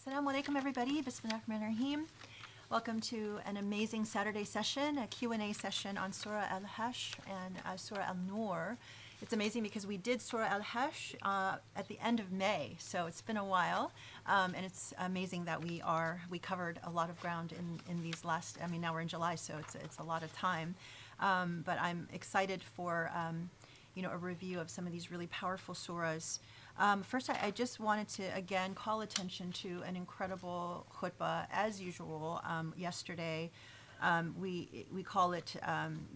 right, Assalamu alaikum everybody, Bismillahirrahmanirrahim. Welcome to an amazing Saturday session, a Q&A session on Surah Al-Hashr and Surah Al-Nur. It's amazing because we did Surah Al-Hashr at the end of May, so it's been a while, and it's amazing that we covered a lot of ground in these last, now we're in July, so it's a lot of time, but I'm excited for a review of some of these really powerful surahs. First, I just wanted to, again, call attention to an incredible khutbah, as usual, yesterday. We call it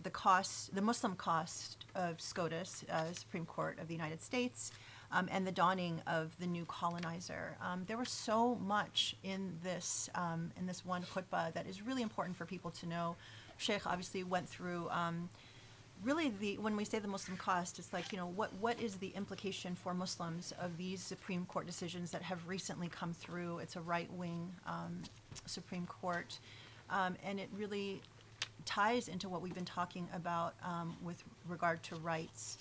the Muslim cost of SCOTUS, Supreme Court of the United States, and the dawning of the new colonizer. There was so much in this one khutbah that is really important for people to know. Shaykh obviously went through really when we say the Muslim cost, it's like, what is the implication for Muslims of these Supreme Court decisions that have recently come through? It's a right-wing Supreme Court, and it really ties into what we've been talking about with regard to rights,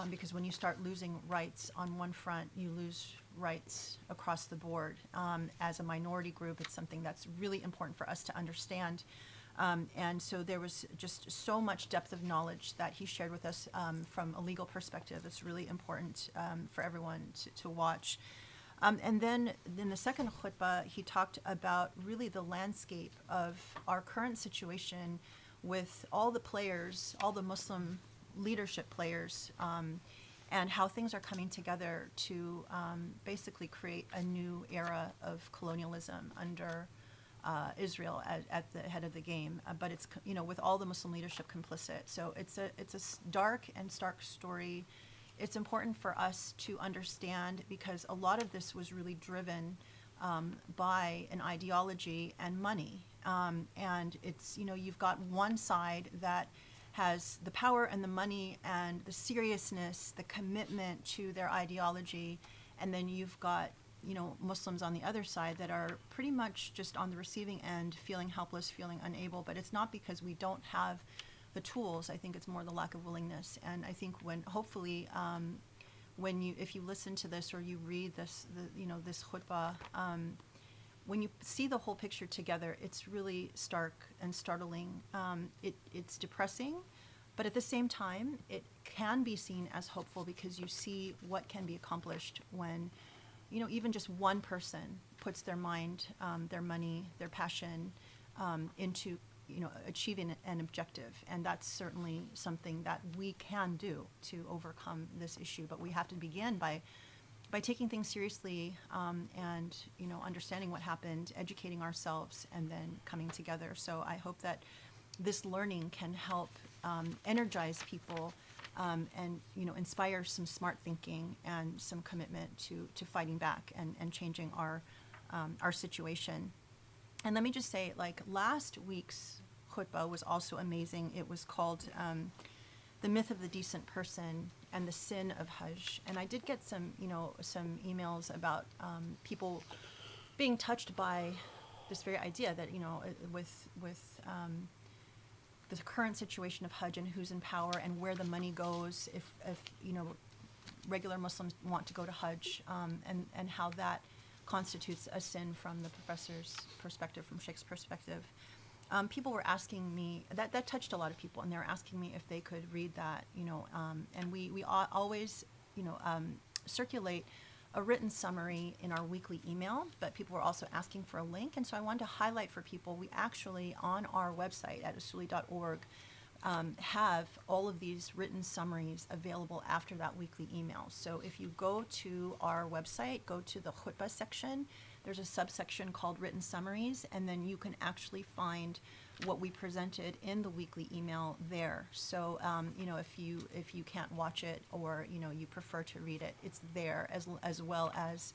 because when you start losing rights on one front, you lose rights across the board. As a minority group, it's something that's really important for us to understand. And so there was just so much depth of knowledge that he shared with us from a legal perspective. It's really important for everyone to watch. And then in the second khutbah, he talked about really the landscape of our current situation with all the players, all the Muslim leadership players, and how things are coming together to basically create a new era of colonialism under Israel at the head of the game, but it's with all the Muslim leadership complicit. So it's a dark and stark story. It's important for us to understand because a lot of this was really driven by an ideology and money, and it's you've got one side that has the power and the money and the seriousness, the commitment to their ideology, and then you've got Muslims on the other side that are pretty much just on the receiving end, feeling helpless, feeling unable, but it's not because we don't have the tools. I think it's more the lack of willingness. And I think hopefully, if you listen to this or you read this, this khutbah, when you see the whole picture together, it's really stark and startling. It's depressing, but at the same time, it can be seen as hopeful because you see what can be accomplished when even just one person puts their mind, their money, their passion into, achieving an objective. And that's certainly something that we can do to overcome this issue. But we have to begin by taking things seriously and, understanding what happened, educating ourselves, and then coming together. So I hope that this learning can help energize people and inspire some smart thinking and some commitment to fighting back and changing our situation. And let me just say, last week's khutbah was also amazing. It was called "The Myth of the Decent Person and the Sin of Hajj," and I did get some emails about people being touched by this very idea that with the current situation of Hajj and who's in power and where the money goes if regular Muslims want to go to Hajj, and how that constitutes a sin from the professor's perspective, from Shaykh's perspective. People were asking me, that touched a lot of people, and they were asking me if they could read that, and we always circulate a written summary in our weekly email, but people were also asking for a link, and so I wanted to highlight for people, we actually, on our website at usuli.org, have all of these written summaries available after that weekly email. So if you go to our website, go to the khutbah section, there's a subsection called written summaries, and then you can actually find what we presented in the weekly email there. So if you can't watch it or you prefer to read it, it's there as well as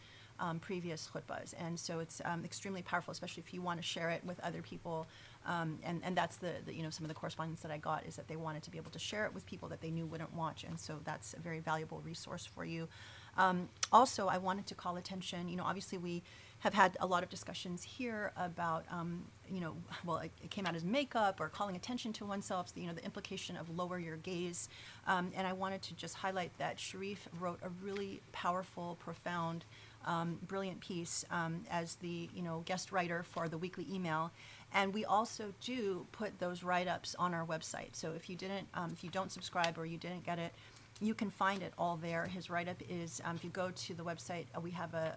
previous khutbahs. And so it's extremely powerful, especially if you want to share it with other people. And that's the some of the correspondence that I got is that they wanted to be able to share it with people that they knew wouldn't watch, and so that's a very valuable resource for you. Also, I wanted to call attention, obviously we have had a lot of discussions here about, it came out as makeup or calling attention to oneself, the implication of lower your gaze. And I wanted to just highlight that Sharif wrote a really powerful, profound brilliant piece as the guest writer for the weekly email, and we also do put those write-ups on our website. So if you don't subscribe or you didn't get it, you can find it all there. His write-up is, if you go to the website, we have a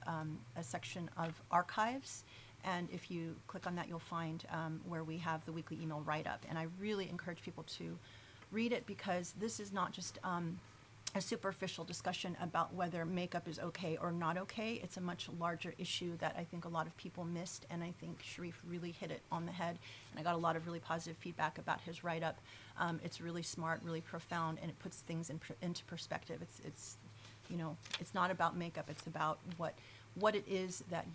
section of archives, and if you click on that, you'll find where we have the weekly email write-up. And I really encourage people to read it, because this is not just a superficial discussion about whether makeup is okay or not okay. It's a much larger issue that I think a lot of people missed, and I think Sharif really hit it on the head. And I got a lot of really positive feedback about his write-up. It's really smart, really profound, and it puts things into perspective. It's not about makeup. It's about what it is that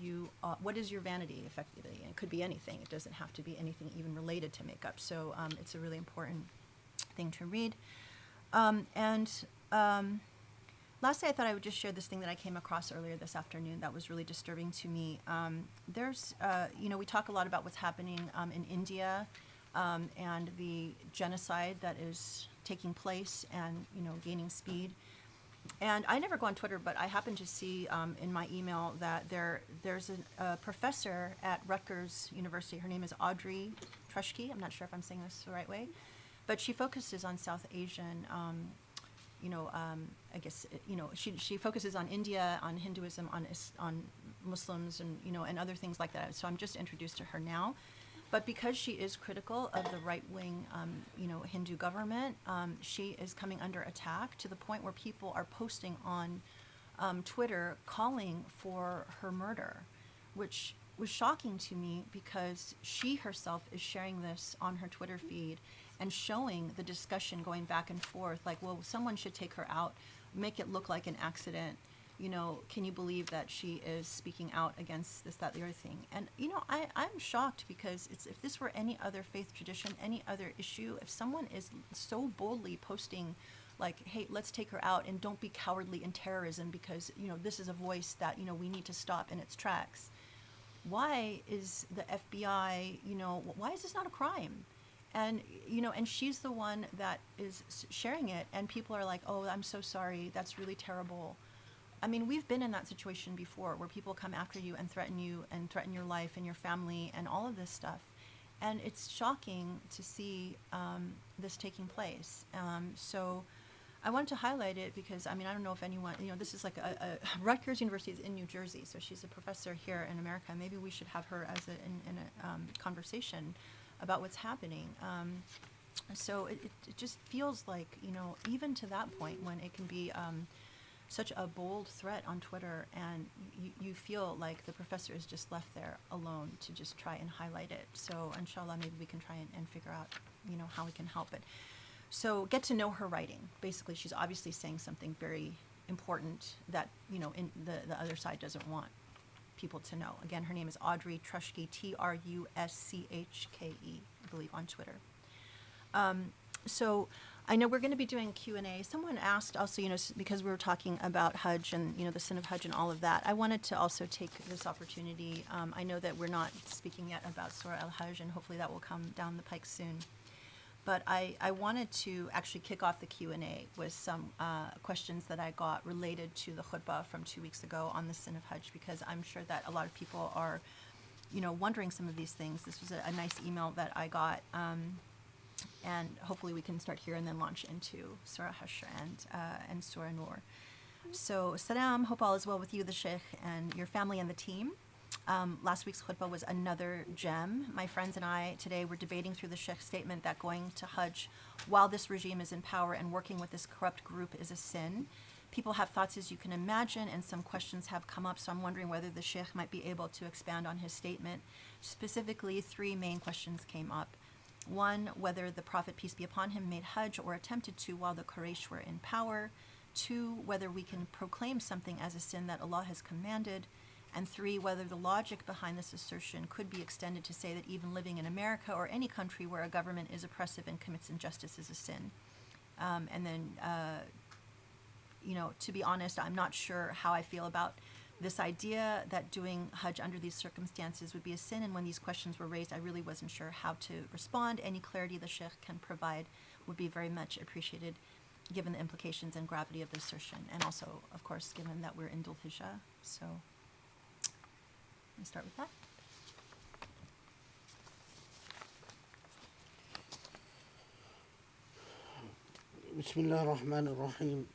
what is your vanity, effectively. And it could be anything. It doesn't have to be anything even related to makeup. So it's a really important thing to read. Lastly, I thought I would just share this thing that I came across earlier this afternoon that was really disturbing to me. We talk a lot about what's happening in India and the genocide that is taking place and, gaining speed. And I never go on Twitter, but I happened to see in my email that there's a professor at Rutgers University. Her name is Audrey Trushke. I'm not sure if I'm saying this the right way, but she focuses on South Asian. She focuses on India, on Hinduism, on Muslims, and other things like that. So I'm just introduced to her now. But because she is critical of the right-wing, Hindu government, she is coming under attack to the point where people are posting on Twitter calling for her murder, which was shocking to me, because she herself is sharing this on her Twitter feed and showing the discussion going back and forth, like, well, someone should take her out, make it look like an accident. Can you believe that she is speaking out against this, that, the other thing? And, I'm shocked, because if this were any other faith tradition, any other issue, if someone is so boldly posting, like, hey, let's take her out, and don't be cowardly in terrorism, because, this is a voice that, we need to stop in its tracks. Why is the FBI, why is this not a crime? And, and she's the one that is sharing it, and people are like, oh, I'm so sorry, that's really terrible. I mean, we've been in that situation before, where people come after you and threaten your life and your family and all of this stuff. And it's shocking to see this taking place. So I wanted to highlight it because, I don't know if anyone, this is like Rutgers University is in New Jersey, so she's a professor here in America. Maybe we should have her as in a conversation about what's happening. So it just feels like, even to that point, when it can be such a bold threat on Twitter, and you feel like the professor is just left there alone to just try and highlight it. So inshallah, maybe we can try and figure out, how we can help it. So get to know her writing. Basically, she's obviously saying something very important that, in the other side doesn't want people to know. Again, her name is Audrey Trushke, Truschke, I believe, on Twitter. So I know we're going to be doing Q&A. Someone asked also, because we were talking about Hajj and, the Sin of Hajj and all of that, I wanted to also take this opportunity. I know that we're not speaking yet about Surah Al-Hajj, and hopefully that will come down the pike soon. But I wanted to actually kick off the Q&A with some questions that I got related to the khutbah from 2 weeks ago on the Sin of Hajj, because I'm sure that a lot of people are, wondering some of these things. This was a nice email that I got. And hopefully we can start here and then launch into Surah Al-Hashr and Surah Nur. So, salam, hope all is well with you, the Shaykh, and your family and the team. Last week's khutbah was another gem. My friends and I today were debating through the Shaykh's statement that going to Hajj while this regime is in power and working with this corrupt group is a sin. People have thoughts, as you can imagine, and some questions have come up, so I'm wondering whether the Shaykh might be able to expand on his statement. Specifically, 3 main questions came up. 1, whether the Prophet, peace be upon him, made Hajj or attempted to while the Quraysh were in power. 2, whether we can proclaim something as a sin that Allah has commanded. And 3, whether the logic behind this assertion could be extended to say that even living in America or any country where a government is oppressive and commits injustice is a sin. And then, to be honest, I'm not sure how I feel about this idea that doing Hajj under these circumstances would be a sin, and when these questions were raised, I really wasn't sure how to respond. Any clarity the Shaykh can provide would be very much appreciated, given the implications and gravity of the assertion, and also, of course, given that we're in Dhul Hijjah. So, me start with that. بسم الله الرحمن الرحيم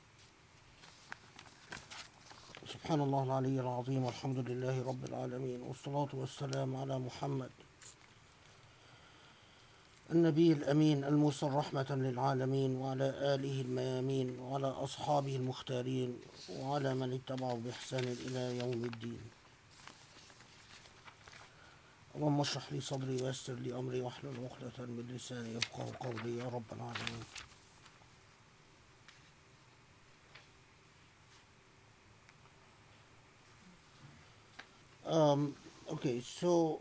سبحان الله العلي العظيم والحمد لله رب العالمين والصلاة والسلام على محمد النبي الأمين المرسل رحمة للعالمين وعلى آله الميامين وعلى أصحابه المختارين وعلى من اتبعوا بإحسان إلى يوم الدين. اللهم اشرح لي صدري ويسر لي أمري واحلل عقدة من لساني يفقهوا قولي يا رب العالمين. Okay, so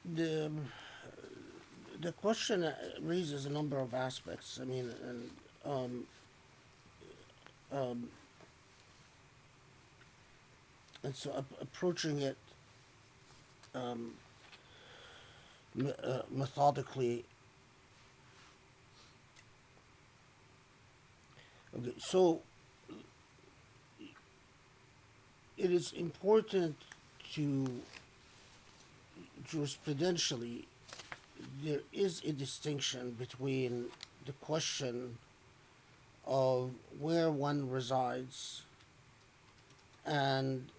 the question raises a number of aspects. I mean, and so approaching it methodically. Okay, so it is important to jurisprudentially, there is a distinction between the question of where one resides and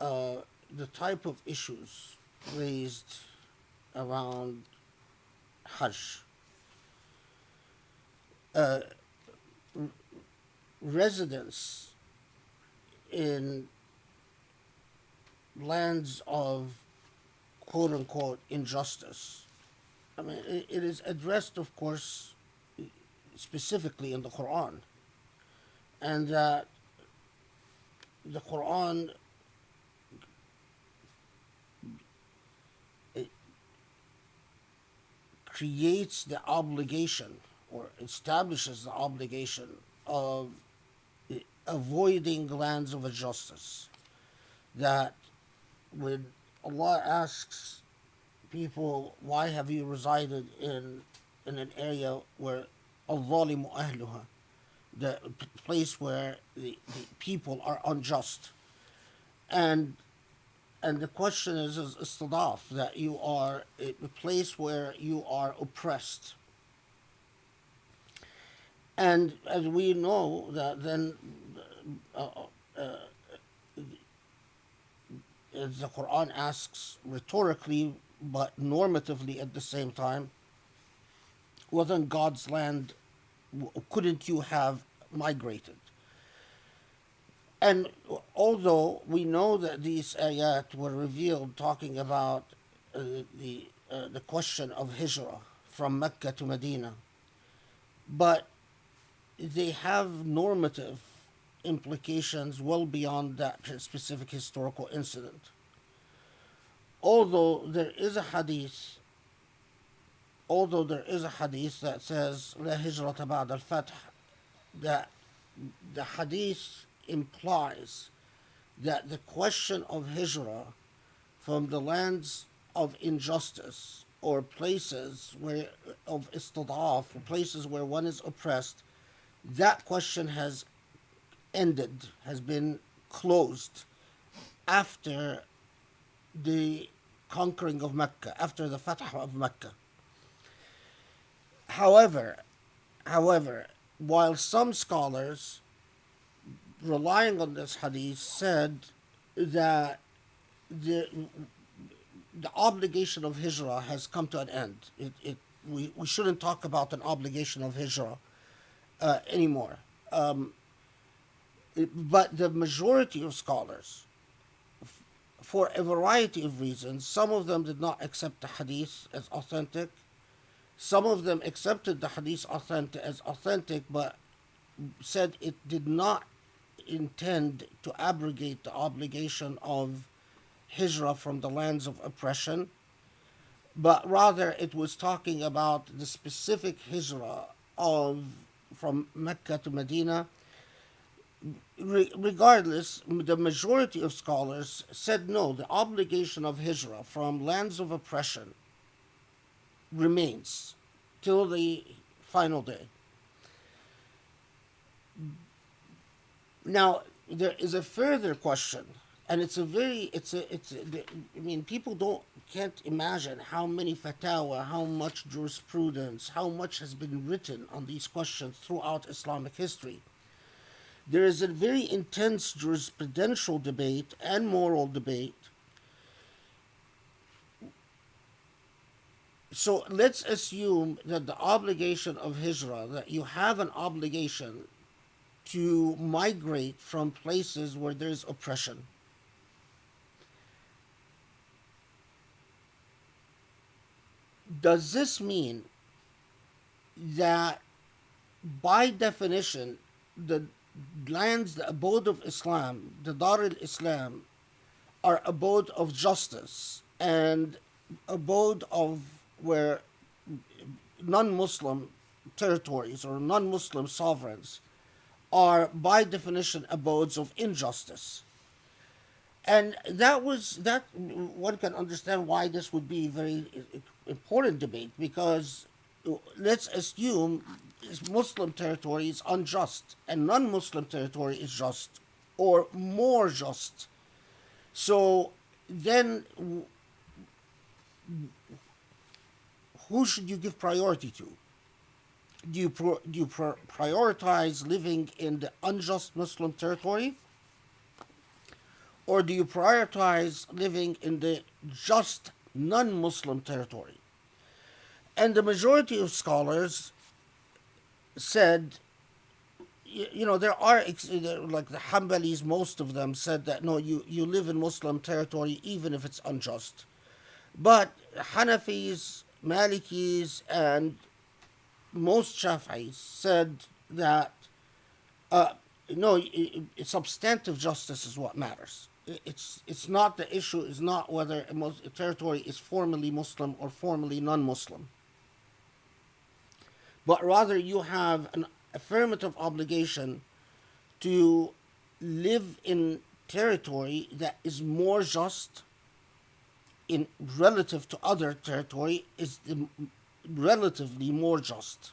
the type of issues raised around Hajj. Residence in lands of quote unquote injustice. I mean, it is addressed, of course, specifically in the Quran, and that the Quran creates the obligation or establishes the obligation of avoiding lands of injustice. That when Allah asks people, why have you resided in an area where al-zalimu ahluha, the place where the people are unjust, and the question is istidaf, that you are a place where you are oppressed. And as we know, that then as the Quran asks rhetorically but normatively at the same time, well, then God's land, couldn't you have migrated? And although we know that these ayat were revealed talking about the question of hijrah from Mecca to Medina, but they have normative implications well beyond that specific historical incident. Although there is a hadith that says لا هجرة بعد الفتح, that the hadith implies that the question of hijrah from the lands of injustice or places where of istidaf, places where one is oppressed, that question has ended, has been closed after the conquering of Mecca, after the Fatah of Mecca. However, while some scholars relying on this hadith said that the obligation of hijrah has come to an end, we shouldn't talk about an obligation of hijrah anymore. But the majority of scholars, for a variety of reasons, some of them did not accept the hadith as authentic. Some of them accepted the hadith as authentic, but said it did not intend to abrogate the obligation of hijrah from the lands of oppression, but rather it was talking about the specific hijrah from Mecca to Medina. Regardless, the majority of scholars said no, the obligation of hijrah from lands of oppression remains till the final day. Now, there is a further question, and I mean, people can't imagine how many fatwa, how much jurisprudence, how much has been written on these questions throughout Islamic history. There is a very intense jurisprudential debate and moral debate. So let's assume that the obligation of hijrah, that you have an obligation to migrate from places where there's oppression. Does this mean that by definition the lands, the abode of Islam, the Dar al-Islam, are abode of justice and abode of where non-Muslim territories or non-Muslim sovereigns are by definition abodes of injustice? And that one can understand why this would be a very important debate, because let's assume Muslim territory is unjust and non-Muslim territory is just or more just. So then who should you give priority to? Do you prioritize living in the unjust Muslim territory? Or do you prioritize living in the just non-Muslim territory? And the majority of scholars said, there are, like the Hanbalis, most of them said that, no, you live in Muslim territory even if it's unjust. But Hanafis, Malikis, and most Shafi'is said that, no, substantive justice is what matters. It's not, the issue is not whether a territory is formally Muslim or formally non-Muslim, but rather you have an affirmative obligation to live in territory that is more just in relative to other territory, is relatively more just.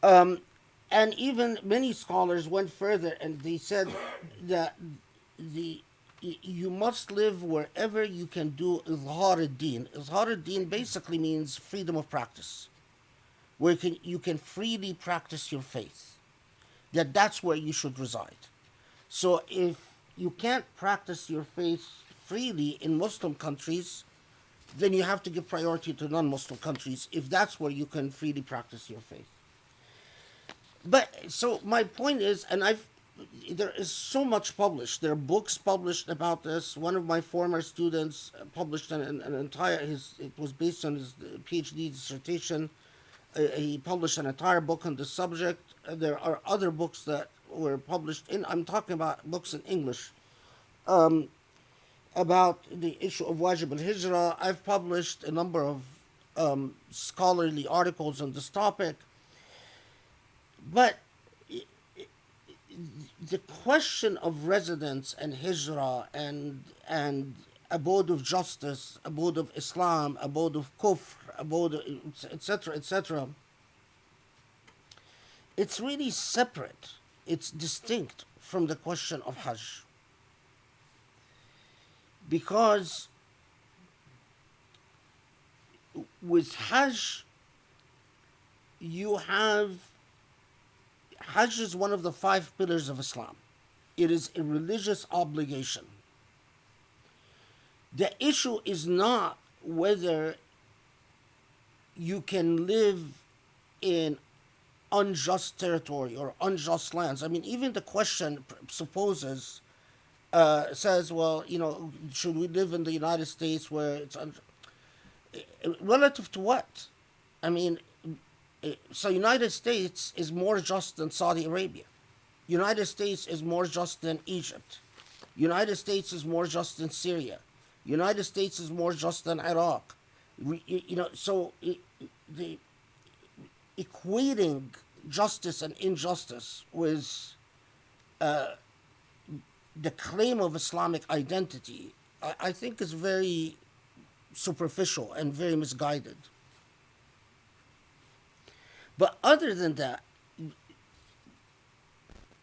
And even many scholars went further and they said that you must live wherever you can do izhar ad-din. Izhar ad-din basically means freedom of practice, where you can freely practice your faith. That's where you should reside. So if you can't practice your faith freely in Muslim countries, then you have to give priority to non-Muslim countries if that's where you can freely practice your faith. But so my point is, and there is so much published. There are books published about this. One of my former students published an entire, it was based on his PhD dissertation. He published an entire book on the subject. There are other books that were published I'm talking about books in English, about the issue of wajib al-hijrah. I've published a number of scholarly articles on this topic. But the question of residence and hijrah and abode of justice, abode of Islam, abode of kufr, abode, etc., it's really separate. It's distinct from the question of Hajj. Because with Hajj, Hajj is one of the 5 pillars of Islam. It is a religious obligation. The issue is not whether you can live in unjust territory or unjust lands. I mean, even the question supposes, says, well, should we live in the United States where it's relative to what? I mean, so United States is more just than Saudi Arabia. United States is more just than Egypt. United States is more just than Syria. United States is more just than Iraq. So the equating justice and injustice with the claim of Islamic identity, I think is very superficial and very misguided. But other than that,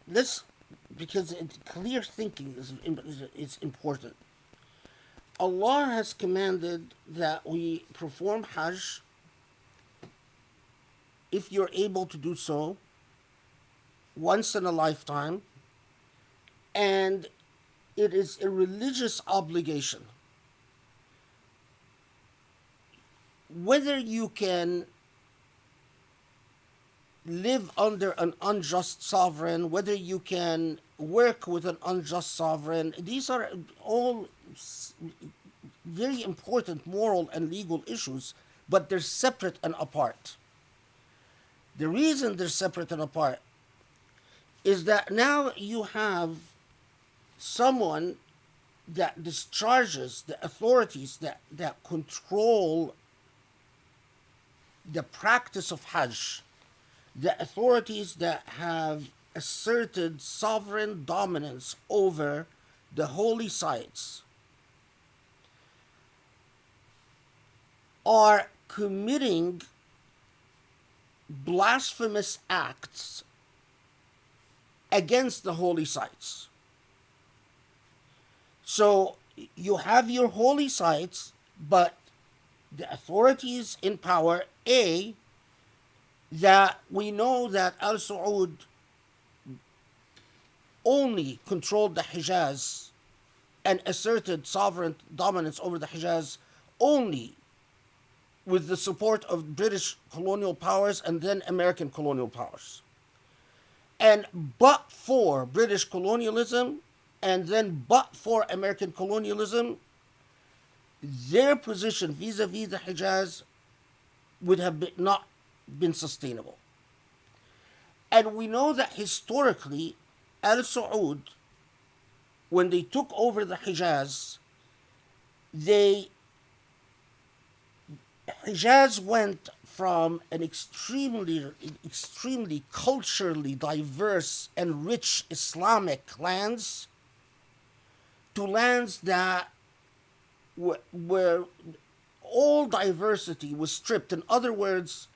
let's, because clear thinking is important. Allah has commanded that we perform Hajj if you're able to do so once in a lifetime, and it is a religious obligation. Whether you can live under an unjust sovereign, whether you can work with an unjust sovereign, these are all very important moral and legal issues, but they're separate and apart. The reason they're separate and apart is that now you have someone that discharges the authorities that control the practice of Hajj, the authorities that have asserted sovereign dominance over the holy sites, are committing blasphemous acts against the holy sites. So you have your holy sites, but the authorities in power, that we know that Al Saud only controlled the Hijaz and asserted sovereign dominance over the Hijaz only with the support of British colonial powers and then American colonial powers. And but for British colonialism and then but for American colonialism, their position vis-a-vis the Hijaz would have not been sustainable. And we know that historically, Al Saud, when they took over the Hijaz, Hijaz went from an extremely culturally diverse and rich Islamic lands to lands that where all diversity was stripped. In other words,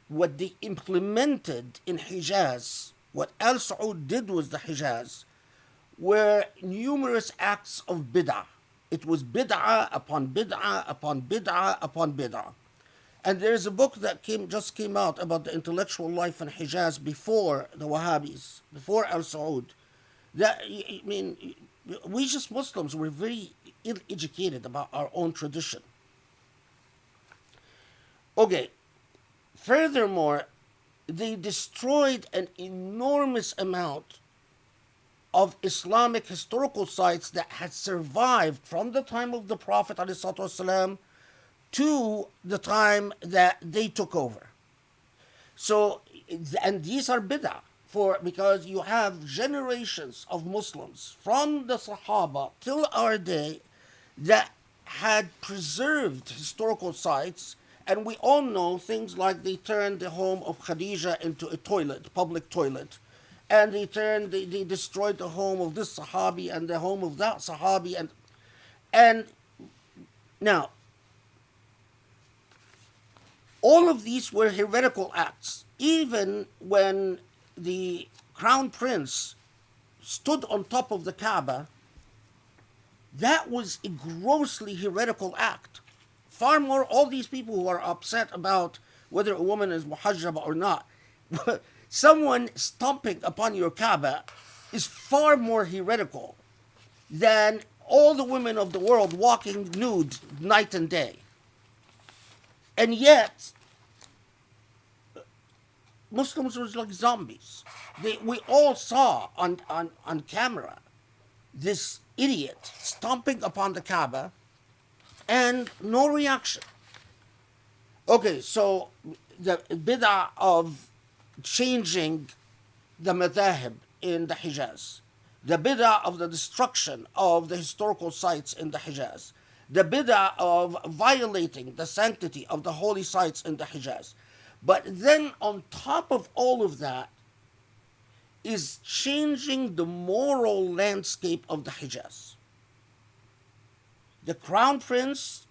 what they implemented in Hijaz, what Al Saud did with the Hijaz, were numerous acts of bid'ah. It was bid'ah upon bid'ah upon bid'ah upon bid'ah. And there's a book that just came out about the intellectual life in Hijaz before the Wahhabis, before Al Saud. That, I mean, we just Muslims were very ill-educated about our own tradition. Okay, furthermore, they destroyed an enormous amount of Islamic historical sites that had survived from the time of the Prophet ﷺ to the time that they took over. So, and these are bid'ah, because you have generations of Muslims from the Sahaba till our day that had preserved historical sites, and we all know things like they turned the home of Khadija into a toilet, public toilet, and they destroyed the home of this Sahabi and the home of that Sahabi, and now all of these were heretical acts. Even when the crown prince stood on top of the Kaaba, that was a grossly heretical act. Far more, all these people who are upset about whether a woman is muhajjaba or not, someone stomping upon your Kaaba is far more heretical than all the women of the world walking nude night and day. And yet, Muslims were like zombies. We all saw on camera this idiot stomping upon the Kaaba and no reaction. Okay, so the bid'ah of changing the madhahib in the Hijaz, the bid'ah of the destruction of the historical sites in the Hijaz, the bid'ah of violating the sanctity of the holy sites in the Hijaz. But then on top of all of that is changing the moral landscape of the Hijaz. The crown prince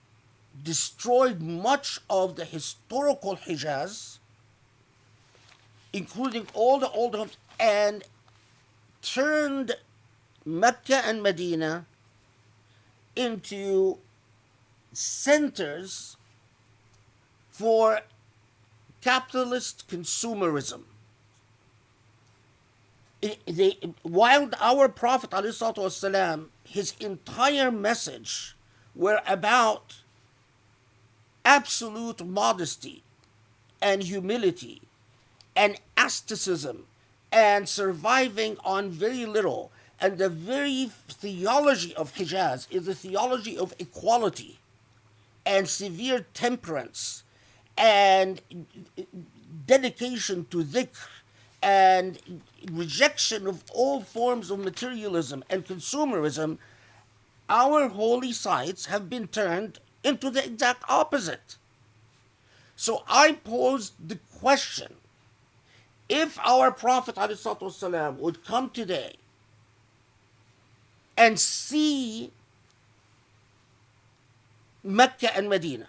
destroyed much of the historical Hijaz including all the old homes, and turned Mecca and Medina into centers for capitalist consumerism. While our Prophet ﷺ, his entire message were about absolute modesty and humility and asceticism and surviving on very little. And the very theology of Hijaz is the theology of equality and severe temperance and dedication to dhikr and rejection of all forms of materialism and consumerism. Our holy sites have been turned into the exact opposite. So I posed the question, if our Prophet ﷺ would come today and see Mecca and Medina,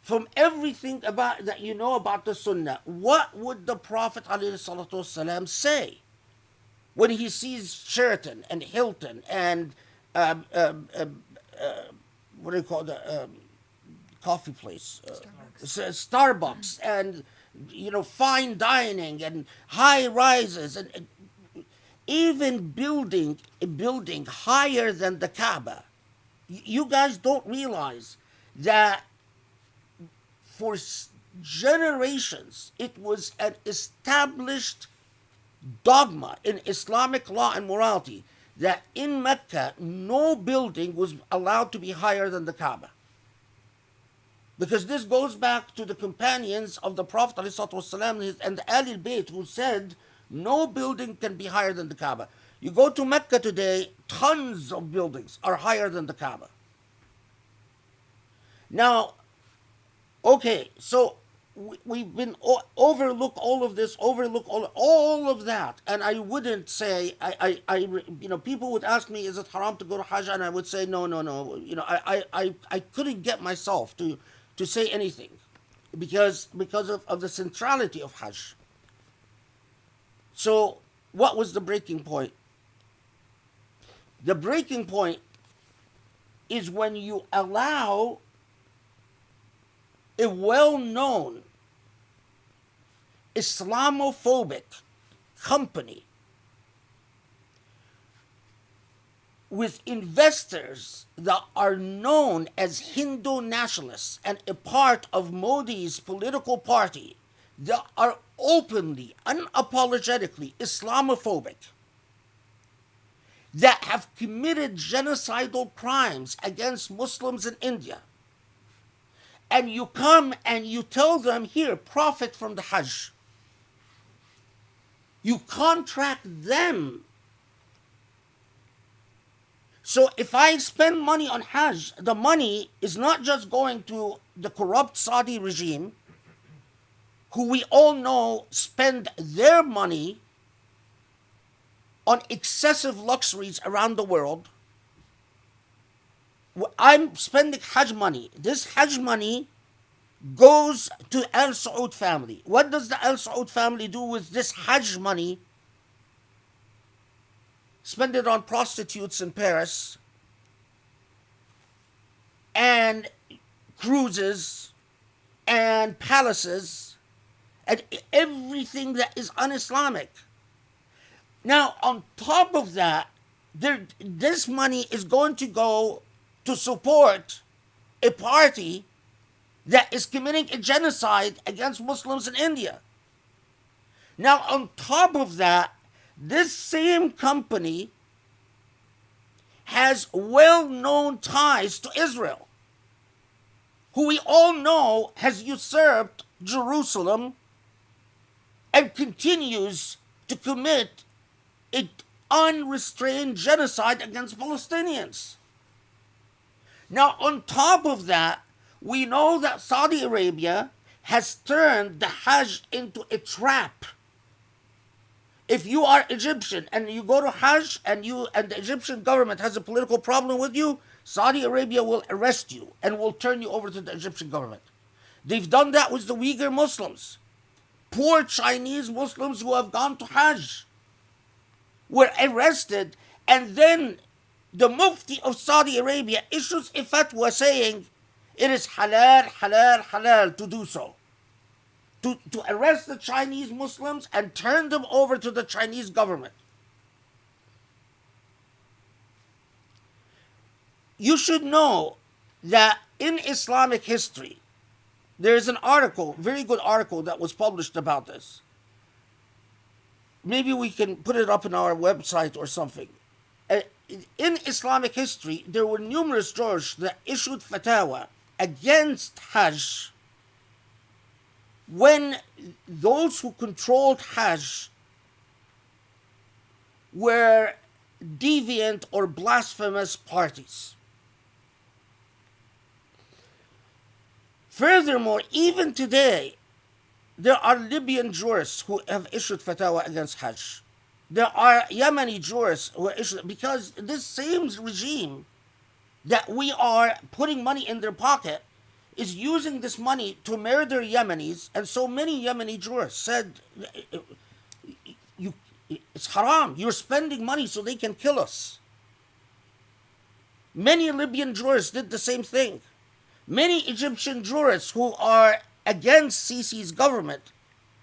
from everything about that you know about the Sunnah, what would the Prophet ﷺ say when he sees Sheraton and Hilton and what do you call the coffee place? Starbucks, and fine dining and high rises, and even building a building higher than the Kaaba. You guys don't realize that for generations it was an established dogma in Islamic law and morality that in Mecca no building was allowed to be higher than the Kaaba. Because this goes back to the companions of the Prophet ﷺ and the Ahlul Bayt, who said no building can be higher than the Kaaba. You go to Mecca today, tons of buildings are higher than the Kaaba. Now, okay, so we've been overlook all of this, overlook all of that, and I wouldn't say people would ask me, is it haram to go to Hajj? And I would say no. I couldn't get myself to say anything because of the centrality of Hajj. So what was the breaking point? The breaking point is when you allow a well-known Islamophobic company with investors that are known as Hindu nationalists and a part of Modi's political party that are openly, unapologetically Islamophobic, that have committed genocidal crimes against Muslims in India. And you come and you tell them, here, profit from the Hajj. You contract them. So if I spend money on Hajj, the money is not just going to the corrupt Saudi regime, who we all know spend their money on excessive luxuries around the world. I'm spending Hajj money. This Hajj money goes to Al Saud family. What does the Al Saud family do with this Hajj money? Spend it on prostitutes in Paris and cruises and palaces and everything that is un-Islamic. Now, on top of that, this money is going to go to support a party that is committing a genocide against Muslims in India. Now, on top of that, this same company has well-known ties to Israel, who we all know has usurped Jerusalem and continues to commit an unrestrained genocide against Palestinians. Now, on top of that, we know that Saudi Arabia has turned the Hajj into a trap. If you are Egyptian and you go to Hajj and the Egyptian government has a political problem with you, Saudi Arabia will arrest you and will turn you over to the Egyptian government. They've done that with the Uyghur Muslims. poor Chinese Muslims who have gone to Hajj were arrested, and then the Mufti of Saudi Arabia issues a fatwa saying it is halal, halal, halal to do so. To arrest the Chinese Muslims and turn them over to the Chinese government. You should know that in Islamic history, there is an article, very good article, that was published about this. Maybe we can put it up on our website or something. In Islamic history, there were numerous judges that issued fatwa against Hajj when those who controlled Hajj were deviant or blasphemous parties. Furthermore, even today, there are Libyan jurists who have issued fatwa against Hajj. There are Yemeni jurists who are issued, because this same regime that we are putting money in their pocket is using this money to murder Yemenis, and so many Yemeni jurists said, it's haram, you're spending money so they can kill us. Many Libyan jurists did the same thing. Many Egyptian jurists who are against Sisi's government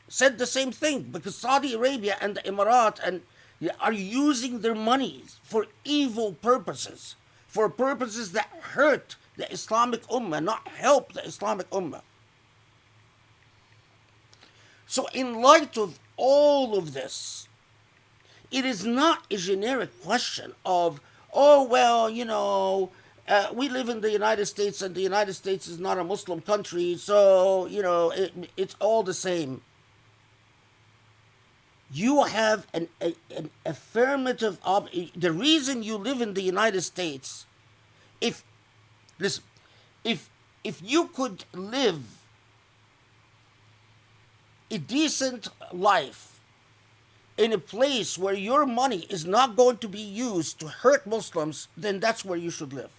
said the same thing, because Saudi Arabia and the Emirat are using their money for evil purposes, for purposes that hurt the Islamic Ummah, not help the Islamic Ummah. So in light of all of this, it is not a generic question of, oh, well, we live in the United States and the United States is not a Muslim country, so, it's all the same. You have an affirmative the reason you live in the United States, if you could live a decent life in a place where your money is not going to be used to hurt Muslims, then that's where you should live.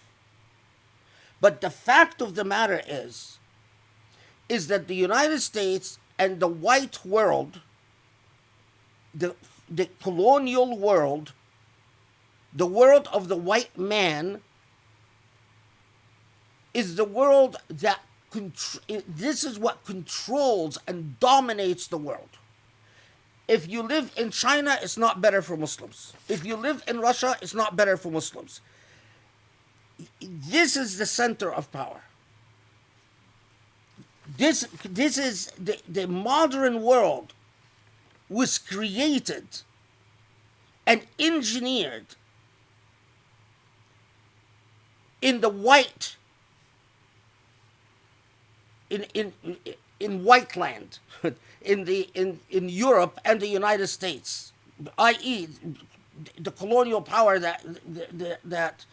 But the fact of the matter is that the United States and the white world, the colonial world, the world of the white man, is the world that this is what controls and dominates the world. If you live in China, it's not better for Muslims. If you live in Russia, it's not better for Muslims. This is the center of power. This is the modern world was created and engineered in the white in white land in Europe and the United States, i.e., the colonial power that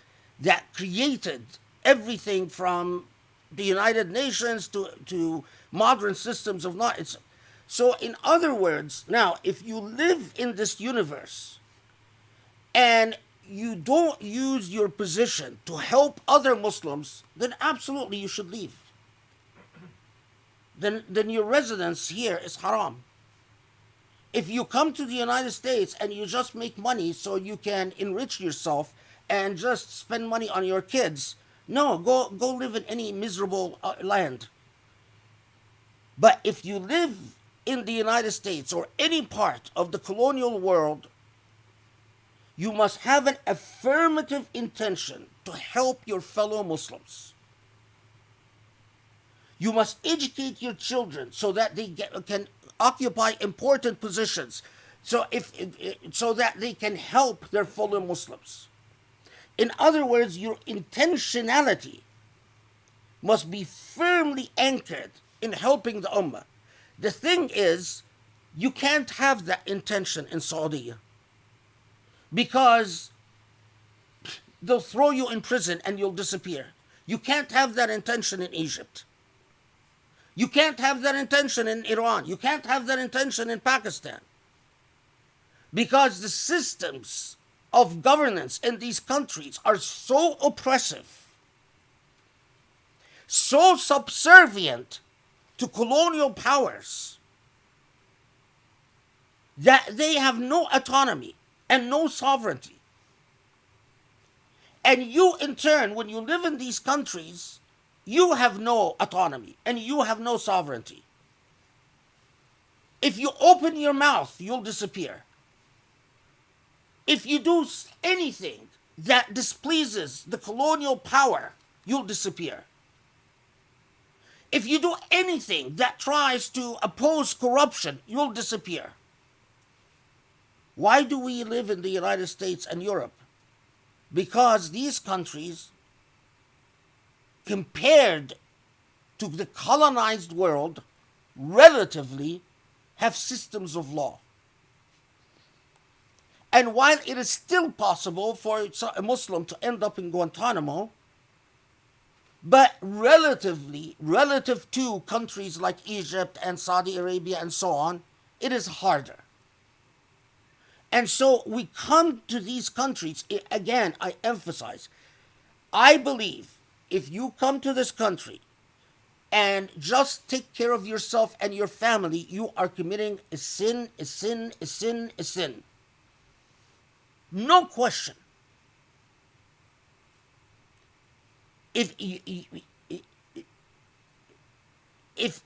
created everything from the United Nations to modern systems of knowledge. So in other words, now, if you live in this universe and you don't use your position to help other Muslims, then absolutely you should leave. Then your residence here is haram. If you come to the United States and you just make money so you can enrich yourself and just spend money on your kids, no, go live in any miserable land. But if you live in the United States or any part of the colonial world, you must have an affirmative intention to help your fellow Muslims. You must educate your children so that they can occupy important positions, so that they can help their fellow Muslims. In other words, your intentionality must be firmly anchored in helping the Ummah. The thing is, you can't have that intention in Saudi, because they'll throw you in prison and you'll disappear. You can't have that intention in Egypt. You can't have that intention in Iran. You can't have that intention in Pakistan. Because the systems of governance in these countries are so oppressive, so subservient to colonial powers, that they have no autonomy and no sovereignty. And you, in turn, when you live in these countries, you have no autonomy and you have no sovereignty. If you open your mouth, you'll disappear. If you do anything that displeases the colonial power, you'll disappear. If you do anything that tries to oppose corruption, you'll disappear. Why do we live in the United States and Europe? Because these countries, compared to the colonized world, relatively have systems of law. And while it is still possible for a Muslim to end up in Guantanamo, but relative to countries like Egypt and Saudi Arabia and so on, it is harder. And so we come to these countries, again, I emphasize, I believe if you come to this country and just take care of yourself and your family, you are committing a sin, a sin, a sin, a sin. No question. If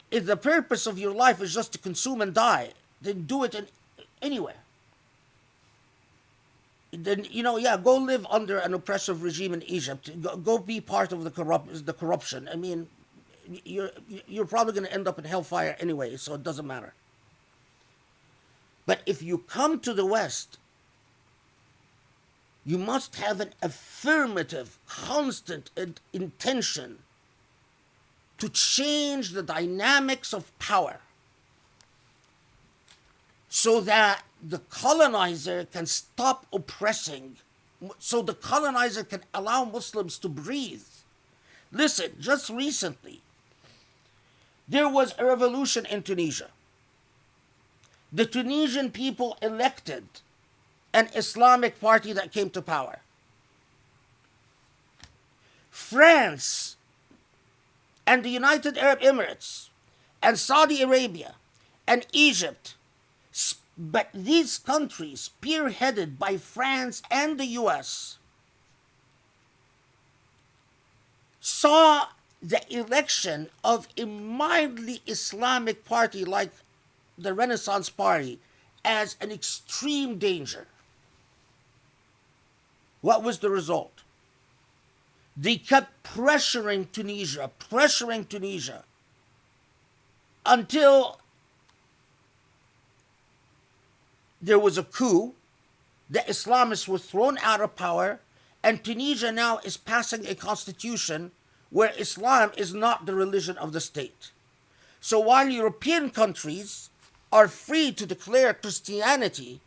the purpose of your life is just to consume and die, then do it anywhere. Then, go live under an oppressive regime in Egypt. Go be part of the corruption. I mean, you're probably going to end up in hellfire anyway, so it doesn't matter. But if you come to the West, you must have an affirmative, constant intention to change the dynamics of power so that the colonizer can stop oppressing, so the colonizer can allow Muslims to breathe. Listen, just recently, there was a revolution in Tunisia. The Tunisian people elected an Islamic party that came to power. France and the United Arab Emirates and Saudi Arabia and Egypt, but these countries, spearheaded by France and the US, saw the election of a mildly Islamic party like the Renaissance Party as an extreme danger. What was the result? They kept pressuring Tunisia until there was a coup. The Islamists were thrown out of power, and Tunisia now is passing a constitution where Islam is not the religion of the state. So while European countries are free to declare Christianity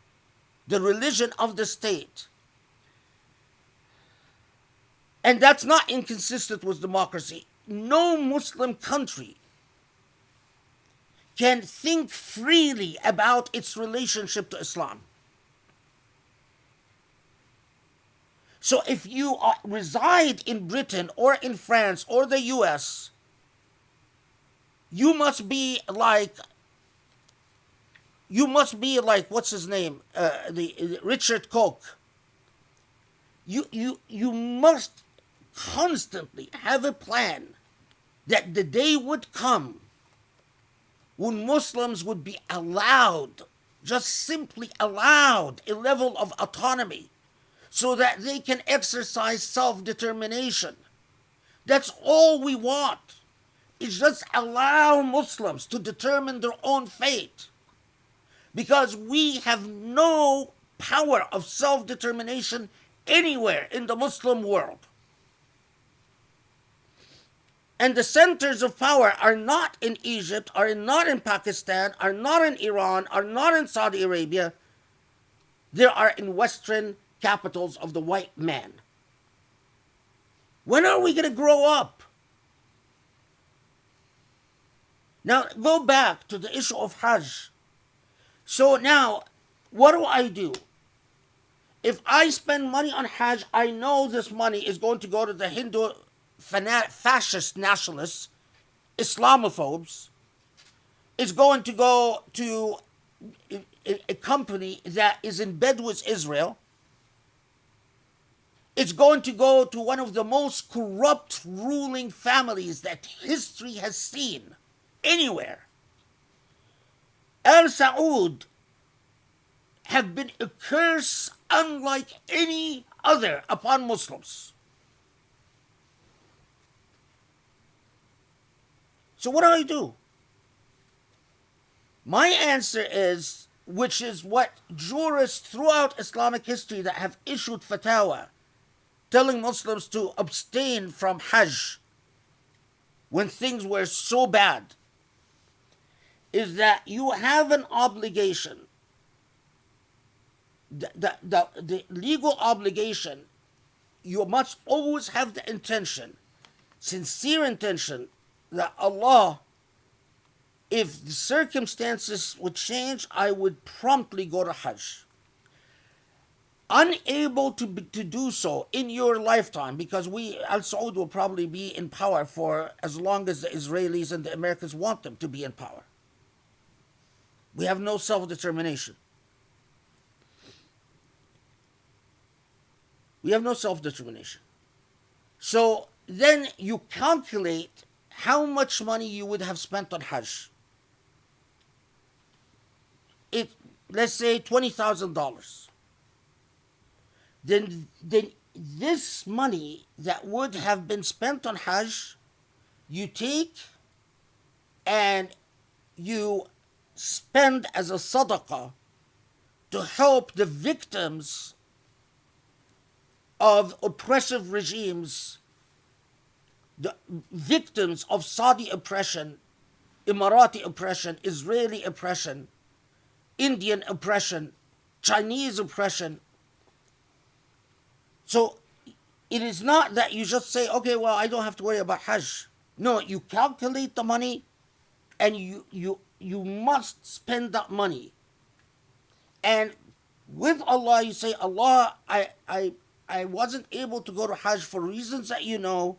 the religion of the state, and that's not inconsistent with democracy, no Muslim country can think freely about its relationship to Islam. So if you reside in Britain or in France or the US, you must be like, what's his name? Richard Koch. You must constantly have a plan that the day would come when Muslims would be allowed, just simply allowed, a level of autonomy so that they can exercise self-determination. That's all we want. Is just allow Muslims to determine their own fate. Because we have no power of self-determination anywhere in the Muslim world. And the centers of power are not in Egypt, are not in Pakistan, are not in Iran, are not in Saudi Arabia. They are in Western capitals of the white man. When are we going to grow up? Now, go back to the issue of Hajj. So now, what do? If I spend money on Hajj, I know this money is going to go to the Hindu fascist nationalists, Islamophobes. It's going to go to a company that is in bed with Israel. It's going to go to one of the most corrupt ruling families that history has seen anywhere. Al Saud have been a curse unlike any other upon Muslims. So what do I do? My answer is, which is what jurists throughout Islamic history that have issued fatwa telling Muslims to abstain from Hajj when things were so bad, is that you have an obligation. The legal obligation, you must always have the intention, sincere intention, that Allah, if the circumstances would change, I would promptly go to Hajj. Unable to do so in your lifetime, because Al Saud will probably be in power for as long as the Israelis and the Americans want them to be in power. We have no self-determination. We have no self-determination. So then you calculate how much money you would have spent on Hajj. Let's say $20,000. Then this money that would have been spent on Hajj, you take and you spend as a sadaqah to help the victims of oppressive regimes, the victims of Saudi oppression, Emirati oppression, Israeli oppression, Indian oppression, Chinese oppression. So it is not that you just say, okay, well, I don't have to worry about Hajj. No, you calculate the money and you must spend that money. And with Allah, you say, Allah, I wasn't able to go to Hajj for reasons that you know,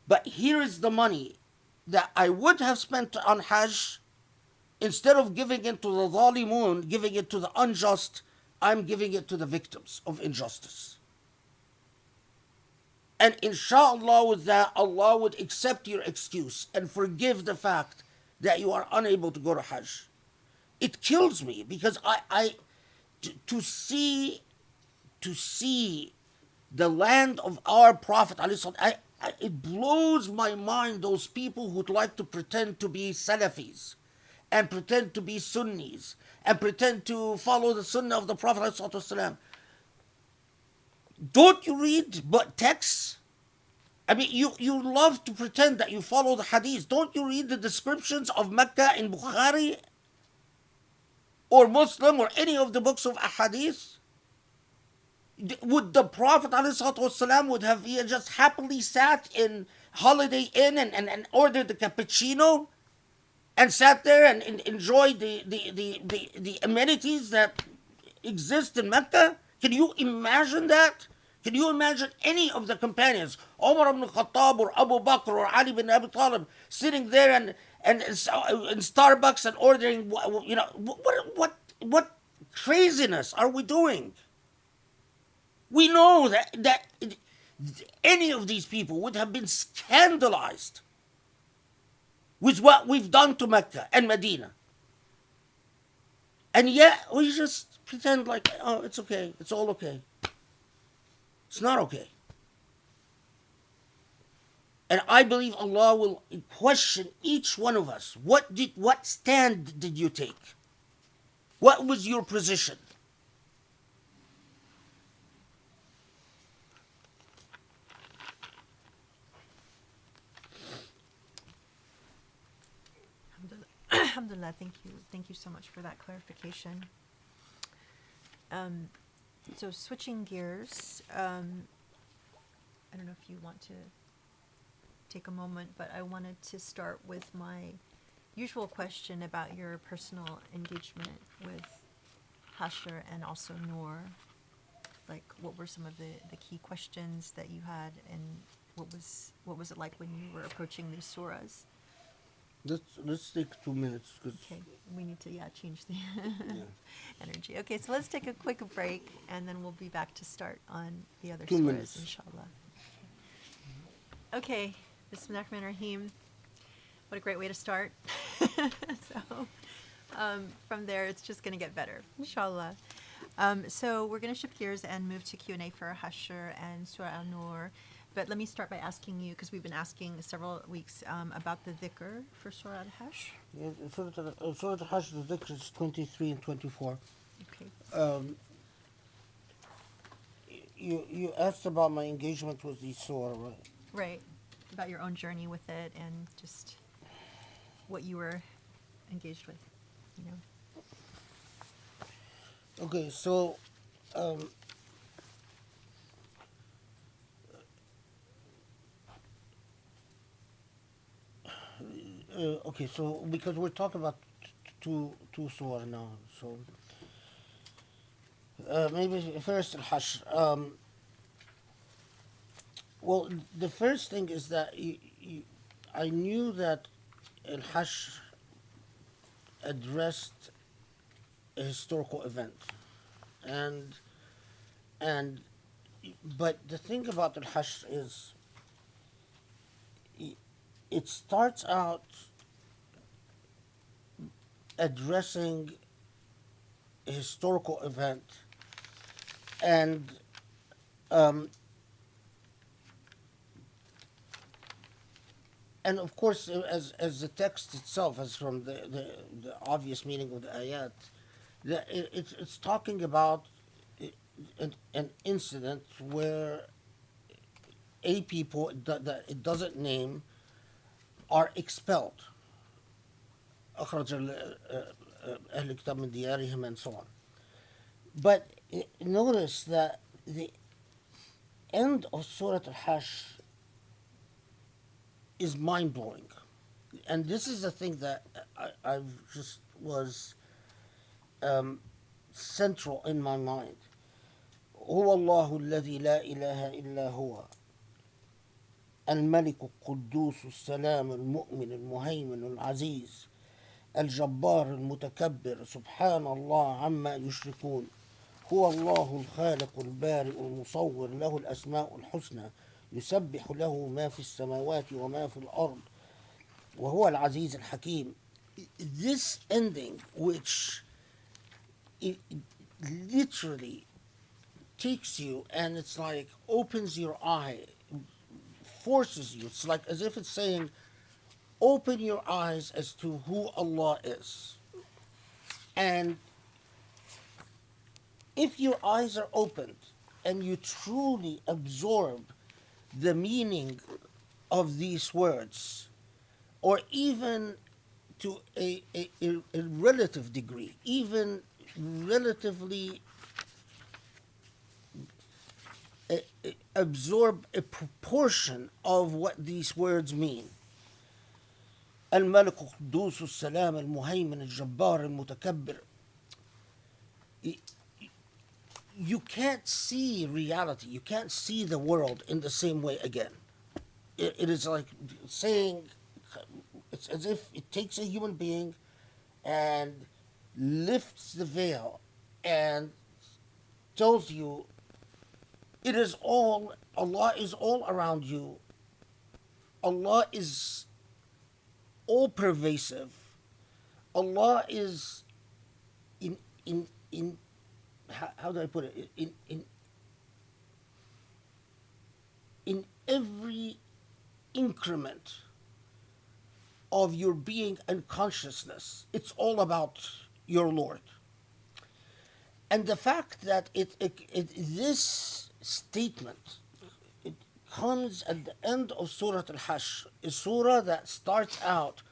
but here is the money that I would have spent on Hajj. Instead of giving it to the zalimun, giving it to the unjust, I'm giving it to the victims of injustice. And inshallah with that, Allah would accept your excuse and forgive the fact that you are unable to go to Hajj. It kills me because to see the land of our Prophet, it blows my mind, those people who'd like to pretend to be Salafis and pretend to be Sunnis and pretend to follow the Sunnah of the Prophet ﷺ. Don't you read but texts? I mean, you love to pretend that you follow the hadith. Don't you read the descriptions of Mecca in Bukhari or Muslim or any of the books of hadith? Would the Prophet ﷺ would have just happily sat in Holiday Inn and ordered the cappuccino and sat there and enjoyed the amenities that exist in Mecca? Can you imagine that? Can you imagine any of the companions, Umar ibn Khattab or Abu Bakr or Ali bin Abi Talib, sitting there and in Starbucks and ordering, what craziness are we doing? We know that any of these people would have been scandalized with what we've done to Mecca and Medina. And yet we just pretend like, oh, it's okay, it's all okay. It's not okay. And I believe Allah will question each one of us. What stand did you take? What was your position? Alhamdulillah, thank you so much for that clarification. So switching gears, I don't know if you want to take a moment, but I wanted to start with my usual question about your personal engagement with Hashr and also Nur. Like, what were some of the key questions that you had, and what was it like when you were approaching these surahs? Let's take 2 minutes. 'Cause, Okay, we need to, change the yeah. energy. Okay, so let's take a quick break, and then we'll be back to start on the other 2 minutes. surahs, inshallah. Okay, Bismillahirrahmanirrahim. What a great way to start. So, from there, it's just going to get better, inshallah. So we're going to shift gears and move to Q&A for Hashr and Surah Al-Nur. But let me start by asking you, because we've been asking several weeks about the dhikr for Surah Al-Hashr. Yeah, Surah Al-Hajj, the dhikr is 23 and 24. Okay. You asked about my engagement with the surah, right? Right. About your own journey with it and just what you were engaged with, you know. Okay, so okay, so because we're talking about two surah now, so maybe first Al-Hashr. Well, the first thing is that I knew that Al-Hashr addressed a historical event, and and but the thing about Al-Hashr is it starts out addressing a historical event, and and of course, as the text itself, as from the obvious meaning of the ayat, it's talking about an incident where a people that it doesn't name are expelled. أخرج أهل الكتاب من ديارهم and so on. But notice that the end of Surah Al-Hashr is mind-blowing. And this is the thing that I've just was central in my mind. هو الله الذي لا إله إلا هو الملك القدوس السلام المؤمن المهيمن العزيز الجبار المتكبر سبحان الله عما يشركون هو الله الخالق البارئ المصور له الأسماء الحسنى يسبح له ما في السماوات وما في الأرض وهو العزيز الحكيم. This ending, which it literally takes you and it's like opens your eye, forces you. It's like as if it's saying, open your eyes as to who Allah is. And if your eyes are opened and you truly absorb the meaning of these words, or even to a relative degree, even relatively absorb a proportion of what these words mean. الملك القدوس السلام المهيمن الجبار المتكبر. You can't see reality. You can't see the world in the same way again. It is like saying, it's as if it takes a human being and lifts the veil and tells you it is all, Allah is all around you. Allah is all pervasive. Allah is in how do I put it? In every increment of your being and consciousness, it's all about your Lord. And the fact that this statement, it comes at the end of Surah Al-Hashr, a surah that starts out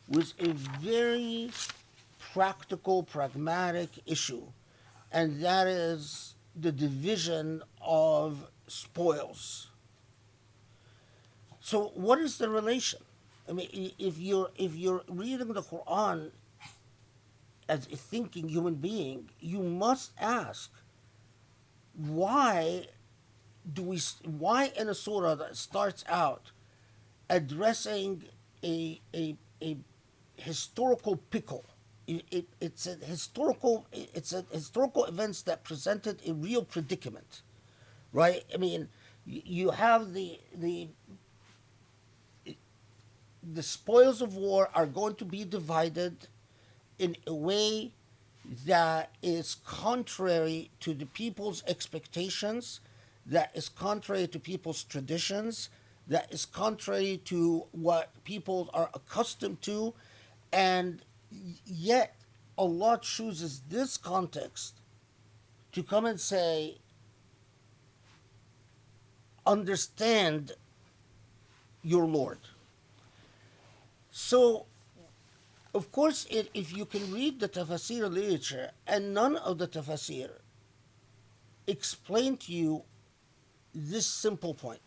with a very practical, pragmatic issue, and that is the division of spoils. So what is the relation? I mean, if you're reading the Quran as a thinking human being, you must ask, why in a surah that starts out addressing a historical pickle. It's a historical events that presented a real predicament, right? I mean, you have the spoils of war are going to be divided in a way that is contrary to the people's expectations, that is contrary to people's traditions, that is contrary to what people are accustomed to, and yet Allah chooses this context to come and say, understand your Lord. So, of course, if you can read the tafsir literature, and none of the tafsir explain to you this simple point.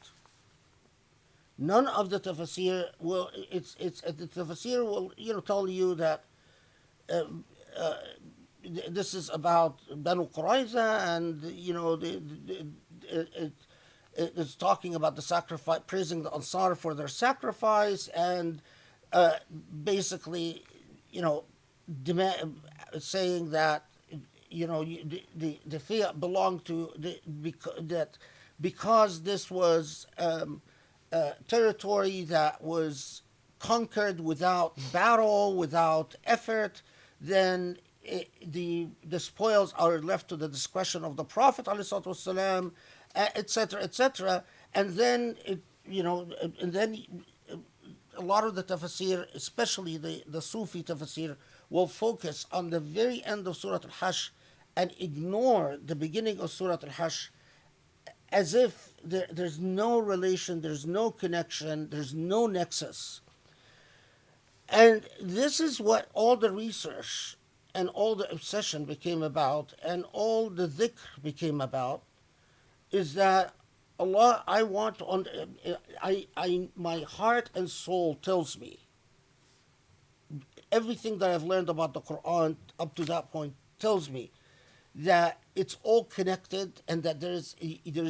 None of the tafsir will. The tafsir will tell you that this is about Banu Qurayza, and it's talking about the sacrifice, praising the Ansar for their sacrifice, and basically, saying that the fiat belonged to that because this was territory that was conquered without battle, without effort, then the spoils are left to the discretion of the Prophet ﷺ, etc., etc. And then a lot of the tafsir, especially the Sufi tafsir, will focus on the very end of Surah Al-Hashr and ignore the beginning of Surah Al-Hashr, as if there's no relation, there's no connection, there's no nexus. And this is what all the research and all the obsession became about, and all the dhikr became about, is that Allah, my heart and soul tells me, everything that I've learned about the Quran up to that point tells me that it's all connected, and that there is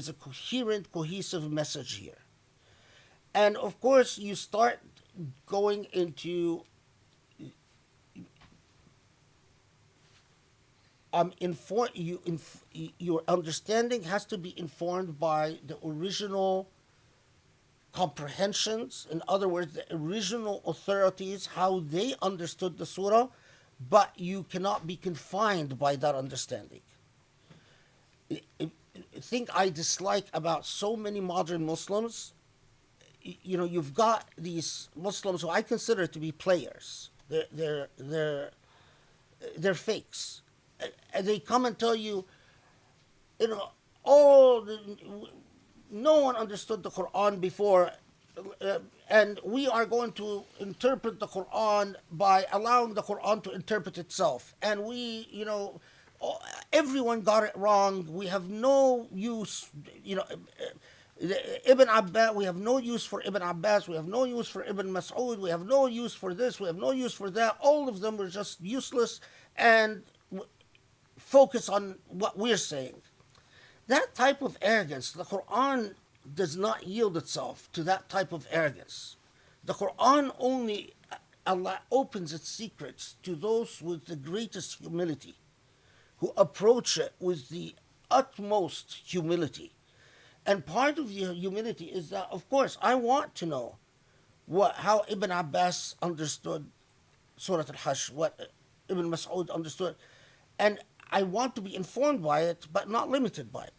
a coherent, cohesive message here. And of course, you start going into your understanding has to be informed by the original comprehensions. In other words, the original authorities, how they understood the surah, but you cannot be confined by that understanding. The thing I dislike about so many modern Muslims, you've got these Muslims who I consider to be players. They're fakes. And they come and tell you, no one understood the Quran before, and we are going to interpret the Quran by allowing the Quran to interpret itself. And everyone got it wrong. We have no use, Ibn Abbas, we have no use for Ibn Abbas, we have no use for Ibn Mas'ud, we have no use for this, we have no use for that. All of them were just useless, and focus on what we're saying. That type of arrogance, the Quran does not yield itself to that type of arrogance. The Quran only, Allah opens its secrets to those with the greatest humility, who approach it with the utmost humility. And part of the humility is that, of course, I want to know how Ibn Abbas understood Surah Al-Hashr, what Ibn Mas'ud understood. And I want to be informed by it, but not limited by it.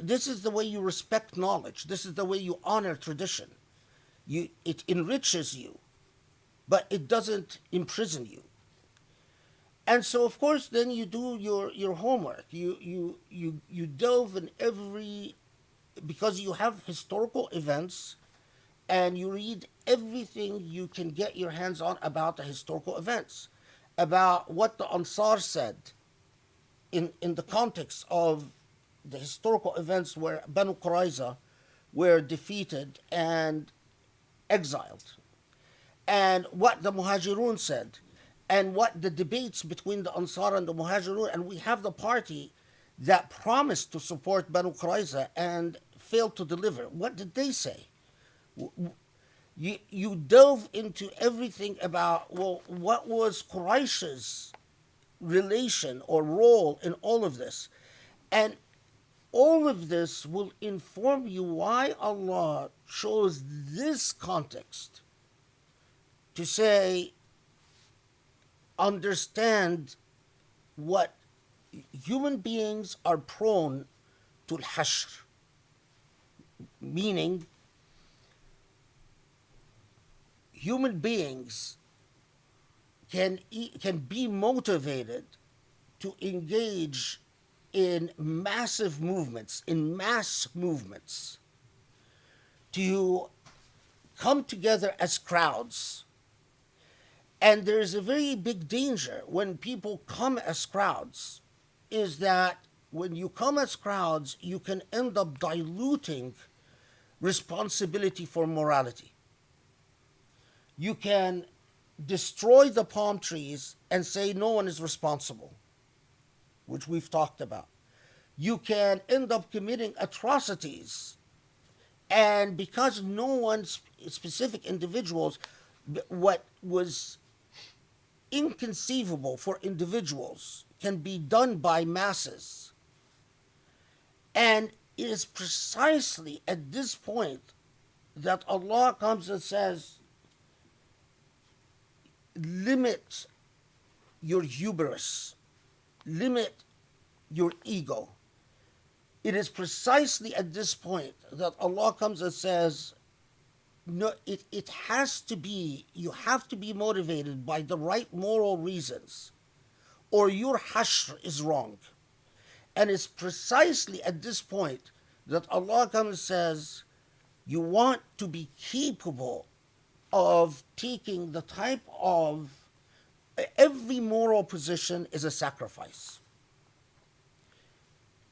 This is the way you respect knowledge. This is the way you honor tradition. It enriches you, but it doesn't imprison you. And so, of course, then you do your homework. You delve in every, because you have historical events, and you read everything you can get your hands on about the historical events, about what the Ansar said in the context of the historical events where Banu Qurayza were defeated and exiled, and what the Muhajirun said, and what the debates between the Ansar and the Muhajirun. And we have the party that promised to support Banu Qurayza and failed to deliver. What did they say? You delve into everything about, well, what was Quraysh's relation or role in all of this. And all of this will inform you why Allah chose this context to say, understand what human beings are prone to al-hashr, meaning human beings can be motivated to engage in massive movements, in mass movements, to come together as crowds. And there's a very big danger when people come as crowds, is that when you come as crowds, you can end up diluting responsibility for morality. You can destroy the palm trees and say no one is responsible, which we've talked about. You can end up committing atrocities, and because no one specific individuals, what was inconceivable for individuals can be done by masses. And it is precisely at this point that Allah comes and says, limit your hubris, limit your ego. It is precisely at this point that Allah comes and says, no, it has to be, you have to be motivated by the right moral reasons, or your hashr is wrong. And it's precisely at this point that Allah comes and says, you want to be capable of taking the type of, every moral position is a sacrifice.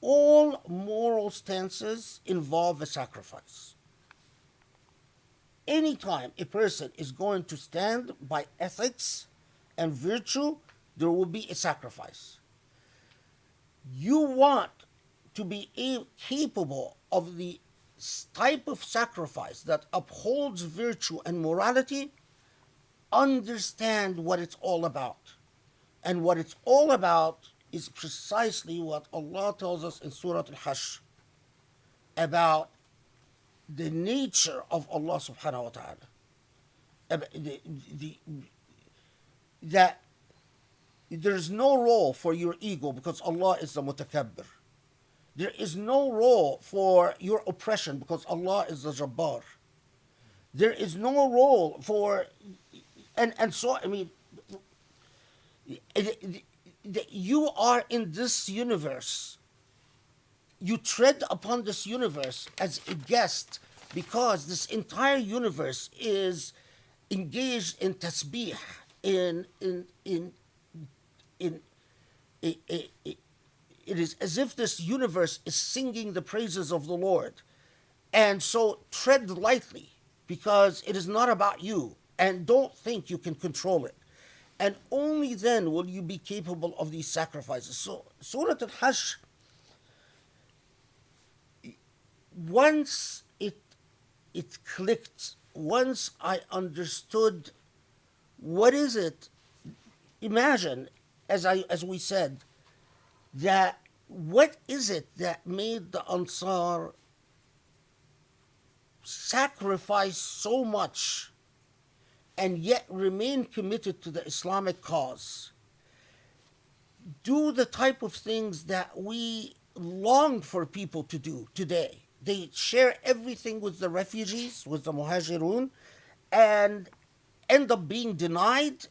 All moral stances involve a sacrifice. Anytime a person is going to stand by ethics and virtue, there will be a sacrifice. You want to be capable of the type of sacrifice that upholds virtue and morality, understand what it's all about. And what it's all about is precisely what Allah tells us in Surah Al-Hashr about the nature of Allah subhanahu wa ta'ala. That there's no role for your ego because Allah is the mutakabbir. There is no role for your oppression because Allah is the jabbar. There is no role for, and so, I mean, you are in this universe. You tread upon this universe as a guest because this entire universe is engaged in tasbih, it is as if this universe is singing the praises of the Lord. And so tread lightly because it is not about you, and don't think you can control it. And only then will you be capable of these sacrifices. So Surah Al-Hashr, once it clicked, once I understood what is it, imagine, as we said, that what is it that made the Ansar sacrifice so much and yet remain committed to the Islamic cause? Do the type of things that we long for people to do today. They share everything with the refugees, with the muhajirun, and end up being denied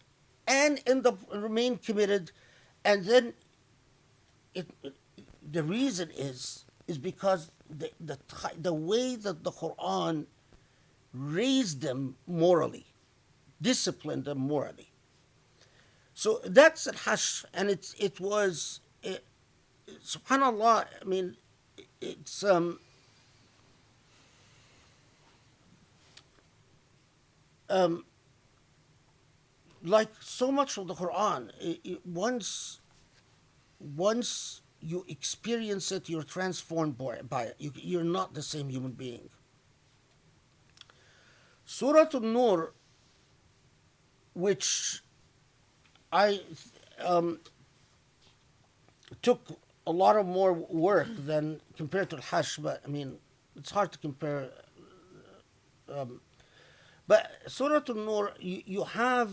and end up remain committed. And then the reason is because the way that the Quran raised them morally, disciplined them morally. So that's Al-Hashr, and it was, subhanallah, I mean, it's like so much of the Quran, once you experience it, you're transformed by it. You're not the same human being. Surah Al-Nur, which I took a lot of more work than compared to Al-Hashr, but I mean, it's hard to compare. But Surah Al-Nur, you have,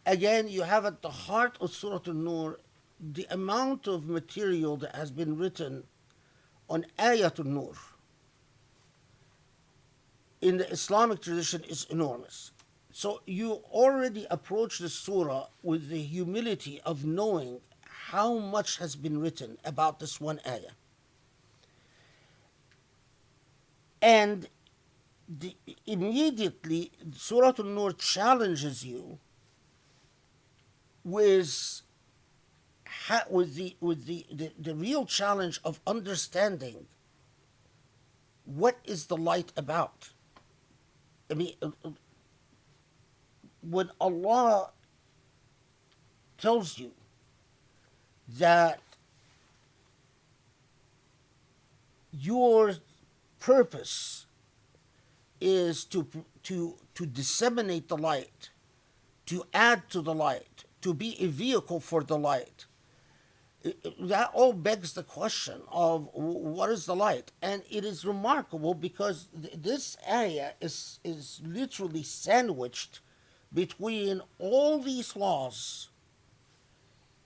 again, you have at the heart of Surah Al-Nur the amount of material that has been written on Ayat Al-Nur in the Islamic tradition is enormous. So you already approach the surah with the humility of knowing how much has been written about this one ayah. And immediately, Surah Al-Nur challenges you with the real challenge of understanding what is the light about. I mean, when Allah tells you that your purpose is to disseminate the light, to add to the light, to be a vehicle for the light, that all begs the question of what is the light? And it is remarkable because this ayah is literally sandwiched between all these laws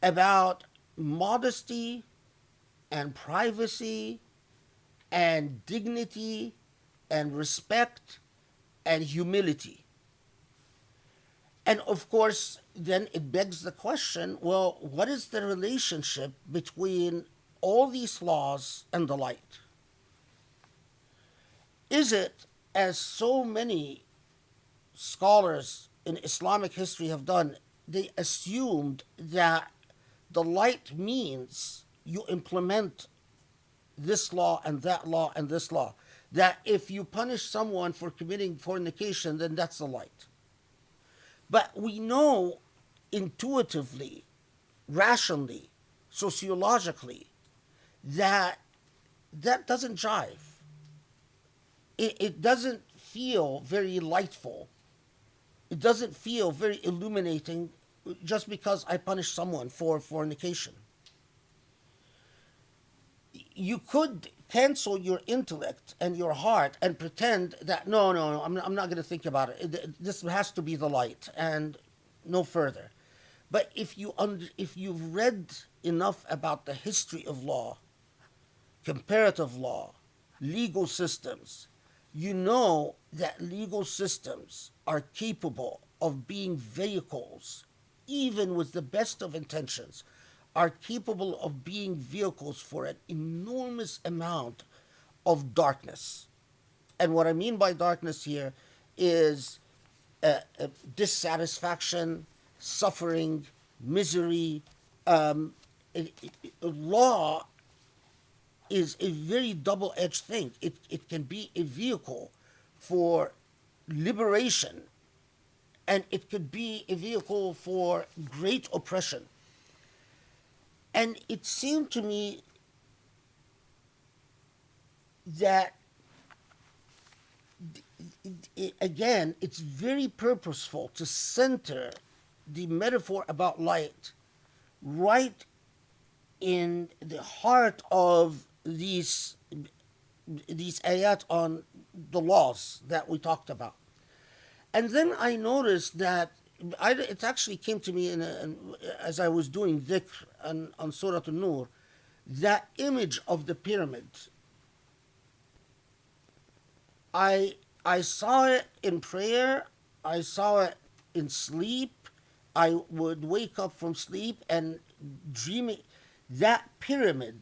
about modesty and privacy and dignity and respect and humility. And of course, then it begs the question, well, what is the relationship between all these laws and the light? Is it, as so many scholars in Islamic history have done, they assumed that the light means you implement this law and that law and this law. That if you punish someone for committing fornication, then that's the light. But we know intuitively, rationally, sociologically, that doesn't jive. It doesn't feel very lightful. It doesn't feel very illuminating just because I punish someone for fornication. You could cancel your intellect and your heart and pretend that no, I'm not going to think about it. This has to be the light and no further. But if you've read enough about the history of law, comparative law, legal systems, you know that legal systems are capable of being vehicles, even with the best of intentions, are capable of being vehicles for an enormous amount of darkness. And what I mean by darkness here is dissatisfaction, suffering, misery. Law is a very double-edged thing. It can be a vehicle for liberation, and it could be a vehicle for great oppression. And it seemed to me that, again, it's very purposeful to center the metaphor about light right in the heart of these ayat on the laws that we talked about. And then I noticed that it actually came to me as I was doing dhikr on Surah Al-Nur, that image of the pyramid. I saw it in prayer, I saw it in sleep. I would wake up from sleep and dreaming that pyramid.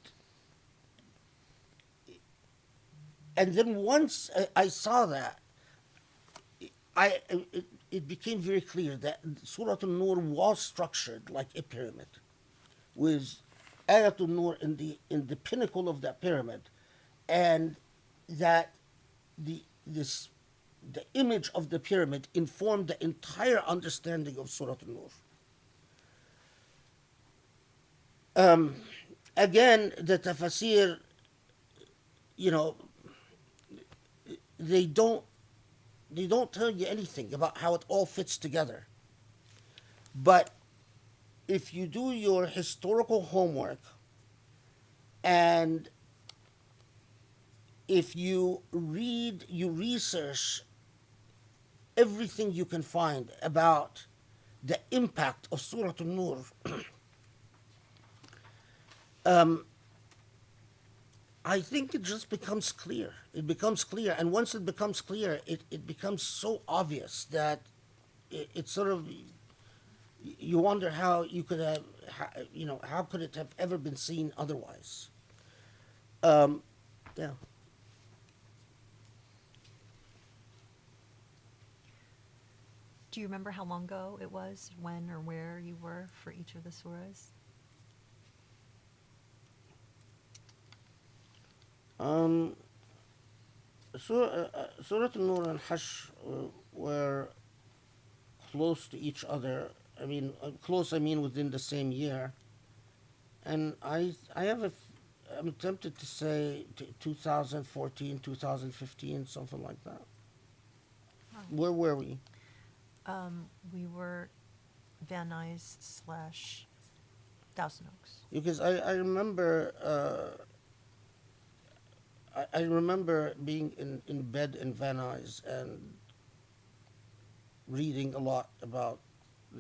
And then once I saw that, it became very clear that Surah Al-Nur was structured like a pyramid, with Ayat Al-Nur in the pinnacle of that pyramid, and that the image of the pyramid informed the entire understanding of Surah Al-Nur. Again, the tafsir, they don't tell you anything about how it all fits together. But if you do your historical homework, and if you research everything you can find about the impact of Surah Al-Nur, I think it just becomes clear. It becomes clear. And once it becomes clear, it becomes so obvious that it's sort of, you wonder how you could have, how could it have ever been seen otherwise? Yeah. Do you remember how long ago it was, when or where you were for each of the surahs? Surah Al-Nur and Hajj were close to each other. I mean, close, I mean within the same year. And I'm tempted to say 2014, 2015, something like that. Oh. Where were we? We were Van Nuys / Thousand Oaks. Because I remember I remember being in bed in Van Nuys and reading a lot about,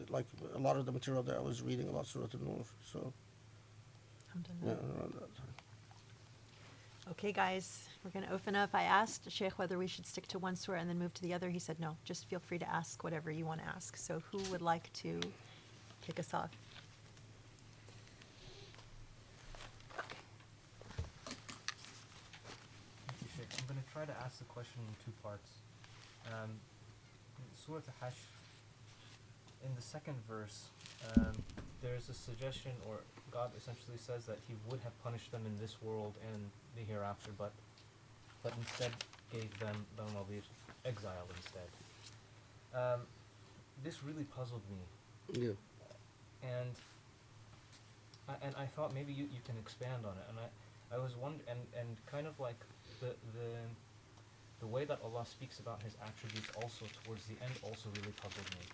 like, a lot of the material there I was reading about Surah Al-Nur. So yeah, Alhamdulillah. around that time. Okay, guys, we're going to open up. I asked Shaykh whether we should stick to one surah and then move to the other. He said no, just feel free to ask whatever you want to ask. So who would like to kick us off? Thank you, Shaykh. I'm going to try to ask the question in two parts. Surah Al-Hashr, in the second verse, there's a suggestion, or God essentially says that He would have punished them in this world and the hereafter, but instead gave them exile instead. This really puzzled me, Yeah. and I thought maybe you can expand on it. And I was wondering, and kind of like the way that Allah speaks about His attributes also towards the end also really puzzled me.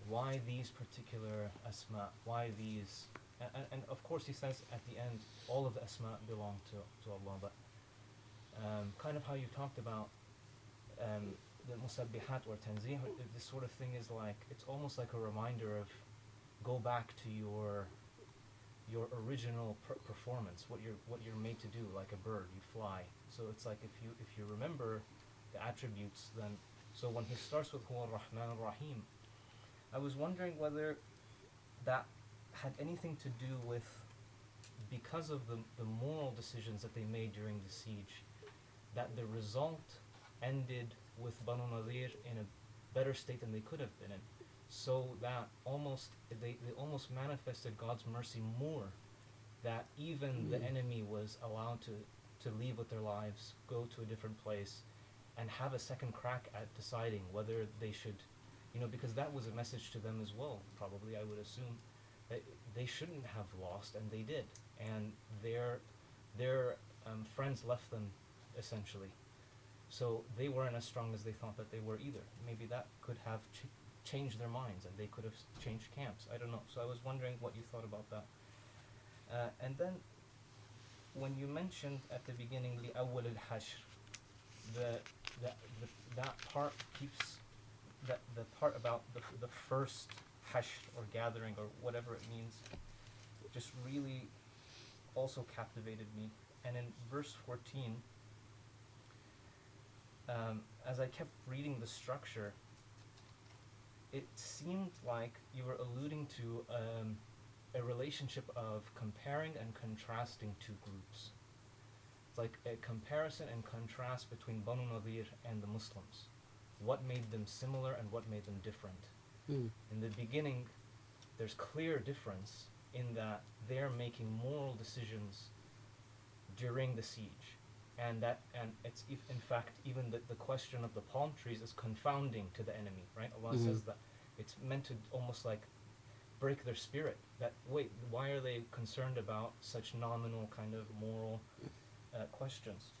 Why these particular asma? Why these? And of course He says at the end, all of the asma belong to Allah, but kind of how you talked about the musabbihat or tanzih, this sort of thing is like, it's almost like a reminder of, go back to your original performance, what you're made to do, like a bird, you fly. So it's like if you remember the attributes, then, so when He starts with Huwa ar-Rahman ar-Rahim, I was wondering whether that had anything to do with, because of the moral decisions that they made during the siege, that the result ended with Banu Nadir in a better state than they could have been in, so that they almost manifested God's mercy more, that even the enemy was allowed to leave with their lives, go to a different place, and have a second crack at deciding whether they should, because that was a message to them as well, probably, I would assume, that they shouldn't have lost, and they did, and their friends left them, essentially. So they weren't as strong as they thought that they were either. Maybe that could have changed their minds, and they could have changed camps. I don't know. So I was wondering what you thought about that. And then, when you mentioned at the beginning لأول الحشر, that part keeps the part about the first hashr or gathering or whatever it means, just really also captivated me. And in verse 14, as I kept reading the structure, it seemed like you were alluding to a relationship of comparing and contrasting two groups. It's like a comparison and contrast between Banu Nadir and the Muslims. What made them similar and what made them different? In the beginning, there's clear difference in that they're making moral decisions during the siege. And it's in fact, even the question of the palm trees is confounding to the enemy, right? Allah says that it's meant to almost like break their spirit. That, wait, why are they concerned about such nominal kind of moral questions?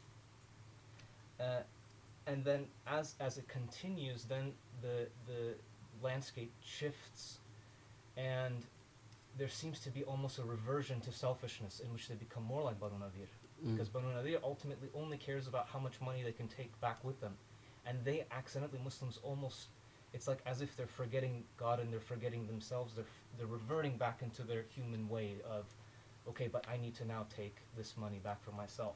and then as it continues, then the landscape shifts, and there seems to be almost a reversion to selfishness in which they become more like Banu Nadir. Because Banu Nadir ultimately only cares about how much money they can take back with them. And they accidentally, Muslims almost, it's like as if they're forgetting God and they're forgetting themselves. They're reverting back into their human way of, okay, but I need to now take this money back for myself.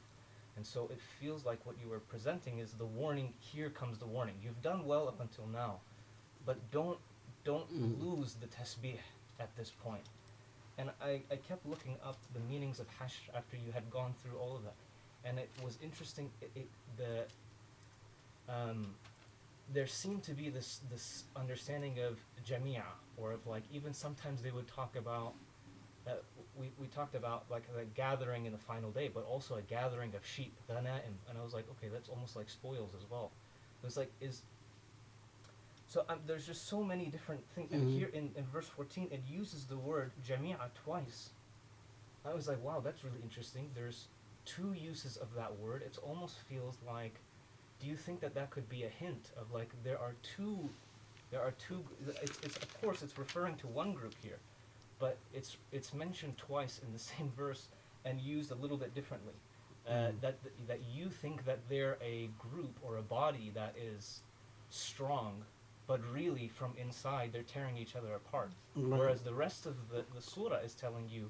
And so it feels like what you were presenting is the warning. Here comes the warning. You've done well up until now, but don't lose the tasbih at this point. And I kept looking up the meanings of hashr after you had gone through all of that, and it was interesting. There seemed to be this understanding of jamia, or of like, even sometimes they would talk about we talked about like a gathering in the final day, but also a gathering of sheep, ghanaim, and I was like, okay, that's almost like spoils as well. It was like, there's just so many different things. And here in verse 14, it uses the word jami'a twice. I was like, wow, that's really interesting. There's two uses of that word. It almost feels like, do you think that could be a hint of like, there are two, it's of course it's referring to one group here, but it's mentioned twice in the same verse and used a little bit differently. That you think that they're a group or a body that is strong, but really from inside they're tearing each other apart. Whereas the rest of the surah is telling you,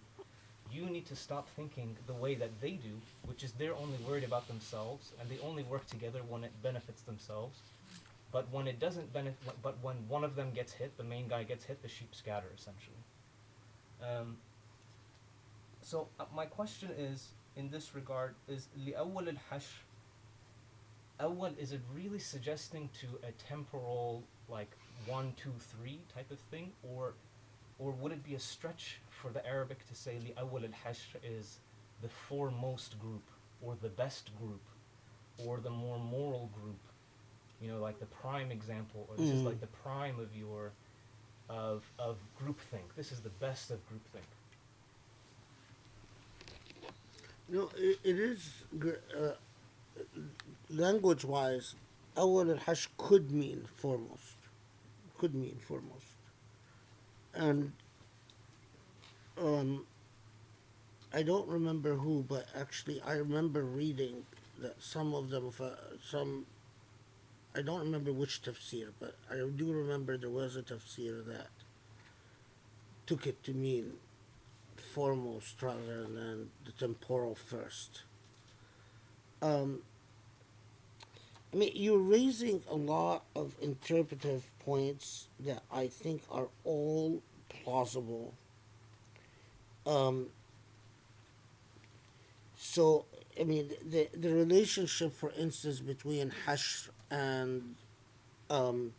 you need to stop thinking the way that they do, which is they're only worried about themselves and they only work together when it benefits themselves. But when it doesn't but when one of them gets hit, the main guy gets hit, the sheep scatter essentially. So my question is, in this regard, is لأول الحشر, أول, is it really suggesting to a temporal, like 1, 2, 3 type of thing, or would it be a stretch for the Arabic to say لأول الحشر is the foremost group, or the best group, or the more moral group? You know, like the prime example, or this is like the prime of your of groupthink. This is the best of groupthink. You know, it is language-wise. أول الحش could mean foremost, and I don't remember who, but actually I remember reading that some of them, I don't remember which tafsir, but I do remember there was a tafsir that took it to mean foremost rather than the temporal first. I mean, you're raising a lot of interpretive points that I think are all plausible. So, I mean, the relationship, for instance, between Hashr and the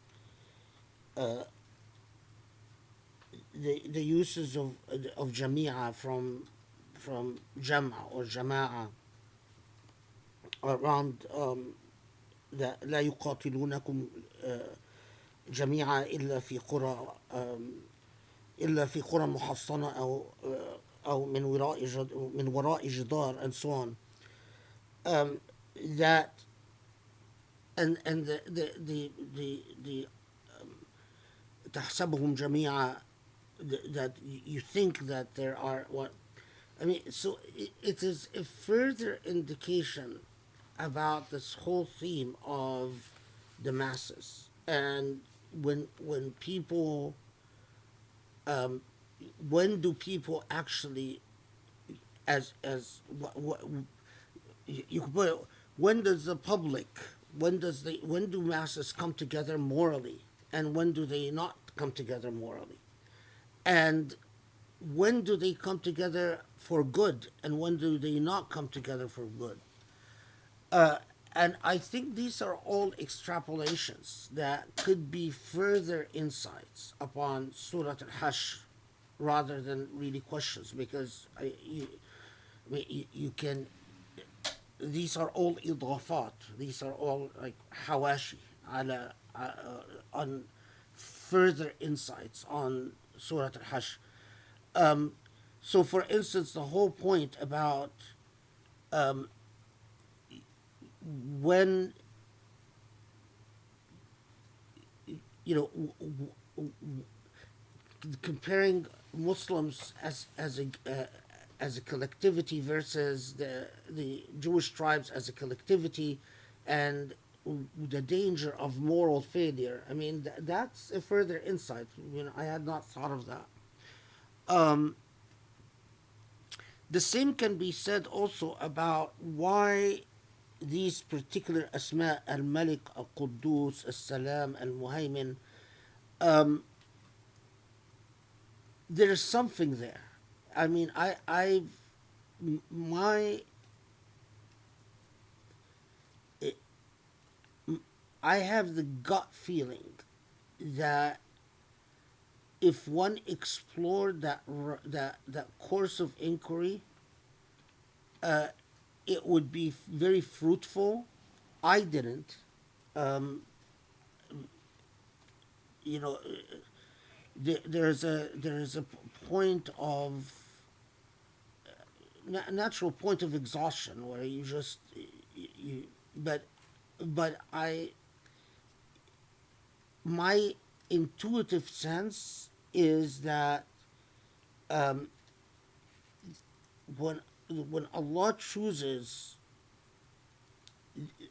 uses of Jami'a from Jam'a or Jama'a around that لا يقاتلونكم جميعا إلا في قرى محصنة أو من وراء جدار, and so on. That and the تحسبهم جميعا, that you think that there are what I mean. So it is a further indication about this whole theme of the masses, and when people when do people actually, as what you could put it, when does the public, when do masses come together morally, and when do they not come together morally, and when do they come together for good, and when do they not come together for good? And I think these are all extrapolations that could be further insights upon Surah Al-Hashr rather than really questions, because you can, these are all idafat, these are all like hawashi on further insights on Surah Al-Hashr. So for instance, the whole point about when you know, comparing Muslims as a collectivity versus the Jewish tribes as a collectivity, and the danger of moral failure. I mean, that's a further insight. I had not thought of that. Um, the same can be said also about why these particular asma, al-Malik, al-Quddus, al-Salam, al-Muhaymin, um, there's something there. I mean, my, I have the gut feeling that if one explored that course of inquiry, uh, it would be very fruitful. I didn't. Um, you know, there is a point of natural point of exhaustion where you just you but I my intuitive sense is that um, when Allah chooses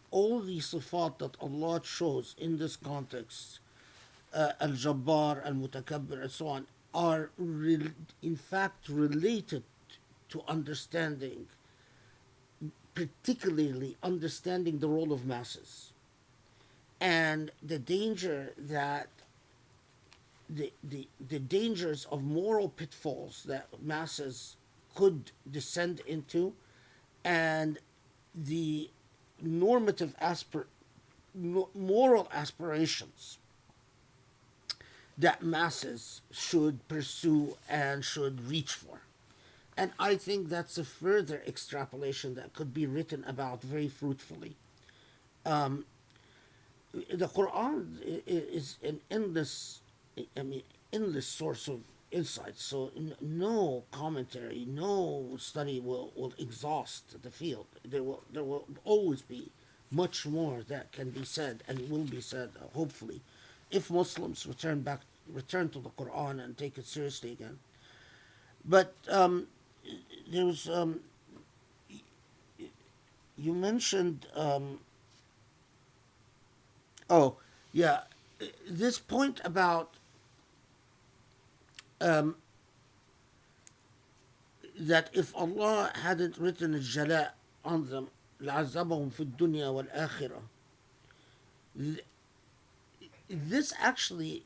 all the sifat that Allah shows in this context, al-Jabbar, al-Mutakabbir, and so on, are in fact related to understanding, particularly understanding the role of masses and the danger that the dangers of moral pitfalls that masses could descend into, and the normative moral aspirations that masses should pursue and should reach for. And I think that's a further extrapolation that could be written about very fruitfully. Um, the Quran is an endless source of insight. So no commentary, no study will exhaust the field. There will always be much more that can be said and will be said, hopefully, if Muslims return to the Quran and take it seriously again. But there was you mentioned oh yeah, this point about um, that if Allah hadn't written a jala on them, لعذبهم في الدنيا والآخرة. This actually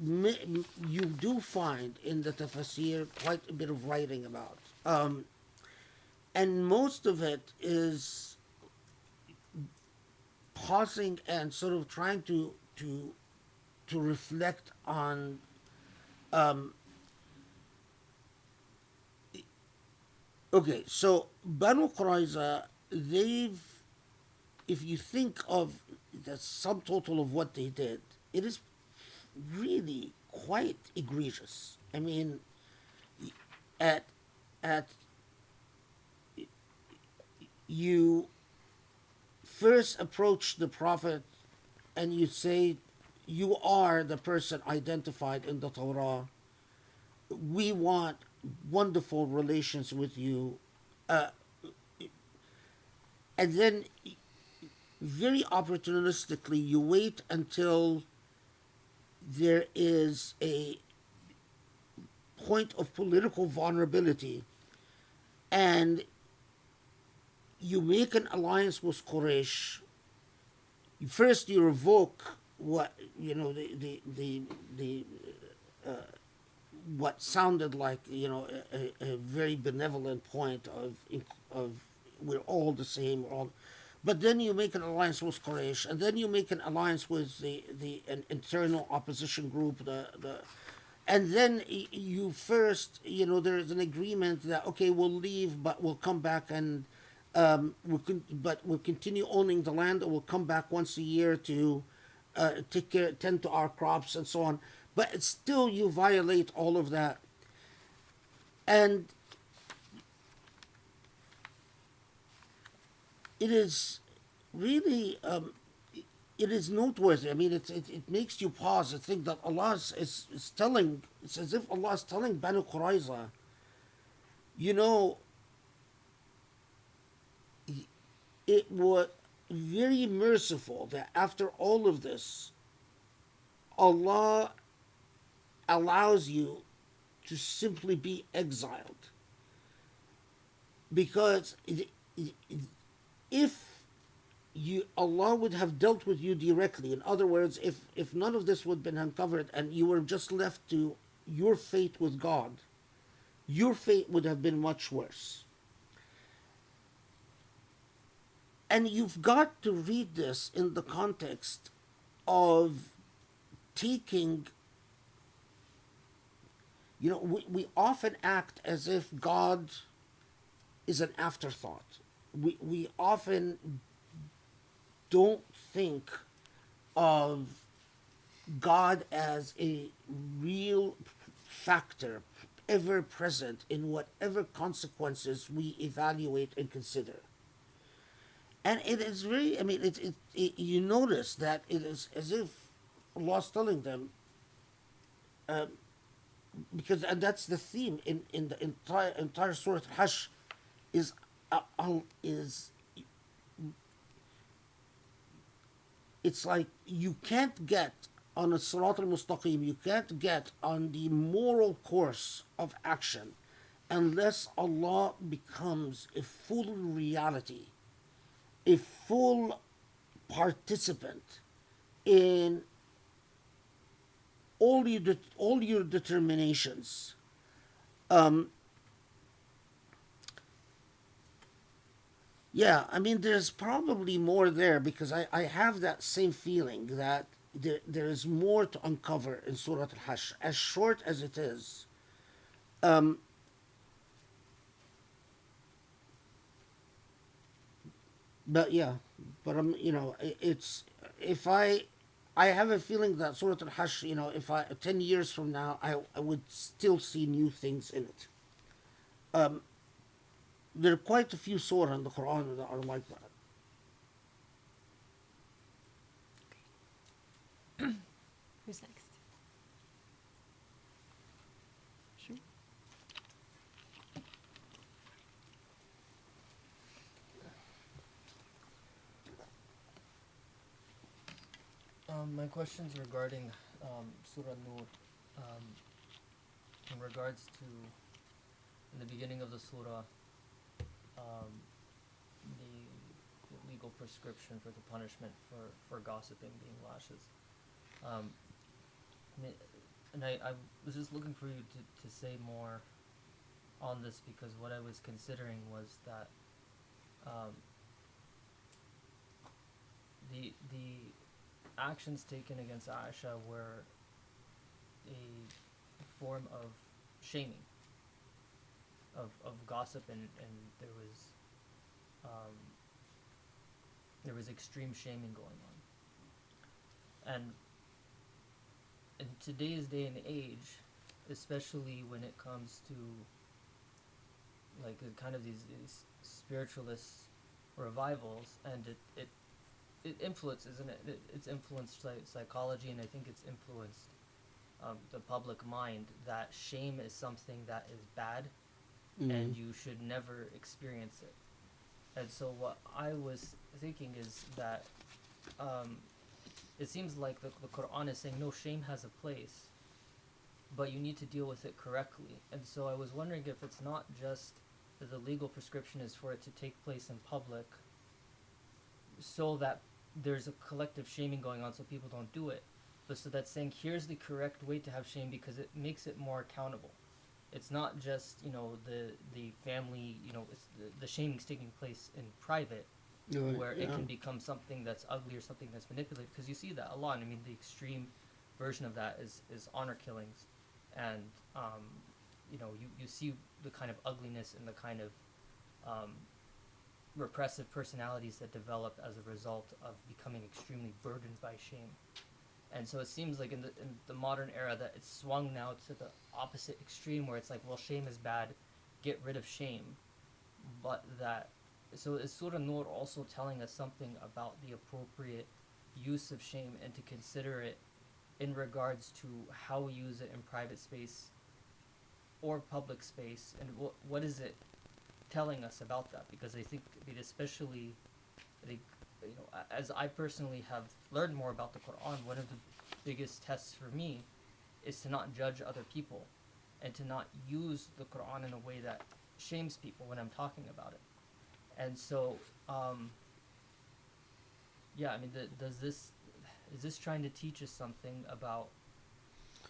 you do find in the tafsir quite a bit of writing about, and most of it is pausing and sort of trying to reflect on okay, so Banu Qurayza, if you think of the sum total of what they did, it is really quite egregious. I mean, at at you first approach the Prophet and you say, you are the person identified in the Torah. We want wonderful relations with you. Uh, and then, very opportunistically, you wait until there is a point of political vulnerability and you make an alliance with Quraysh. First, you revoke what the what sounded like a very benevolent point of we're all the same, but then you make an alliance with Quraysh, and then you make an alliance with an internal opposition group, and then you first, there's an agreement that okay, we'll leave, but we'll come back and we'll continue owning the land, and we'll come back once a year to tend to our crops and so on. But it's still, you violate all of that, and it is really it is noteworthy. I mean, it makes you pause and think that Allah is telling, it's as if Allah is telling Banu Qurayza, you know, it was very merciful that after all of this, Allah allows you to simply be exiled. Because if Allah would have dealt with you directly, in other words, if none of this would have been uncovered and you were just left to your fate with God, your fate would have been much worse. And you've got to read this in the context of taking, you know, we often act as if God is an afterthought. We often don't think of God as a real factor ever present in whatever consequences we evaluate and consider. And it is very, I mean, you notice that it is as if Allah is telling them, because and that's the theme in the entire Surah Al-Hashr is it's like you can't get on a Sirat al-Mustaqim, you can't get on the moral course of action unless Allah becomes a full reality, a full participant in all your determinations. Yeah, I mean, there's probably more there because I have that same feeling that there is more to uncover in Surah Al-Hashr, as short as it is. But yeah, but you know, it's if I have a feeling that Surah Al-Hashr, you know, if 10 years from now, I would still see new things in it. There are quite a few surah in the Quran that are like that. Who's next? Sure. My question's regarding Surah Nur. In regards to, in the beginning of the surah, the legal prescription for the punishment for gossiping being lashes. I was just looking for you to say more on this, because what I was considering was that the actions taken against Aisha were a form of shaming, of gossip, and there was extreme shaming going on. And in today's day and age, especially when it comes to like kind of these spiritualist revivals, and it influences, isn't it? It's influenced psychology, and I think it's influenced the public mind that shame is something that is bad, and you should never experience it. And so what I was thinking is that it seems like the Quran is saying, no, shame has a place, but you need to deal with it correctly. And so I was wondering if it's not just that the legal prescription is for it to take place in public, so that there's a collective shaming going on so people don't do it, but so that's saying here's the correct way to have shame, because it makes it more accountable. It's not just, you know, the family, you know, it's the shaming's taking place in private, where it can become something that's ugly or something that's manipulated, because you see that a lot. I mean, the extreme version of that is honor killings, and you know, you see the kind of ugliness and the kind of repressive personalities that develop as a result of becoming extremely burdened by shame. And so it seems like in the modern era that it's swung now to the opposite extreme, where it's like, well, shame is bad, get rid of shame. But that, so is Surah Nur also telling us something about the appropriate use of shame and to consider it in regards to how we use it in private space or public space, and what is it telling us about that? Because I think, I mean, especially, I think, you know, as I personally have learned more about the Quran, one of the biggest tests for me is to not judge other people and to not use the Quran in a way that shames people when I'm talking about it. And so, yeah, I mean, is this trying to teach us something about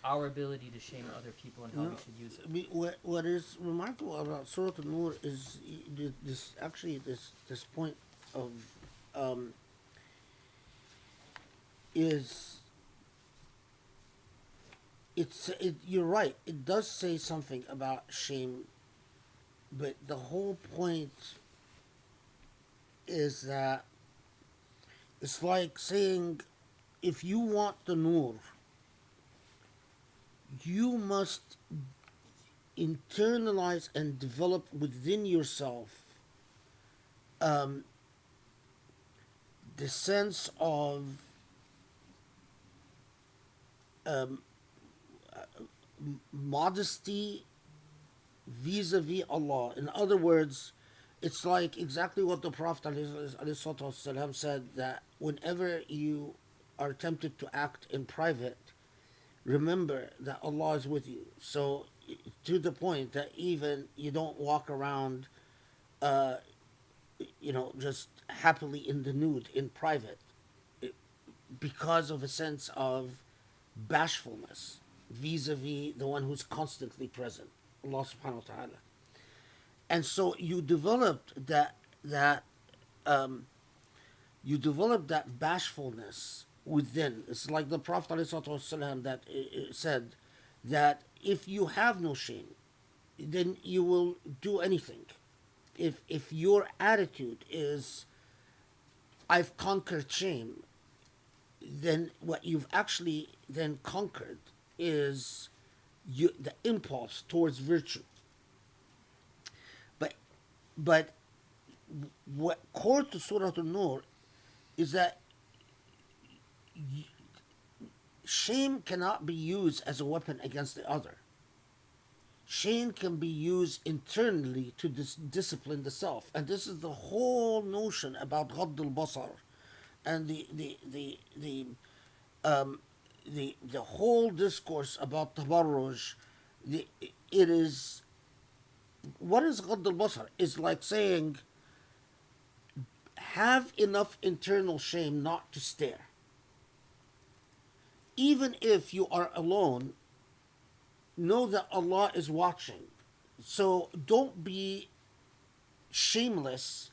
our ability to shame other people and how we should use it? I mean, what is remarkable about Surah Al-Nur is this point of is you're right, it does say something about shame, but the whole point is that it's like saying, if you want the Nur, you must internalize and develop within yourself the sense of modesty vis-a-vis Allah. In other words, it's like exactly what the Prophet ﷺ said, that whenever you are tempted to act in private, remember that Allah is with you. So, to the point that even you don't walk around, just happily in the nude in private, because of a sense of bashfulness vis-a-vis the one who's constantly present, Allah subhanahu wa ta'ala. And so you developed that bashfulness within. It's like the Prophet ﷺ that said that if you have no shame, then you will do anything. If your attitude is, I've conquered shame, then what you've actually then conquered is the impulse towards virtue. But what core to Surah Al-Nur is that shame cannot be used as a weapon against the other. Shame can be used internally to discipline the self, and this is the whole notion about Ghadd al-Basar, and the whole discourse about Tabarruj. It is, what is Ghadd al-Basar? It's like saying, have enough internal shame not to stare. Even if you are alone, know that Allah is watching. So don't be shameless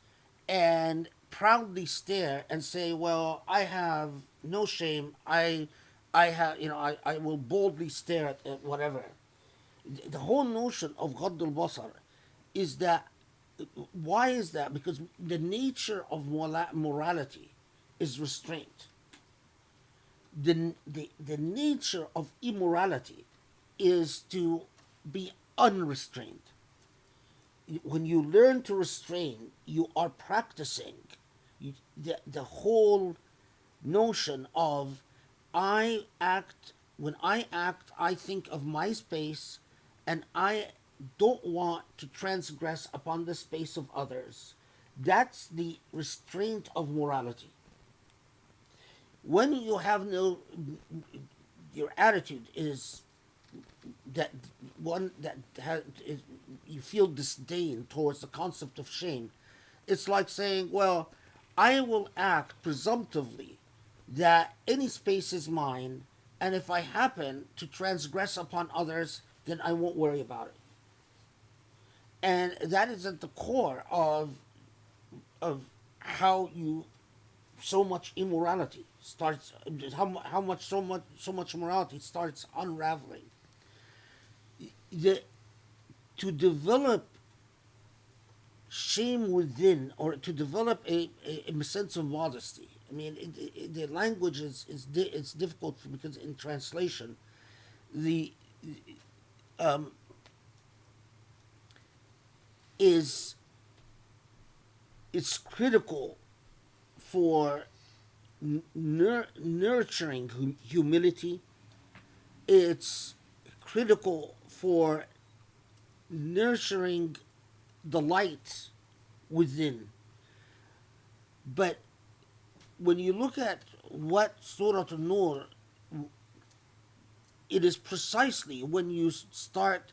and proudly stare and say, well, I have no shame. I will boldly stare at whatever. The whole notion of Ghadd al-Basar is that, why is that? Because the nature of morality is restraint. The nature of immorality is to be unrestrained. When you learn to restrain, you are practicing the whole notion of when I act, I think of my space, and I don't want to transgress upon the space of others. That's the restraint of morality. When you have your attitude is that one that you feel disdain towards the concept of shame, it's like saying, well, I will act presumptively that any space is mine, and if I happen to transgress upon others, then I won't worry about it. And that is at the core of how so much immorality starts, how much so much morality starts unraveling. To develop shame within, or to develop a sense of modesty. I mean, the language it's difficult because in translation, it's critical for nurturing humility. It's critical for nurturing the light within. But when you look at what Surah Al-Nur, it is precisely when you start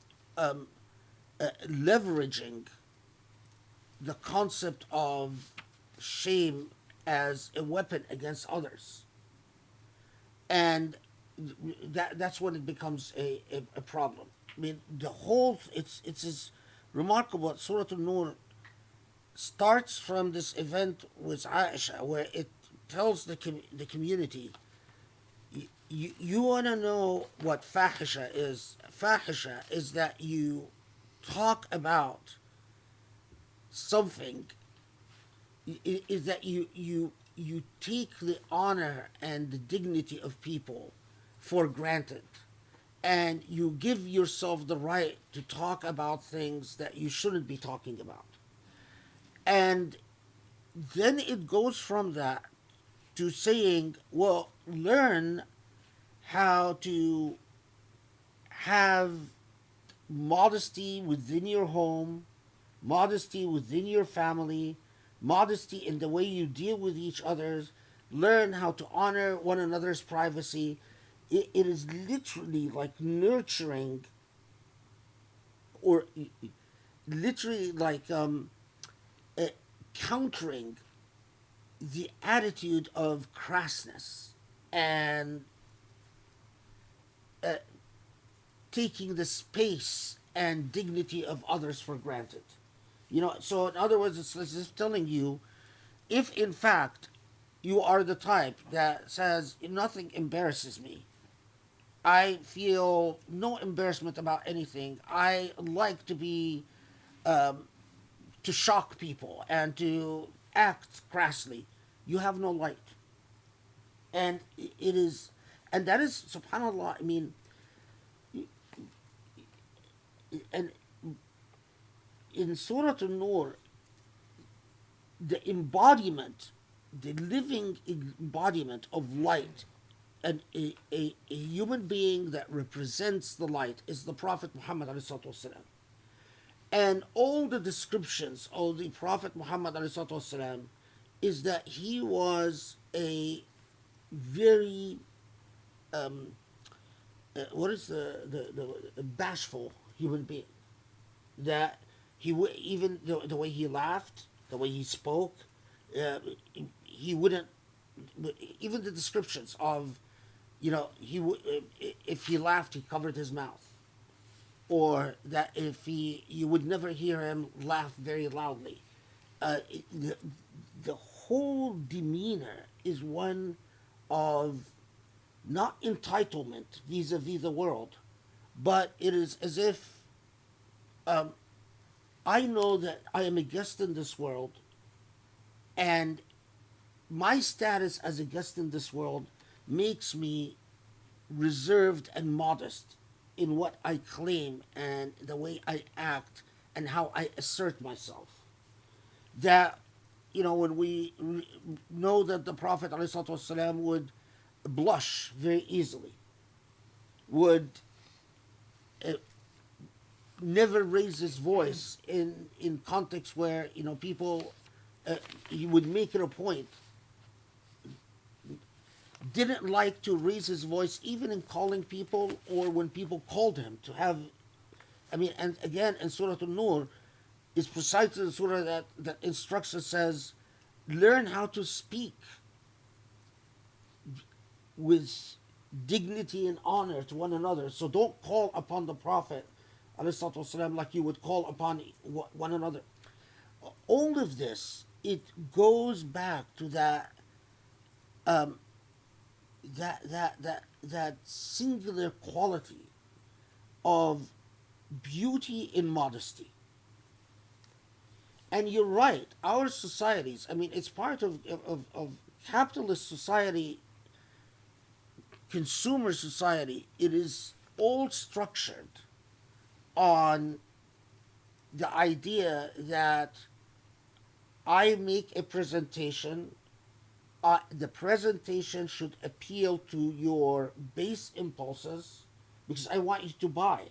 leveraging the concept of shame as a weapon against others. And that's when it becomes a problem. I mean, the whole, it's as remarkable. Surah Al-Nur starts from this event with Aisha, where it tells the community, you want to know what fahisha is. Fahisha is that you talk about something, is that you take the honor and the dignity of people for granted, and you give yourself the right to talk about things that you shouldn't be talking about. And then it goes from that to saying, well, learn how to have modesty within your home, modesty within your family, modesty in the way you deal with each other. Learn how to honor one another's privacy. It is literally like nurturing, or literally like countering the attitude of crassness and taking the space and dignity of others for granted. So in other words, it's just telling you, if in fact you are the type that says nothing embarrasses me, I feel no embarrassment about anything, I like to be to shock people and to act crassly, you have no light. And it is, and that is, subhanAllah, I mean, and in Surah Al-Nur, the embodiment, the living embodiment of light, and a human being that represents the light is the Prophet Muhammad ﷺ. And all the descriptions of the Prophet Muhammad ﷺ is that he was a very what is the bashful human being. That he would, even the way he laughed, the way he spoke, he wouldn't. Even the descriptions of, he would, if he laughed, he covered his mouth, or that if you would never hear him laugh very loudly. The whole demeanor is one of not entitlement vis-a-vis the world, but it is as if I know that I am a guest in this world, and my status as a guest in this world makes me reserved and modest in what I claim and the way I act and how I assert myself. That, when we know that the Prophet ﷺ would blush very easily, would never raise his voice in context where, people, he would make it a point, didn't like to raise his voice even in calling people or when people called him to have, and again in Surah Al-Nur is precisely the surah that instructs us, says, learn how to speak with dignity and honor to one another. So don't call upon the Prophet ﷺ like you would call upon one another. All of this, it goes back to that singular quality of beauty in modesty. And you're right, our societies, it's part of capitalist society, consumer society. It is all structured on the idea that I make a presentation the presentation should appeal to your base impulses, because I want you to buy.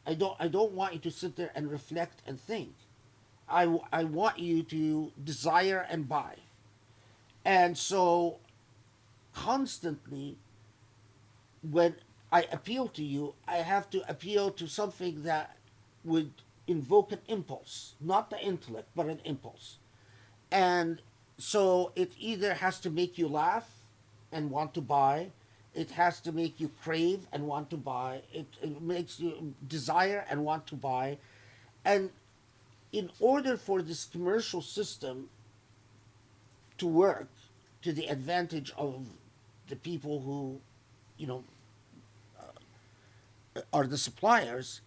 I don't want you to sit there and reflect and think. I want you to desire and buy. And so constantly when I appeal to you, I have to appeal to something that would invoke an impulse, not the intellect, but an impulse. And so it either has to make you laugh and want to buy, it has to make you crave and want to buy, it makes you desire and want to buy. And in order for this commercial system to work to the advantage of the people who, you know, are the suppliers,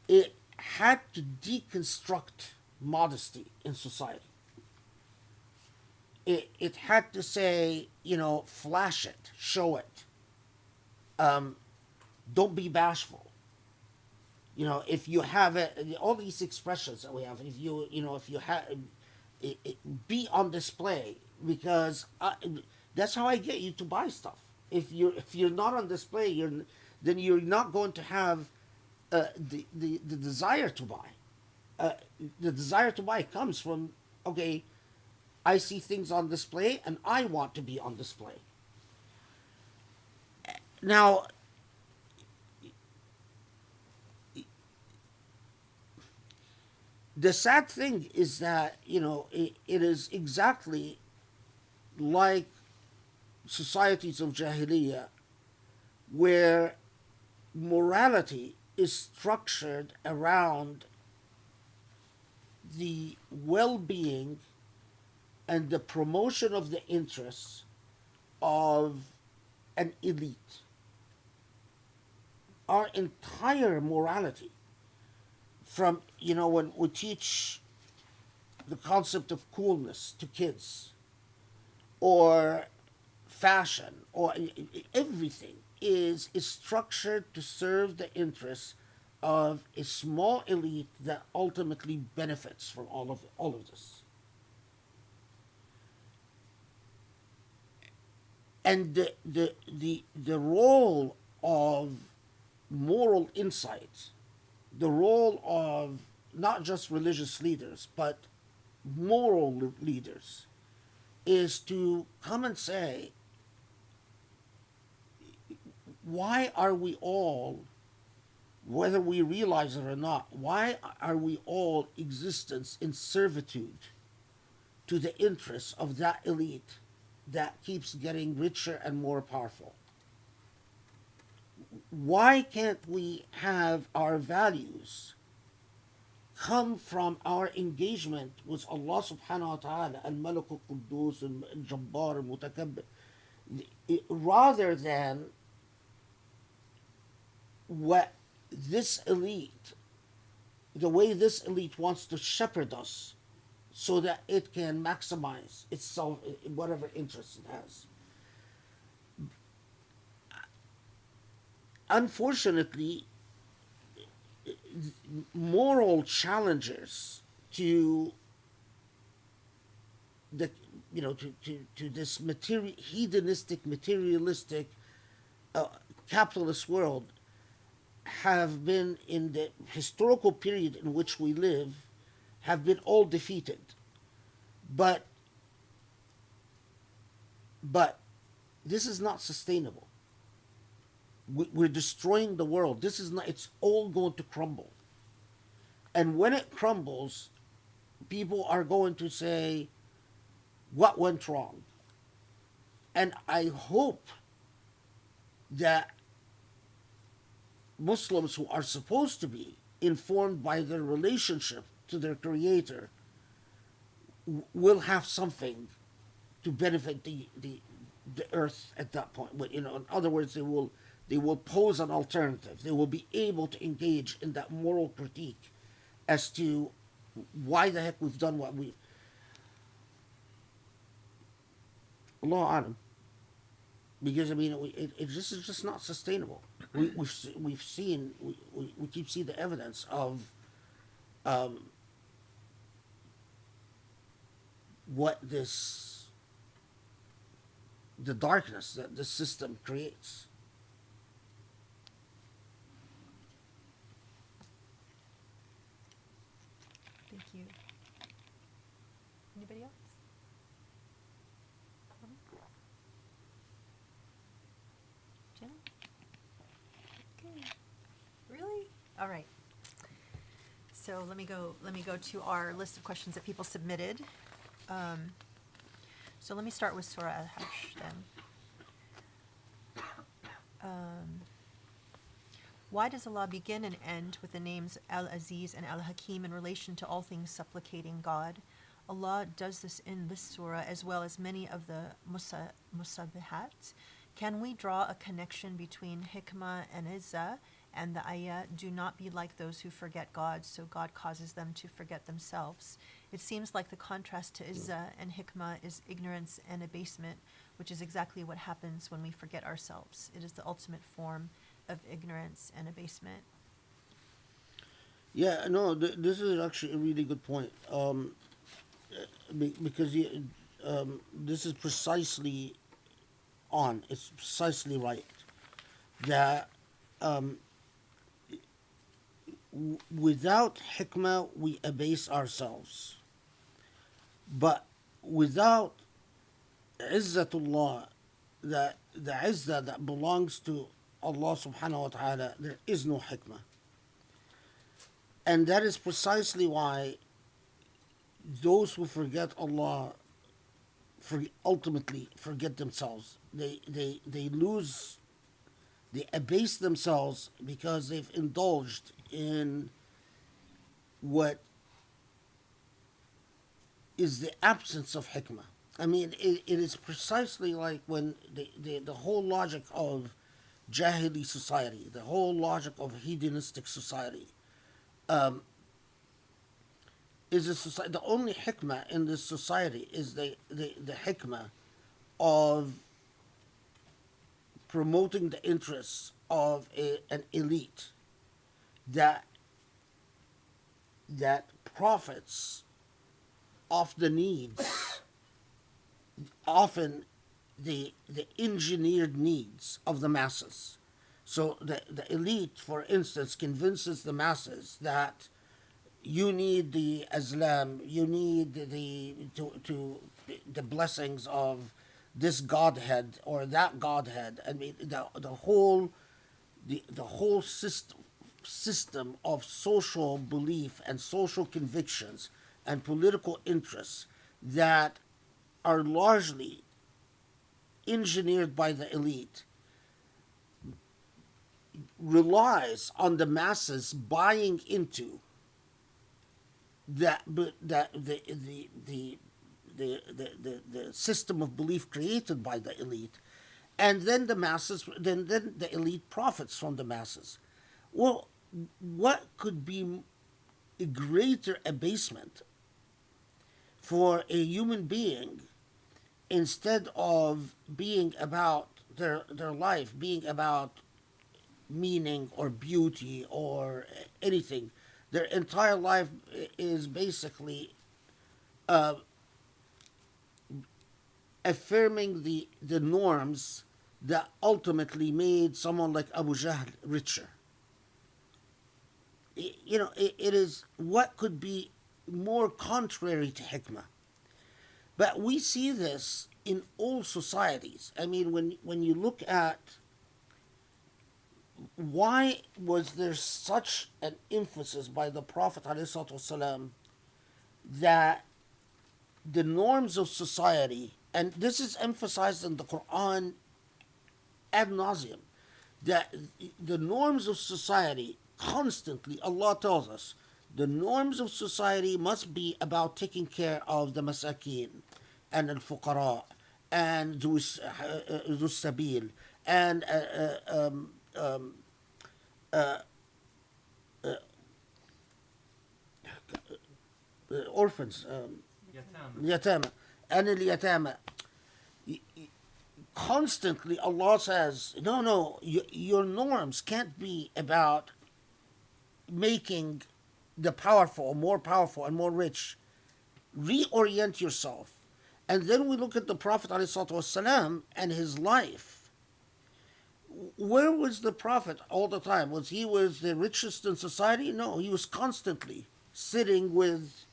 it had to deconstruct modesty in society. It had to say, you know, flash it, show it. Don't be bashful. You know, if you have it, all these expressions that we have, if you have, be on display, because that's how I get you to buy stuff. If you're not on display, then you're not going to have the desire to buy. The desire to buy comes from, okay, I see things on display and I want to be on display. Now, the sad thing is that, you know, it is exactly like societies of Jahiliyyah, where morality is structured around the well-being and the promotion of the interests of an elite. Our entire morality, from, you know, when we teach the concept of coolness to kids, or fashion, or everything is structured to serve the interests of a small elite that ultimately benefits from all of this. And the role of moral insight, the role of not just religious leaders, but moral leaders, is to come and say, why are we all, whether we realize it or not, why are we all existence in servitude to the interests of that elite that keeps getting richer and more powerful? Why can't we have our values come from our engagement with Allah subhanahu wa ta'ala, al-Malik al-Quddus, al-Jabbar, al-Mutakabbir, rather than what this elite, the way this elite wants to shepherd us so that it can maximize itself, whatever interests it has. Unfortunately, moral challengers to the, you know, to this hedonistic, materialistic, capitalist world have been, in the historical period in which we live, have been all defeated. But this is not sustainable. We're destroying the world. This is not, it's all going to crumble. And when it crumbles, people are going to say, what went wrong? And I hope that Muslims who are supposed to be informed by their relationship to their Creator will have something to benefit the earth at that point. But, you know, in other words, they will pose an alternative. They will be able to engage in that moral critique as to why the heck we've done what we. Allah Alam. Because, I mean, this is just not sustainable. We keep seeing the evidence of what this the darkness that the system creates. Thank you. Anybody else? Jenna? Okay. Really? All right. So let me go to our list of questions that people submitted. So let me start with Surah Al-Hashr then. Why does Allah begin and end with the names Al-Aziz and Al-Hakim in relation to all things supplicating God? Allah does this in this surah as well as many of the musabbihat. Can we draw a connection between hikmah and izza and the ayah, do not be like those who forget God, so God causes them to forget themselves? It seems like the contrast to izza and hikmah is ignorance and abasement, which is exactly what happens when we forget ourselves. It is the ultimate form of ignorance and abasement. Yeah, no, this is actually a really good point. Because this is precisely on. It's precisely right that without hikmah we abase ourselves, but without izzatullah, the izzah that belongs to Allah subhanahu wa ta'ala, there is no hikmah. And that is precisely why those who forget Allah ultimately forget themselves. They lose, they abase themselves because they've indulged in what is the absence of hikmah. I mean, it is precisely like when the whole logic of Jahili society, the whole logic of hedonistic society, is a society. The only hikmah in this society is the hikmah of promoting the interests of an elite that profits off the needs, often the engineered needs of the masses. So the elite, for instance, convinces the masses that you need the Islam, you need the blessings of this Godhead or that Godhead. I mean, the whole system of social belief and social convictions and political interests that are largely engineered by the elite relies on the masses buying into the system of belief created by the elite, and then the masses, then the elite profits from the masses. Well, what could be a greater abasement for a human being, instead of being about their life being about meaning or beauty or anything? Their entire life is basically affirming the norms that ultimately made someone like Abu Jahl richer. It is, what could be more contrary to hikmah? But we see this in all societies. I mean, when you look at why was there such an emphasis by the Prophet ﷺ that the norms of society, and this is emphasized in the Quran ad nauseum, that the norms of society constantly, Allah tells us, the norms of society must be about taking care of the masakin and al-fuqara and dhus sabil and orphans, yatama, and al-yatama. Constantly Allah says, no, your norms can't be about making the powerful more powerful and more rich. Reorient yourself And then we look at the Prophet ﷺ and his life. Where was the Prophet all the time? Was he the richest in society? No, he was constantly sitting with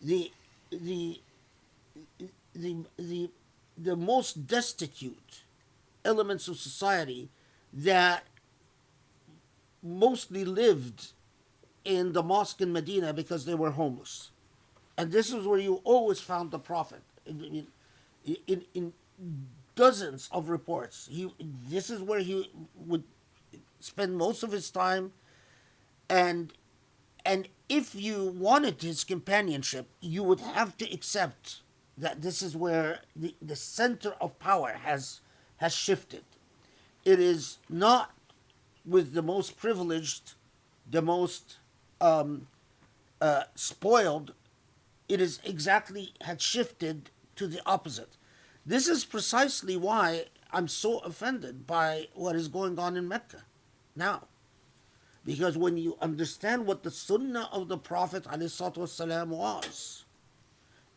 the the the the, the most destitute elements of society that mostly lived in the mosque in Medina because they were homeless. And this is where you always found the Prophet. In dozens of reports, this is where he would spend most of his time. And if you wanted his companionship, you would have to accept that this is where the center of power has shifted. It is not with the most privileged, the most spoiled. It is exactly had shifted to the opposite. This is precisely why I'm so offended by what is going on in Mecca now. Because when you understand what the sunnah of the Prophet ﷺ was,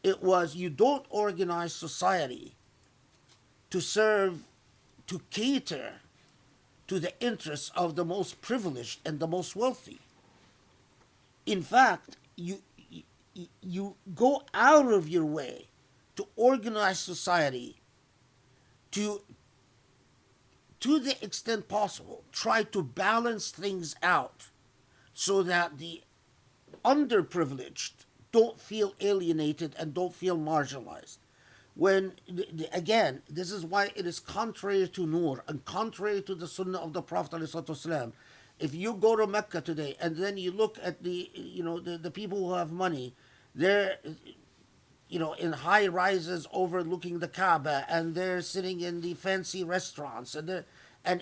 it was you don't organize society to serve, to cater to the interests of the most privileged and the most wealthy. In fact, you go out of your way to organize society to the extent possible, try to balance things out so that the underprivileged don't feel alienated and don't feel marginalized. When, again, this is why it is contrary to Nur and contrary to the Sunnah of the Prophet ﷺ. If you go to Mecca today and then you look at the people who have money, they're in high rises overlooking the Kaaba, and they're sitting in the fancy restaurants, and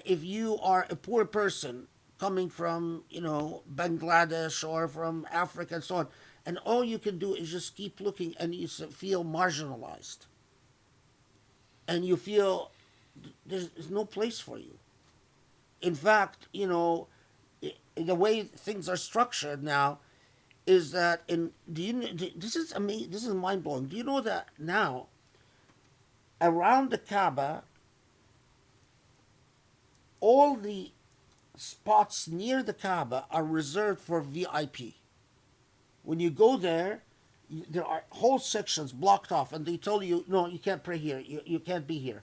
if you are a poor person coming from Bangladesh or from Africa and so on, and all you can do is just keep looking, and you feel marginalized, and you feel there's no place for you. In fact, the way things are structured now is that this is amazing, this is mind blowing. Do you know that now around the Kaaba, all the spots near the Kaaba are reserved for VIP? When you go there are whole sections blocked off, and they tell you, no, you can't pray here. You can't be here.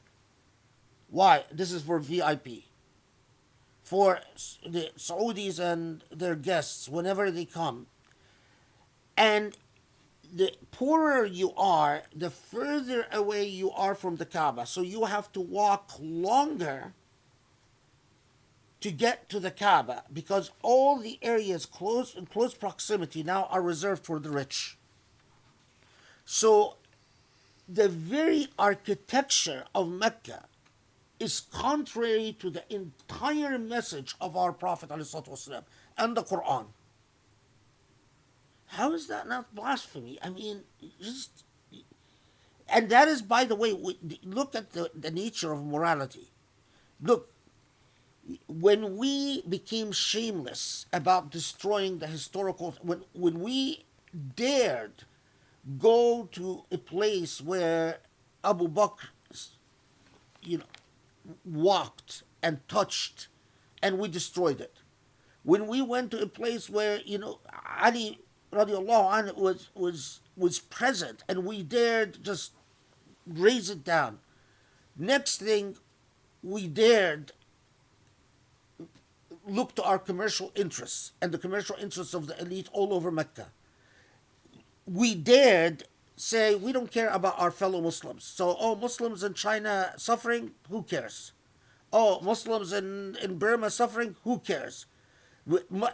Why? This is for VIP. For the Saudis and their guests, whenever they come. And the poorer you are, the further away you are from the Kaaba. So you have to walk longer to get to the Kaaba, because all the areas in close proximity now are reserved for the rich. So the very architecture of Mecca is contrary to the entire message of our Prophet ﷺ and the Quran. How is that not blasphemy? I mean, and that is, by the way, look at the nature of morality. Look, when we became shameless about destroying the historical, when we dared go to a place where Abu Bakr, walked and touched, and we destroyed it. When we went to a place where Ali radiallahu anhu was present, and we dared just raise it down. Next thing, we dared look to our commercial interests and the commercial interests of the elite all over Mecca. We dared say we don't care about our fellow Muslims. So, Muslims in China suffering, who cares? Muslims in Burma suffering, who cares?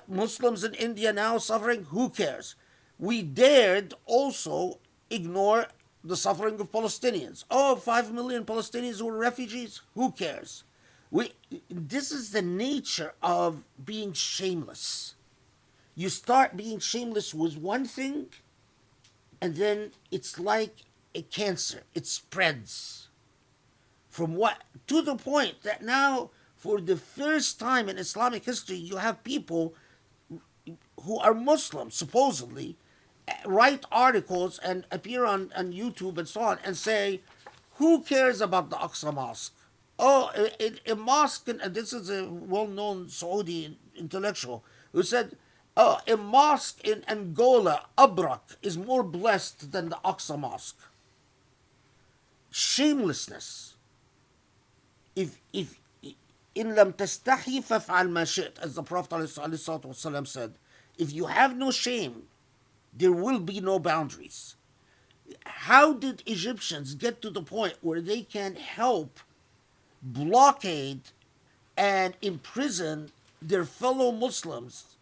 Muslims in India now suffering, who cares? We dared also ignore the suffering of Palestinians. 5 million Palestinians who were refugees, who cares? This is the nature of being shameless. You start being shameless with one thing, and then it's like a cancer. It spreads. To the point that now, for the first time in Islamic history, you have people who are Muslims, supposedly, write articles and appear on YouTube and so on and say, who cares about the Aqsa Mosque? Oh, a mosque, and this is a well-known Saudi intellectual who said, oh, a mosque in Angola, Abrak, is more blessed than the Aqsa Mosque. Shamelessness. If in lam tastahi faf'al ma shi't, as the Prophet ﷺ said, if you have no shame, there will be no boundaries. How did Egyptians get to the point where they can help blockade and imprison their fellow Muslims,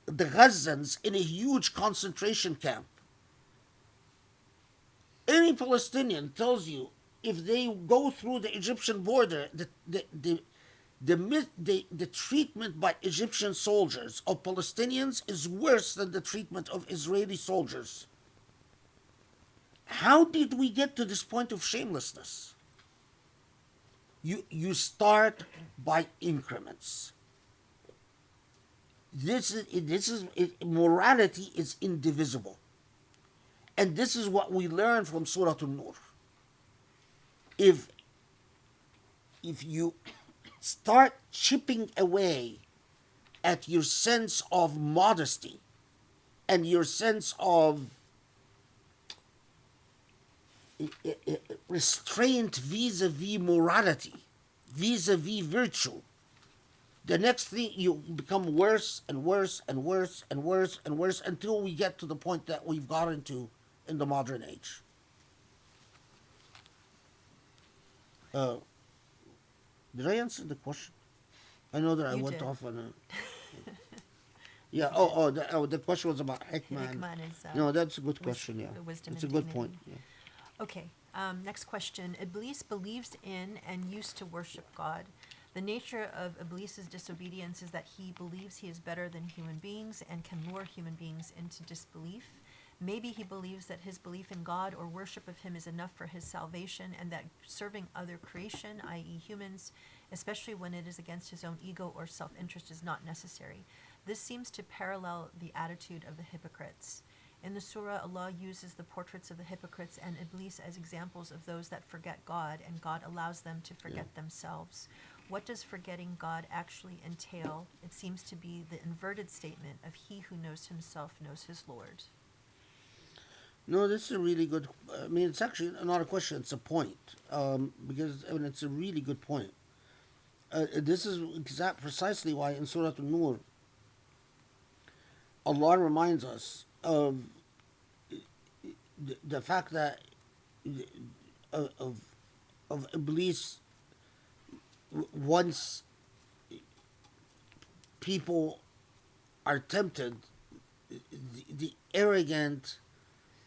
the Gazans, in a huge concentration camp? Any Palestinian tells you if they go through the Egyptian border, the treatment by Egyptian soldiers of Palestinians is worse than the treatment of Israeli soldiers. How did we get to this point of shamelessness? You start by increments. Morality is indivisible. And this is what we learn from Surah Al-Nur. If you start chipping away at your sense of modesty and your sense of restraint vis-a-vis morality, vis-a-vis virtue, the next thing you become worse and worse and worse and worse and worse until we get to the point that we've gotten to in the modern age. Did I answer the question? I know that I You went did. off on a... Yeah. The question was about hikmah. Hikmah is, No, that's a good question. Yeah, the wisdom it's a and good dignity. point. Yeah. Okay, next question. Iblis believes in and used to worship God. The nature of Iblis's disobedience is that he believes he is better than human beings and can lure human beings into disbelief. Maybe he believes that his belief in God or worship of him is enough for his salvation and that serving other creation, i.e. humans, especially when it is against his own ego or self-interest, is not necessary. This seems to parallel the attitude of the hypocrites. In the surah, Allah uses the portraits of the hypocrites and Iblis as examples of those that forget God, and God allows them to forget themselves. What does forgetting God actually entail? It seems to be the inverted statement of he who knows himself knows his Lord. No, this is a really good. I mean, it's actually not a question; it's a point. Because I mean, it's a really good point. This is precisely why in Surah Al-Nur, Allah reminds us of the fact that of Iblis. Once people are tempted, the arrogant,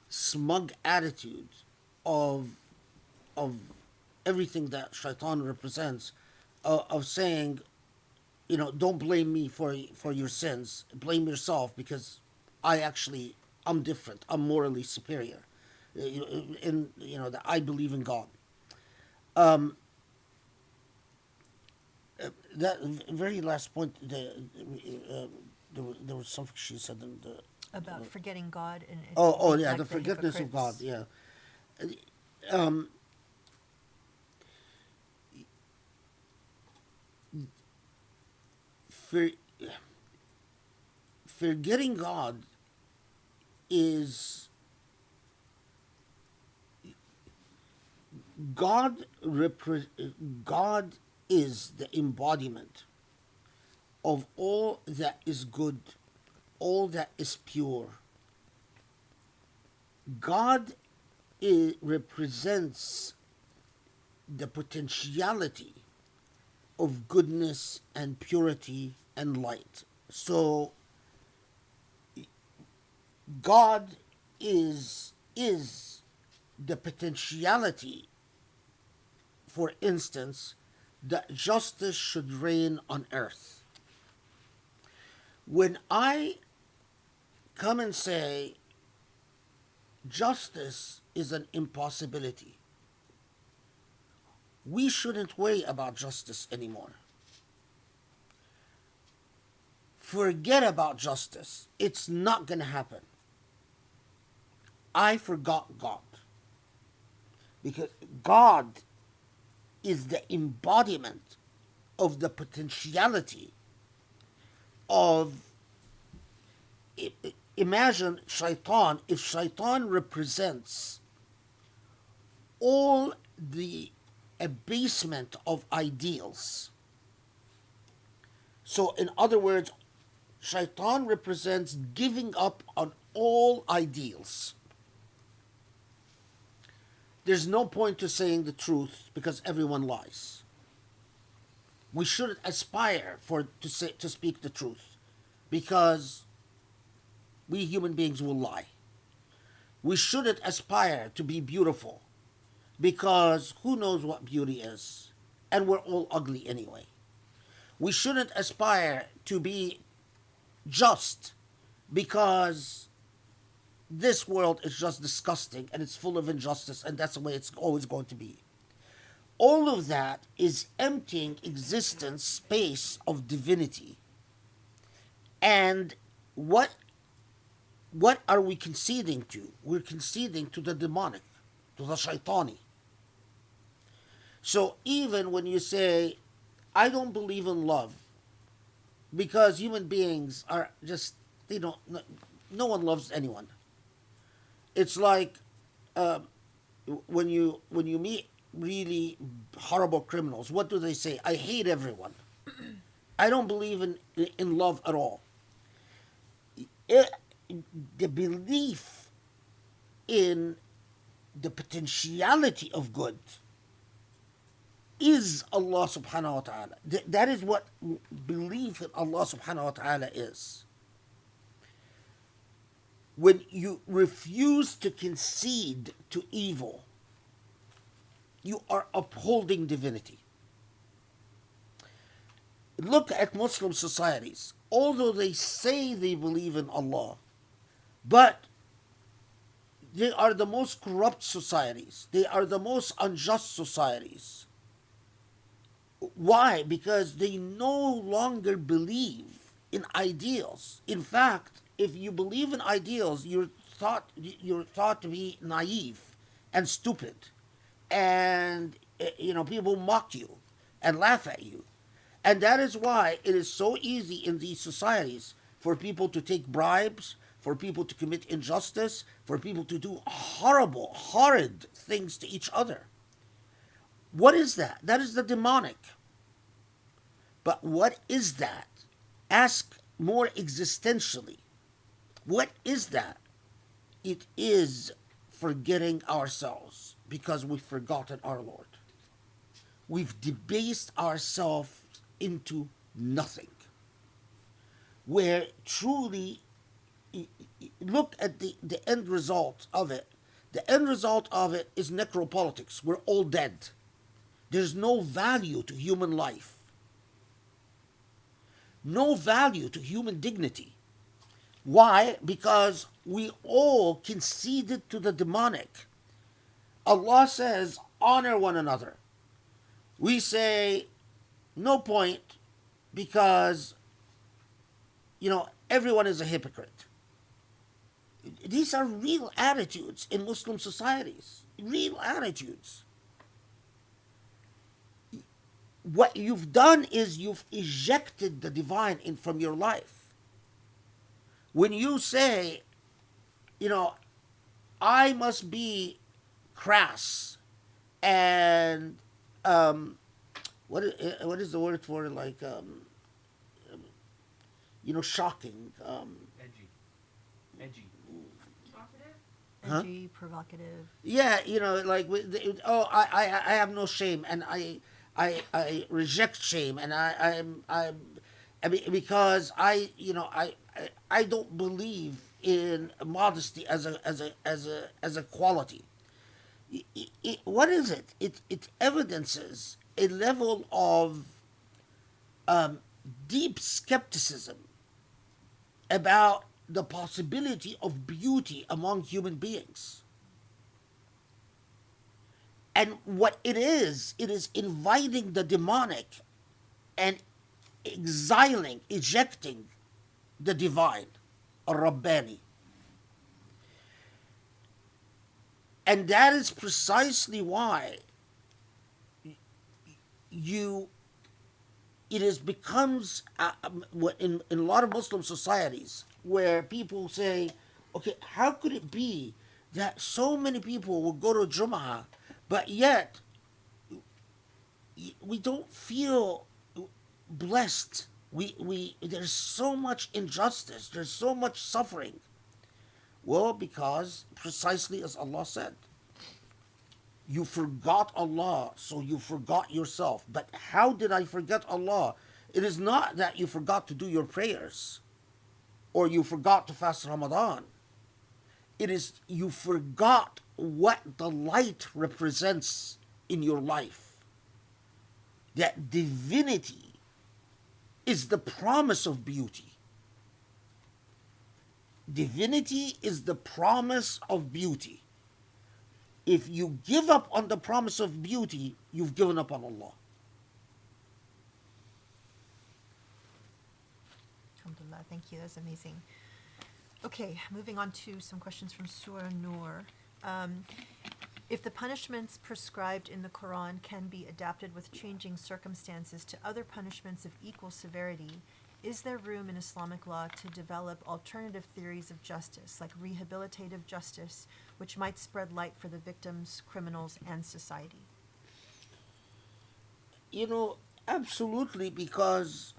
smug attitude of everything that shaitan represents, of saying, don't blame me for your sins, blame yourself because I'm different, I'm morally superior, that I believe in God. That very last point, there was something she said in the... About forgetting God and it's Yeah, like the forgiveness of God, hypocrites. yeah. For, forgetting God is... God is the embodiment of all that is good, all that is pure. God represents the potentiality of goodness and purity and light. So God is the potentiality, for instance, that justice should reign on earth. When I come and say justice is an impossibility, we shouldn't worry about justice anymore. Forget about justice. It's not going to happen. I forgot God. Because God is the embodiment of the potentiality of. Imagine shaitan, if shaitan represents all the abasement of ideals. So, in other words, shaitan represents giving up on all ideals. There's no point to saying the truth because everyone lies. We shouldn't aspire to speak the truth because we human beings will lie. We shouldn't aspire to be beautiful because who knows what beauty is, and we're all ugly anyway. We shouldn't aspire to be just because this world is just disgusting and it's full of injustice, and that's the way it's always going to be. All of that is emptying existence space of divinity. And what are we conceding to? We're conceding to the demonic, to the shaitani. So even when you say, I don't believe in love, because human beings are just, no one loves anyone. It's like when you meet really horrible criminals, what do they say? I hate everyone. I don't believe in love at all. The belief in the potentiality of good is Allah subhanahu wa ta'ala. That is what belief in Allah subhanahu wa ta'ala is. When you refuse to concede to evil, you are upholding divinity. Look at Muslim societies. Although they say they believe in Allah, but they are the most corrupt societies. They are the most unjust societies. Why? Because they no longer believe in ideals. In fact, if you believe in ideals, you're thought to be naive and stupid, and people mock you and laugh at you. And that is why it is so easy in these societies for people to take bribes, for people to commit injustice, for people to do horrible, horrid things to each other. What is that? That is the demonic. But what is that? Ask more existentially. What is that? It is forgetting ourselves because we've forgotten our Lord. We've debased ourselves into nothing. Where truly, look at the end result of it. The end result of it is necropolitics. We're all dead. There's no value to human life. No value to human dignity. Why? Because we all conceded to the demonic. Allah says, honor one another. We say, no point, because, everyone is a hypocrite. These are real attitudes in Muslim societies. Real attitudes. What you've done is you've ejected the divine from your life. When you say, I must be crass and what is the word for shocking? Edgy. Edgy, provocative. Yeah, I have no shame, and I reject shame, and I mean, because I don't believe in modesty as a quality. What is it? It evidences a level of deep skepticism about the possibility of beauty among human beings. And what it is inviting the demonic and ejecting the divine, or Rabbani. And that is precisely why you it is becomes in a lot of Muslim societies where people say, okay, how could it be that so many people will go to Jum'ah, but yet we don't feel blessed. We there's so much injustice, there's so much suffering. Well, because precisely as Allah said, you forgot Allah, so you forgot yourself. But how did I forget Allah? It is not that you forgot to do your prayers or you forgot to fast Ramadan. It is you forgot what the light represents in your life. That divinity is the promise of beauty. Divinity is the promise of beauty. If you give up on the promise of beauty, you've given up on Allah. Alhamdulillah, thank you. That's amazing. Okay, moving on to some questions from Surah Nur. If the punishments prescribed in the Quran can be adapted with changing circumstances to other punishments of equal severity, is there room in Islamic law to develop alternative theories of justice, like rehabilitative justice, which might spread light for the victims, criminals, and society? You know, absolutely, because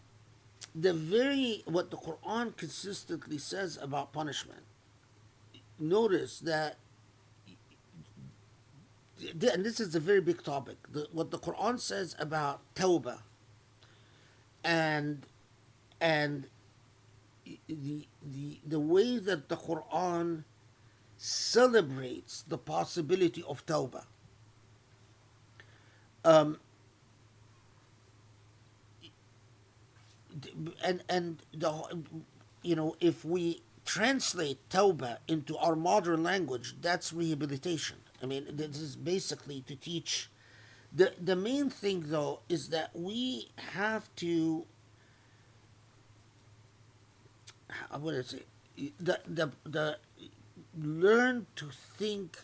what the Quran consistently says about punishment. Notice that, and this is a very big topic, what the Quran says about tawbah and the way that the Quran celebrates the possibility of tawbah. If we translate tawbah into our modern language, that's rehabilitation. I mean, this is basically to teach. The main thing, though, is that we have to, what did I say? The learn to think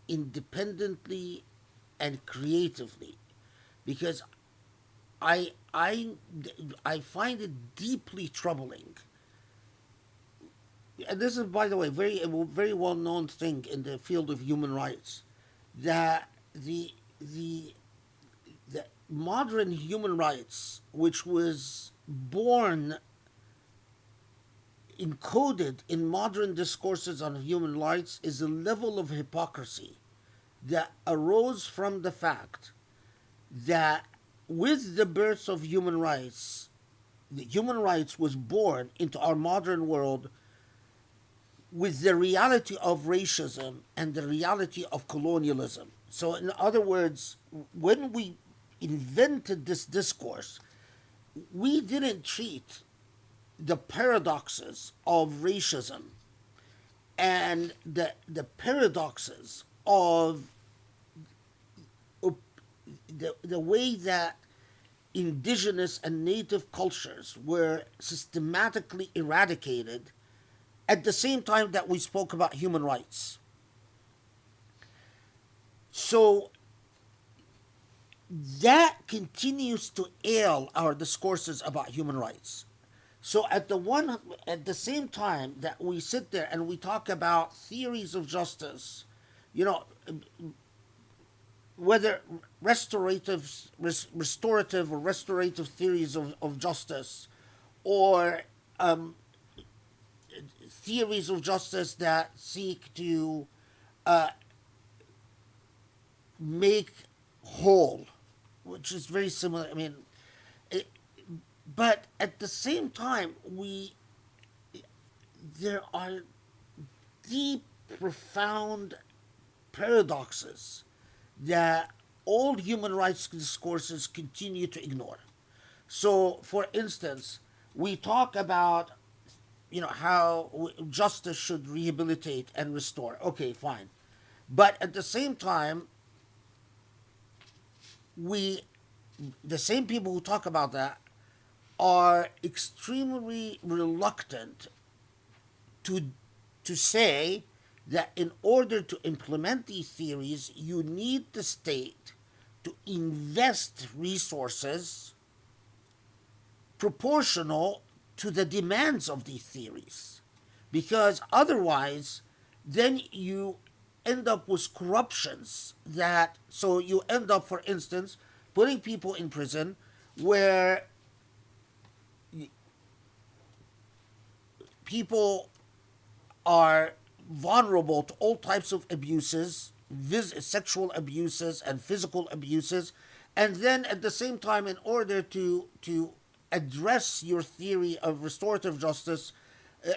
independently and creatively, because I find it deeply troubling. And this is, by the way, a very well known thing in the field of human rights, that the modern human rights, which was born encoded in modern discourses on human rights, is a level of hypocrisy that arose from the fact that with the birth of human rights, the human rights was born into our modern world with the reality of racism and the reality of colonialism. So in other words, when we invented this discourse, we didn't treat the paradoxes of racism and the paradoxes of the way that indigenous and native cultures were systematically eradicated at the same time that we spoke about human rights. So that continues to ail our discourses about human rights. So at the same time that we sit there and we talk about theories of justice, whether restorative or restorative theories of justice, or theories of justice that seek to make whole, which is very similar. I mean, but at the same time, there are deep, profound paradoxes that all human rights discourses continue to ignore. So, for instance, we talk about, how justice should rehabilitate and restore. Okay, fine. But at the same time, the same people who talk about that are extremely reluctant to say that in order to implement these theories, you need the state to invest resources proportional to the demands of these theories. Because otherwise, then you end up with corruptions that, so you end up, for instance, putting people in prison where people are vulnerable to all types of abuses, sexual abuses and physical abuses, and then at the same time, in order to address your theory of restorative justice,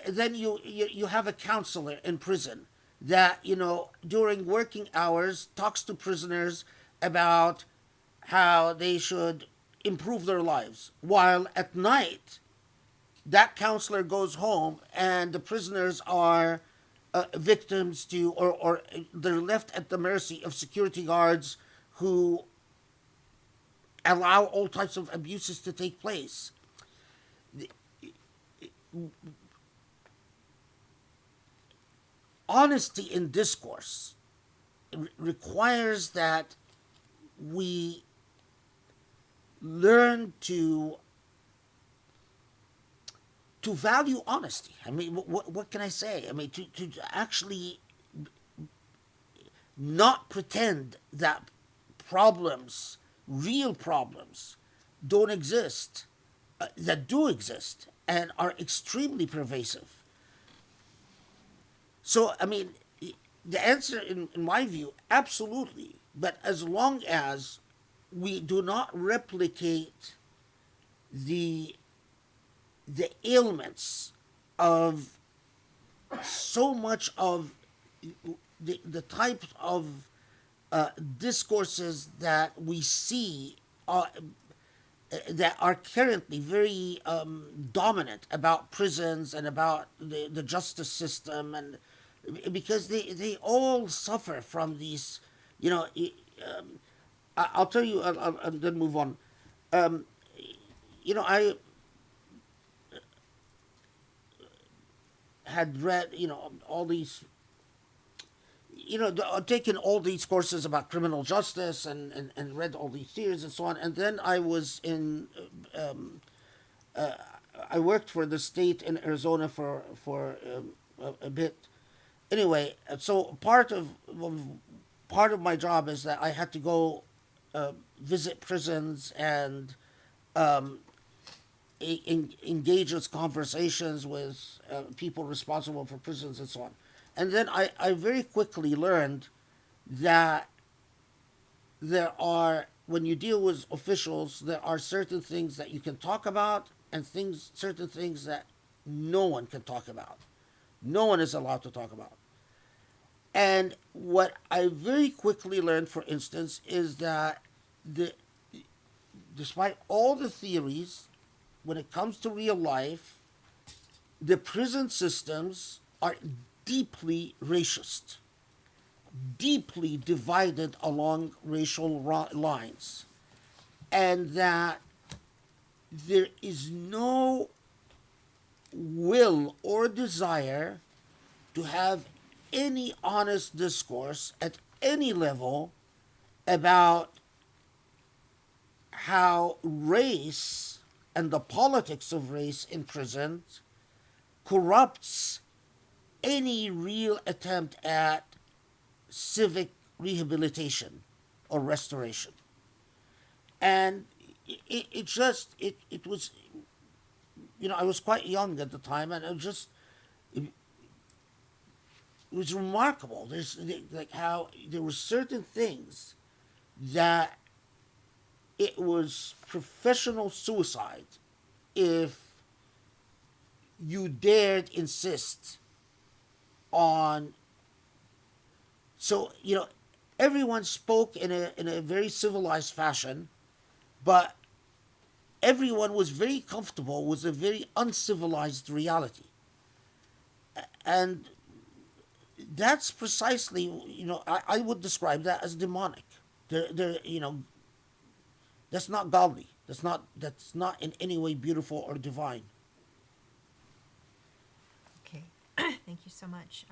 then you have a counselor in prison that, during working hours talks to prisoners about how they should improve their lives, while at night that counselor goes home and the prisoners are victims to, or they're left at the mercy of security guards who allow all types of abuses to take place. Honesty in discourse requires that we learn to value honesty. I mean, what can I say? I mean, to actually not pretend that problems, real problems, don't exist, that do exist and are extremely pervasive. So, I mean, the answer, in my view, absolutely. But as long as we do not replicate the ailments of so much of the types of discourses that we see that are currently very dominant about prisons and about the justice system, and because they all suffer from these, I'll tell you, I'll then move on. I had read, all these, taken all these courses about criminal justice and read all these theories and so on. And then I was I worked for the state in Arizona for a bit. Anyway, so part of my job is that I had to go visit prisons and engage in conversations with people responsible for prisons and so on. And then I very quickly learned that when you deal with officials, there are certain things that you can talk about and certain things that no one can talk about. No one is allowed to talk about. And what I very quickly learned, for instance, is that despite all the theories, when it comes to real life, the prison systems are deeply racist, deeply divided along racial lines, and that there is no will or desire to have any honest discourse at any level about how race and the politics of race in prisons corrupts any real attempt at civic rehabilitation or restoration. And it was, I was quite young at the time, and it was remarkable. There's like how there were certain things that it was professional suicide if you dared insist on. So, everyone spoke in a very civilized fashion, but everyone was very comfortable with a very uncivilized reality. And that's precisely, I would describe that as demonic. That's not godly. That's not in any way beautiful or divine. Okay, thank you so much.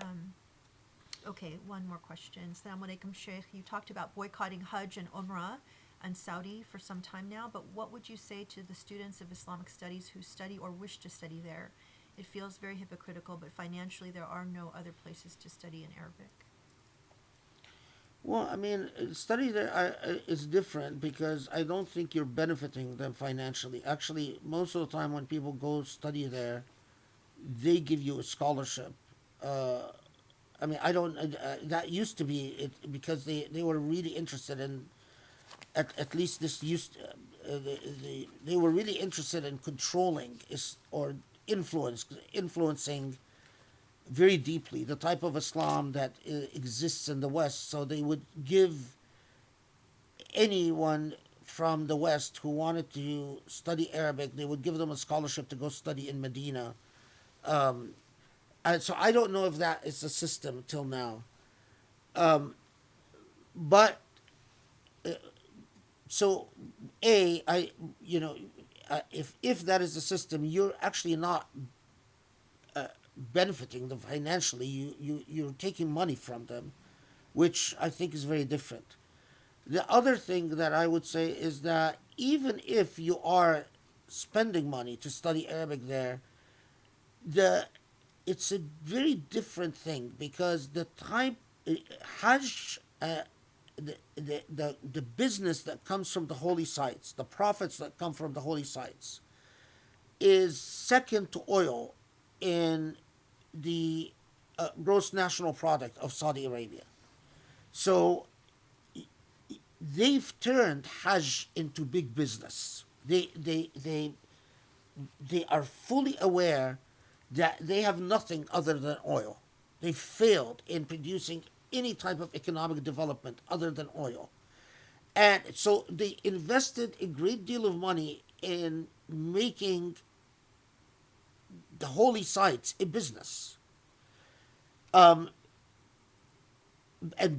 Okay, one more question. Assalamu alaikum, Shaykh. You talked about boycotting Hajj and Umrah and Saudi for some time now, but what would you say to the students of Islamic studies who study or wish to study there? It feels very hypocritical, but financially there are no other places to study in Arabic. Well, I mean, study there is different because I don't think you're benefiting them financially. Actually, most of the time when people go study there, they give you a scholarship. Uh, I mean, I don't. That used to be it because they were really interested in. At least this used. They were really interested in controlling is or influencing very deeply the type of Islam that exists in the West. So they would give anyone from the West who wanted to study Arabic, they would give them a scholarship to go study in Medina. Um, and so I don't know if that is the system till now. Um, but so I if that is the system, you're actually not benefiting them financially. You're taking money from them, which I think is very different. The other thing that I would say is that even if you are spending money to study Arabic there, the it's a very different thing because the type Hajj, the business that comes from the holy sites, the profits that come from the holy sites, is second to oil in the gross national product of Saudi Arabia. So they've turned Hajj into big business. They are fully aware that they have nothing other than oil. They failed in producing any type of economic development other than oil. And so they invested a great deal of money in making the holy sites a business, and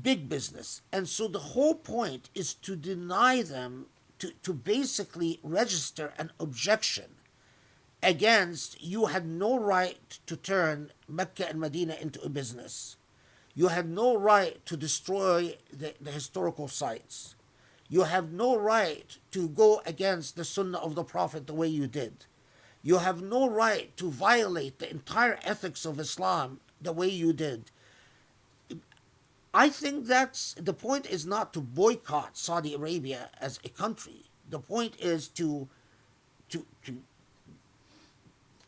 big business. And so the whole point is to deny them, to basically register an objection against you had no right to turn Mecca and Medina into a business. You had no right to destroy the historical sites. You have no right to go against the Sunnah of the Prophet the way you did. You have no right to violate the entire ethics of Islam the way you did. I think that's the point is not to boycott Saudi Arabia as a country. The point is to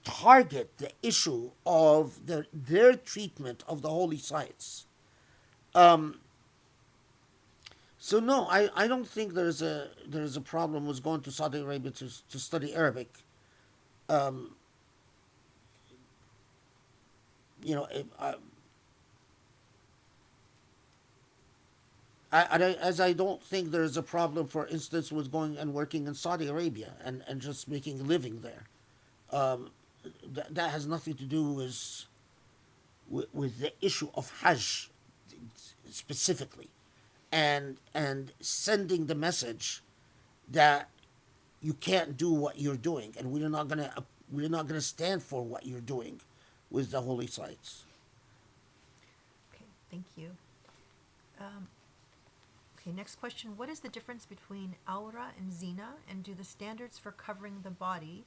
target the issue of their treatment of the holy sites. So no, I don't think there's a problem with going to Saudi Arabia to study Arabic. Um, you know, as I don't think there's a problem, for instance, with going and working in Saudi Arabia and just making a living there. Um, that has nothing to do with the issue of Hajj specifically, and sending the message that you can't do what you're doing, and we're not gonna stand for what you're doing with the holy sites. Okay, thank you. Okay, next question. What is the difference between awra and zina, and do the standards for covering the body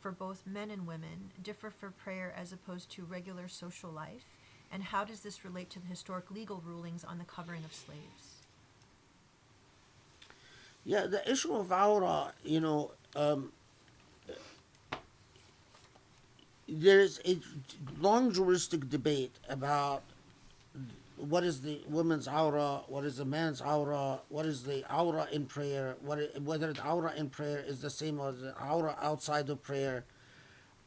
for both men and women differ for prayer as opposed to regular social life? And how does this relate to the historic legal rulings on the covering of slaves? Yeah, the issue of awra, there's a long juristic debate about what is the woman's awra, what is the man's awra, what is the awra in prayer, whether the awra in prayer is the same as the awra outside of prayer,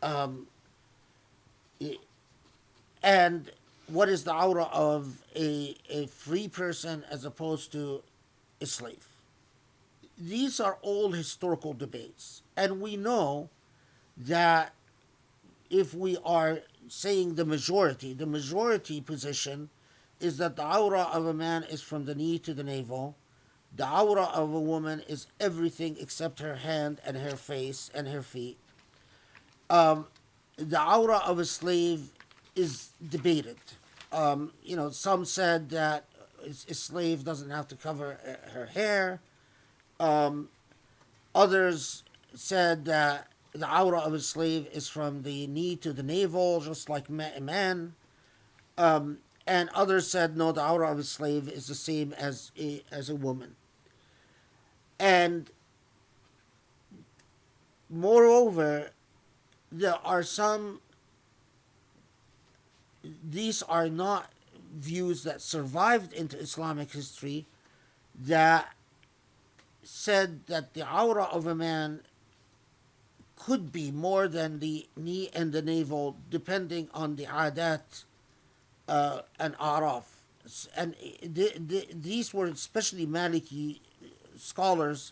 um, and what is the awra of a free person as opposed to a slave. These are all historical debates, and we know that if we are saying the majority position is that the awra of a man is from the knee to the navel. The awra of a woman is everything except her hand and her face and her feet. The awra of a slave is debated. Some said that a slave doesn't have to cover her hair. Um, Others said that the awra of a slave is from the knee to the navel, just like a man. And others said no, the awra of a slave is the same as a woman. And moreover, there are some. These are not views that survived into Islamic history that said that the awra of a man could be more than the knee and the navel, depending on the adat and araf. And these were especially Maliki scholars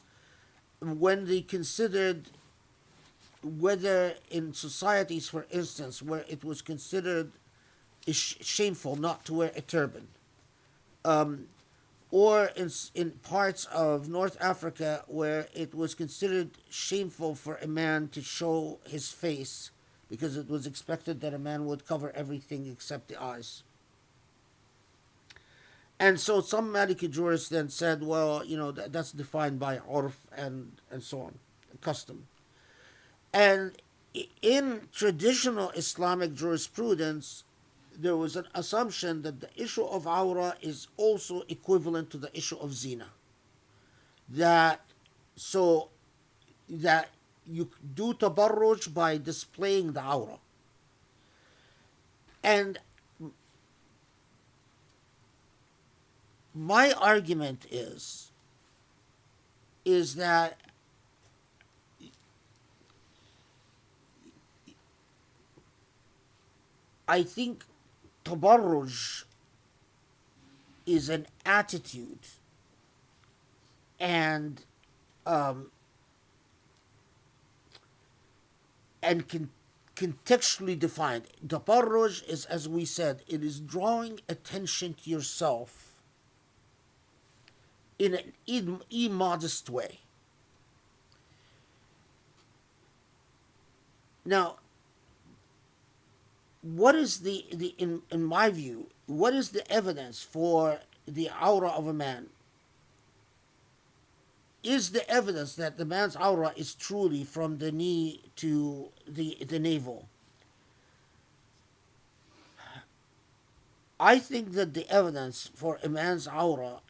when they considered whether in societies, for instance, where it was considered shameful not to wear a turban, or in parts of North Africa where it was considered shameful for a man to show his face because it was expected that a man would cover everything except the eyes. And so some Maliki jurists then said, well, that's defined by urf and so on, custom. And in traditional Islamic jurisprudence, there was an assumption that the issue of awra is also equivalent to the issue of zina. That you do tabarruj by displaying the awra. And my argument is that I think tabarruj is an attitude and contextually defined. Tabarruj is, as we said, it is drawing attention to yourself in an immodest way. Now, what is in my view, what is the evidence for the awra of a man? Is the evidence that the man's awra is truly from the knee to the navel? I think that the evidence for a man's awra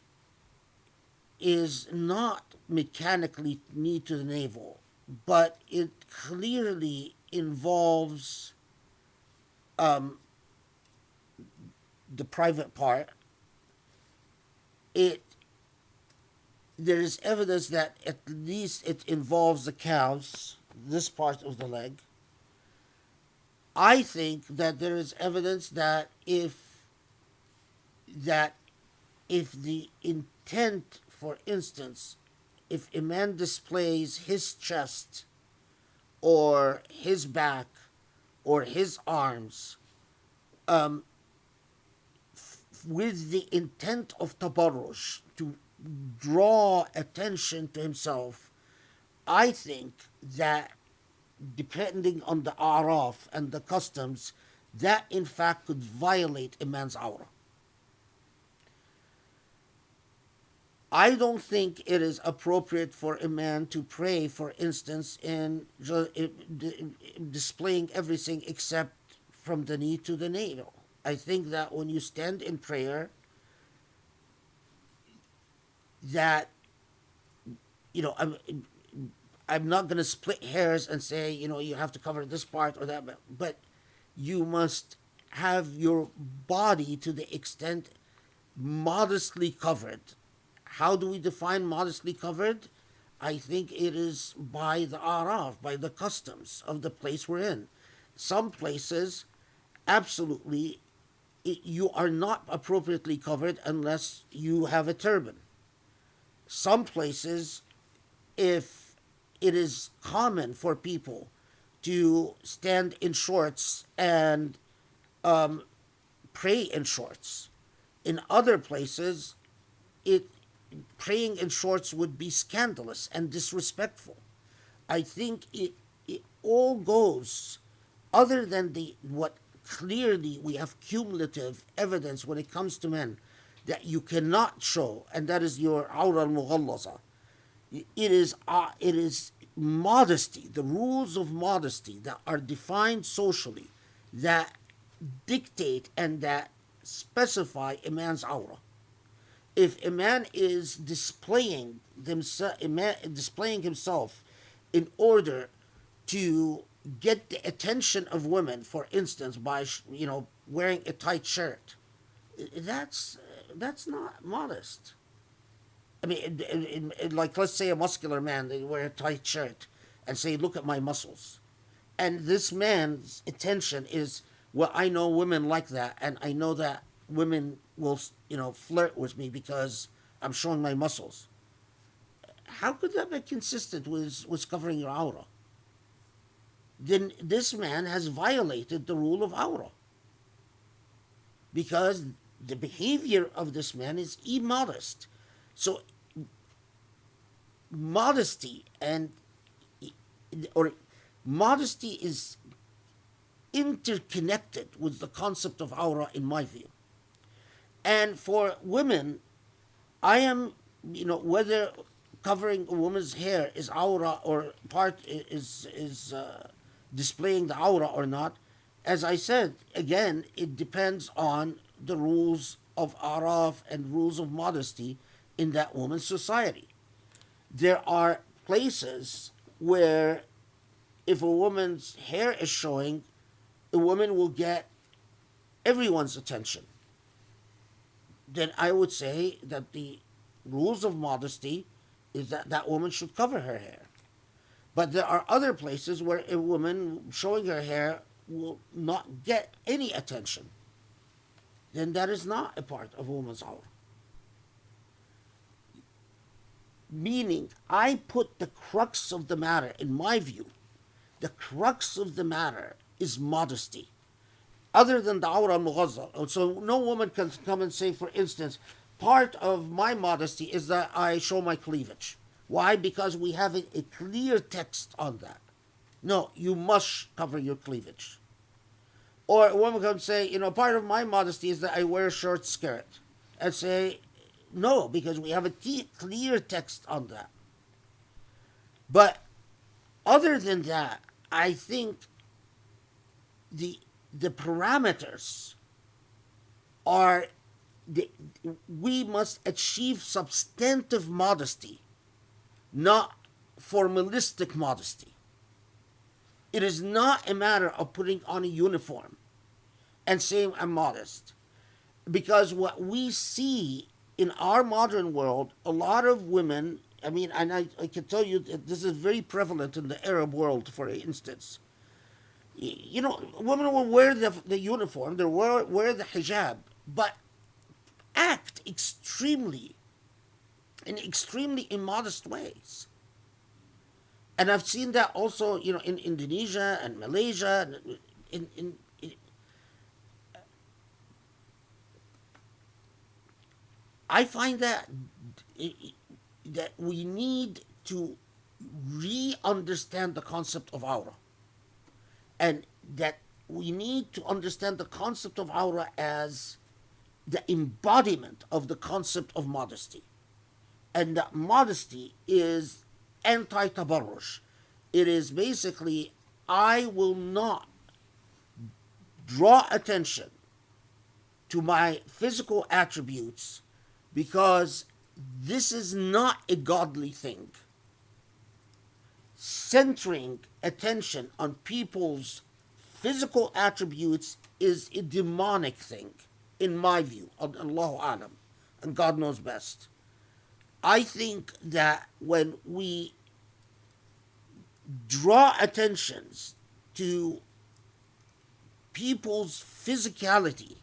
is not mechanically knee to the navel, but it clearly involves the private part. There is evidence that at least it involves the calves, this part of the leg. I think that there is evidence that if the intent, for instance, if a man displays his chest or his back or his arms with the intent of tabarruj, to draw attention to himself, I think that depending on the araf and the customs, that in fact could violate a man's awra. I don't think it is appropriate for a man to pray, for instance, in displaying everything except from the knee to the navel. I think that when you stand in prayer, that, I'm not going to split hairs and say, you have to cover this part or that, but you must have your body to the extent modestly covered. How do we define modestly covered? I think it is by the araf, by the customs of the place we're in. Some places, absolutely, you are not appropriately covered unless you have a turban. Some places, if it is common for people to stand in shorts and pray in shorts. In other places, praying in shorts would be scandalous and disrespectful. I think it all goes, other than what clearly we have cumulative evidence when it comes to men that you cannot show, and that is your awra al-mughallaza. It is modesty, the rules of modesty that are defined socially, that dictate and that specify a man's awra. If a man is displaying himself in order to get the attention of women, for instance, by wearing a tight shirt, that's not modest. I mean, like, let's say a muscular man, they wear a tight shirt and say, "Look at my muscles," and this man's intention is, "Well, I know women like that, and I know that women will, flirt with me because I'm showing my muscles." How could that be consistent with covering your awra? Then this man has violated the rule of awra, because the behavior of this man is immodest. So modesty is interconnected with the concept of awra, in my view. And for women, I am, whether covering a woman's hair is awra or part is displaying the awra or not, as I said, again, it depends on the rules of araf and rules of modesty in that woman's society. There are places where if a woman's hair is showing, a woman will get everyone's attention. Then I would say that the rules of modesty is that that woman should cover her hair. But there are other places where a woman showing her hair will not get any attention. Then that is not a part of a woman's awra. Meaning, I put the crux of the matter, in my view, the crux of the matter is modesty. Other than the awra al-mughazza. So no woman can come and say, for instance, part of my modesty is that I show my cleavage. Why? Because we have a clear text on that. No, you must cover your cleavage. Or a woman can say, part of my modesty is that I wear a short skirt. And say, no, because we have a clear text on that. But other than that, I think the parameters are, we must achieve substantive modesty, not formalistic modesty. It is not a matter of putting on a uniform and saying I'm modest. Because what we see in our modern world, a lot of women, and I can tell you that this is very prevalent in the Arab world, for instance. Women will wear the uniform, they wear the hijab, but act in extremely immodest ways. And I've seen that also, in Indonesia and Malaysia. I find that we need to re-understand the concept of awra. And that we need to understand the concept of awra as the embodiment of the concept of modesty. And that modesty is anti-tabarruj. It is basically, I will not draw attention to my physical attributes because this is not a godly thing. Centering attention on people's physical attributes is a demonic thing, in my view. Allahu alam, and God knows best. I think that when we draw attentions to people's physicality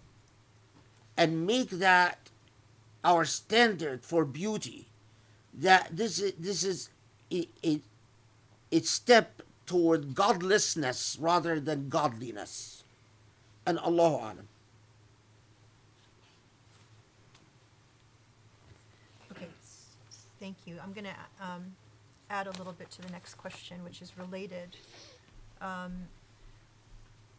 and make that our standard for beauty, that this is a step toward godlessness rather than godliness. And Allahu alam. Okay, thank you. I'm going to add a little bit to the next question, which is related.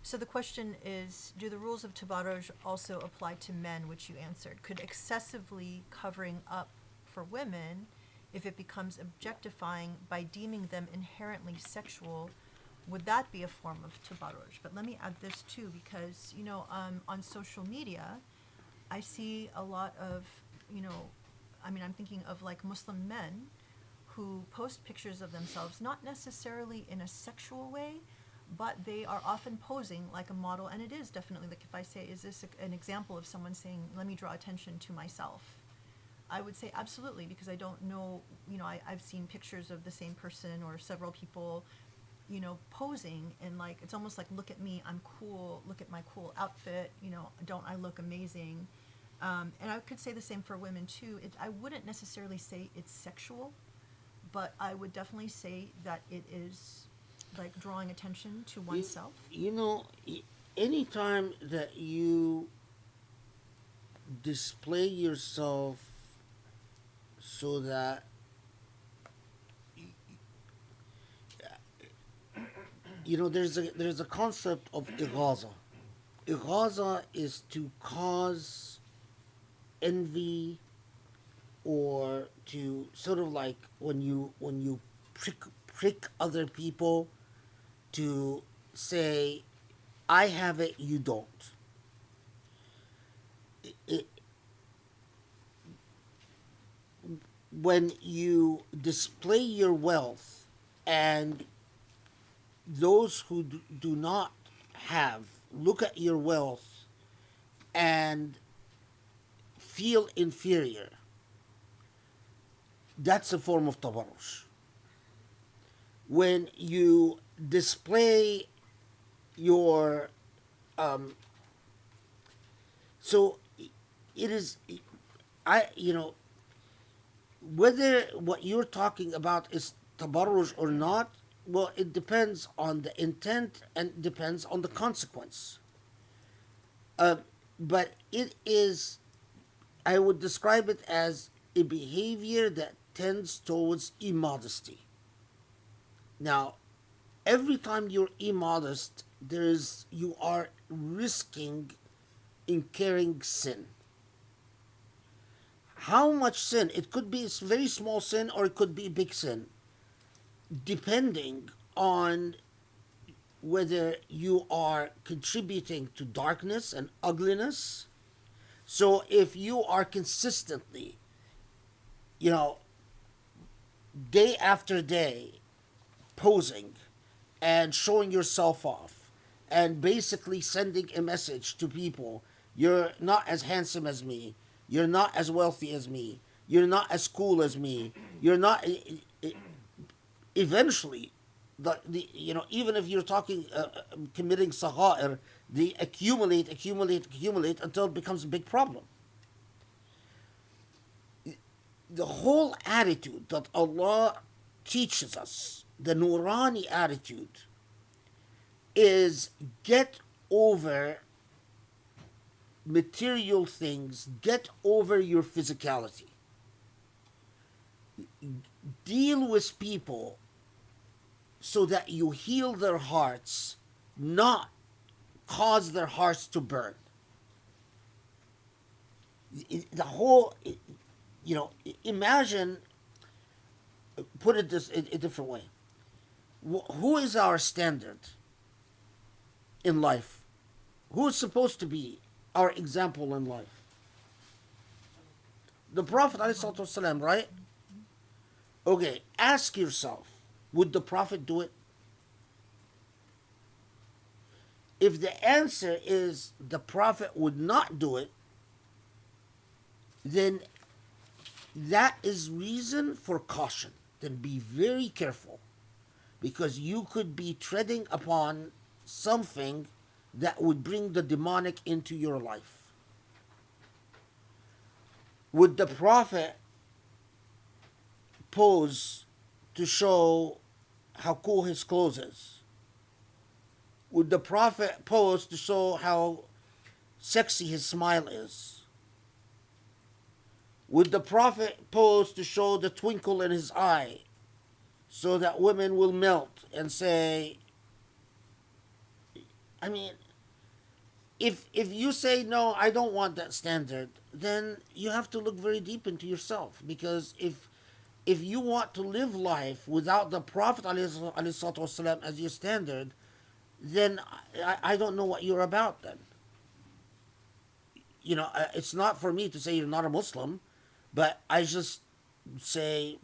So the question is, do the rules of tabarruj also apply to men, which you answered? Could excessively covering up for women, if it becomes objectifying by deeming them inherently sexual, would that be a form of tabarruj? But let me add this too, because, on social media, I see a lot of, I'm thinking of like Muslim men who post pictures of themselves, not necessarily in a sexual way, but they are often posing like a model. And it is definitely, like if I say, is this an example of someone saying, let me draw attention to myself? I would say absolutely, because I don't know, I've seen pictures of the same person or several people, posing, and like, it's almost like, look at me, I'm cool, look at my cool outfit, don't I look amazing? And I could say the same for women too. I wouldn't necessarily say it's sexual, but I would definitely say that it is like drawing attention to oneself. Anytime that you display yourself so that there's a concept of ighaza. Ighaza is to cause envy, or to sort of like when you prick other people, to say, I have it, you don't. When you display your wealth, and those who do not have look at your wealth and feel inferior, that's a form of tabarruj. When you display your so it is, whether what you're talking about is tabarruj or not, well, it depends on the intent and depends on the consequence. But it is, I would describe it as a behavior that tends towards immodesty. Now, every time you're immodest, you are risking incurring sin. How much sin? It could be a very small sin, or it could be a big sin, depending on whether you are contributing to darkness and ugliness. So if you are consistently, day after day, posing and showing yourself off and basically sending a message to people, you're not as handsome as me, you're not as wealthy as me, you're not as cool as me, you're not, eventually, even if you're talking committing sagha'ir, they accumulate until it becomes a big problem. The whole attitude that Allah teaches us, the Nurani attitude, is get over material things, get over your physicality. Deal with people so that you heal their hearts, not cause their hearts to burn. The whole, imagine, put it this a different way. Who is our standard in life? Who is supposed to be our example in life? The Prophet ﷺ, right? Okay, ask yourself, would the Prophet do it? If the answer is the Prophet would not do it, then that is reason for caution. Then be very careful, because you could be treading upon something that would bring the demonic into your life. Would the Prophet pose to show how cool his clothes is? Would the Prophet pose to show how sexy his smile is? Would the Prophet pose to show the twinkle in his eye so that women will melt and say, I mean, if you say no, I don't want that standard, then you have to look very deep into yourself, because if you want to live life without the Prophet ﷺ as your standard, then I don't know what you're about then. It's not for me to say you're not a Muslim, but I just say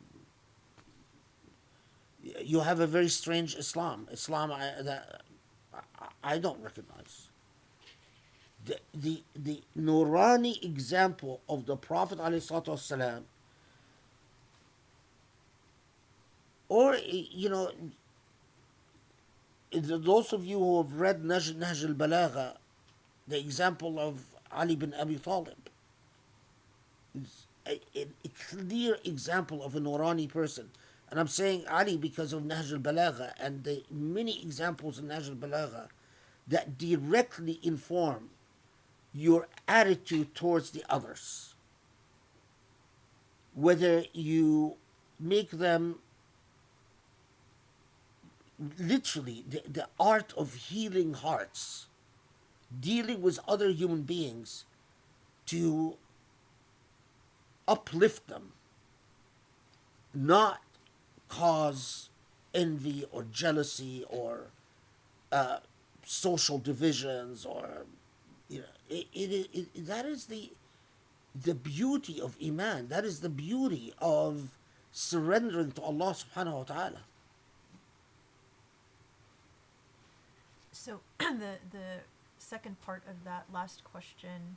you have a very strange Islam. That I don't recognize. The Nurani example of the Prophet ﷺ, or those of you who have read Nahj al-Balagha, the example of Ali bin Abi Talib, is a clear example of a Nurani person. And I'm saying Ali because of Nahj al-Balagha and the many examples in Nahj al-Balagha that directly inform your attitude towards the others. Whether you make them literally the art of healing hearts, dealing with other human beings to uplift them, not cause envy or jealousy or social divisions, or that is the beauty of Iman. That is the beauty of surrendering to Allah subhanahu wa ta'ala. So the second part of that last question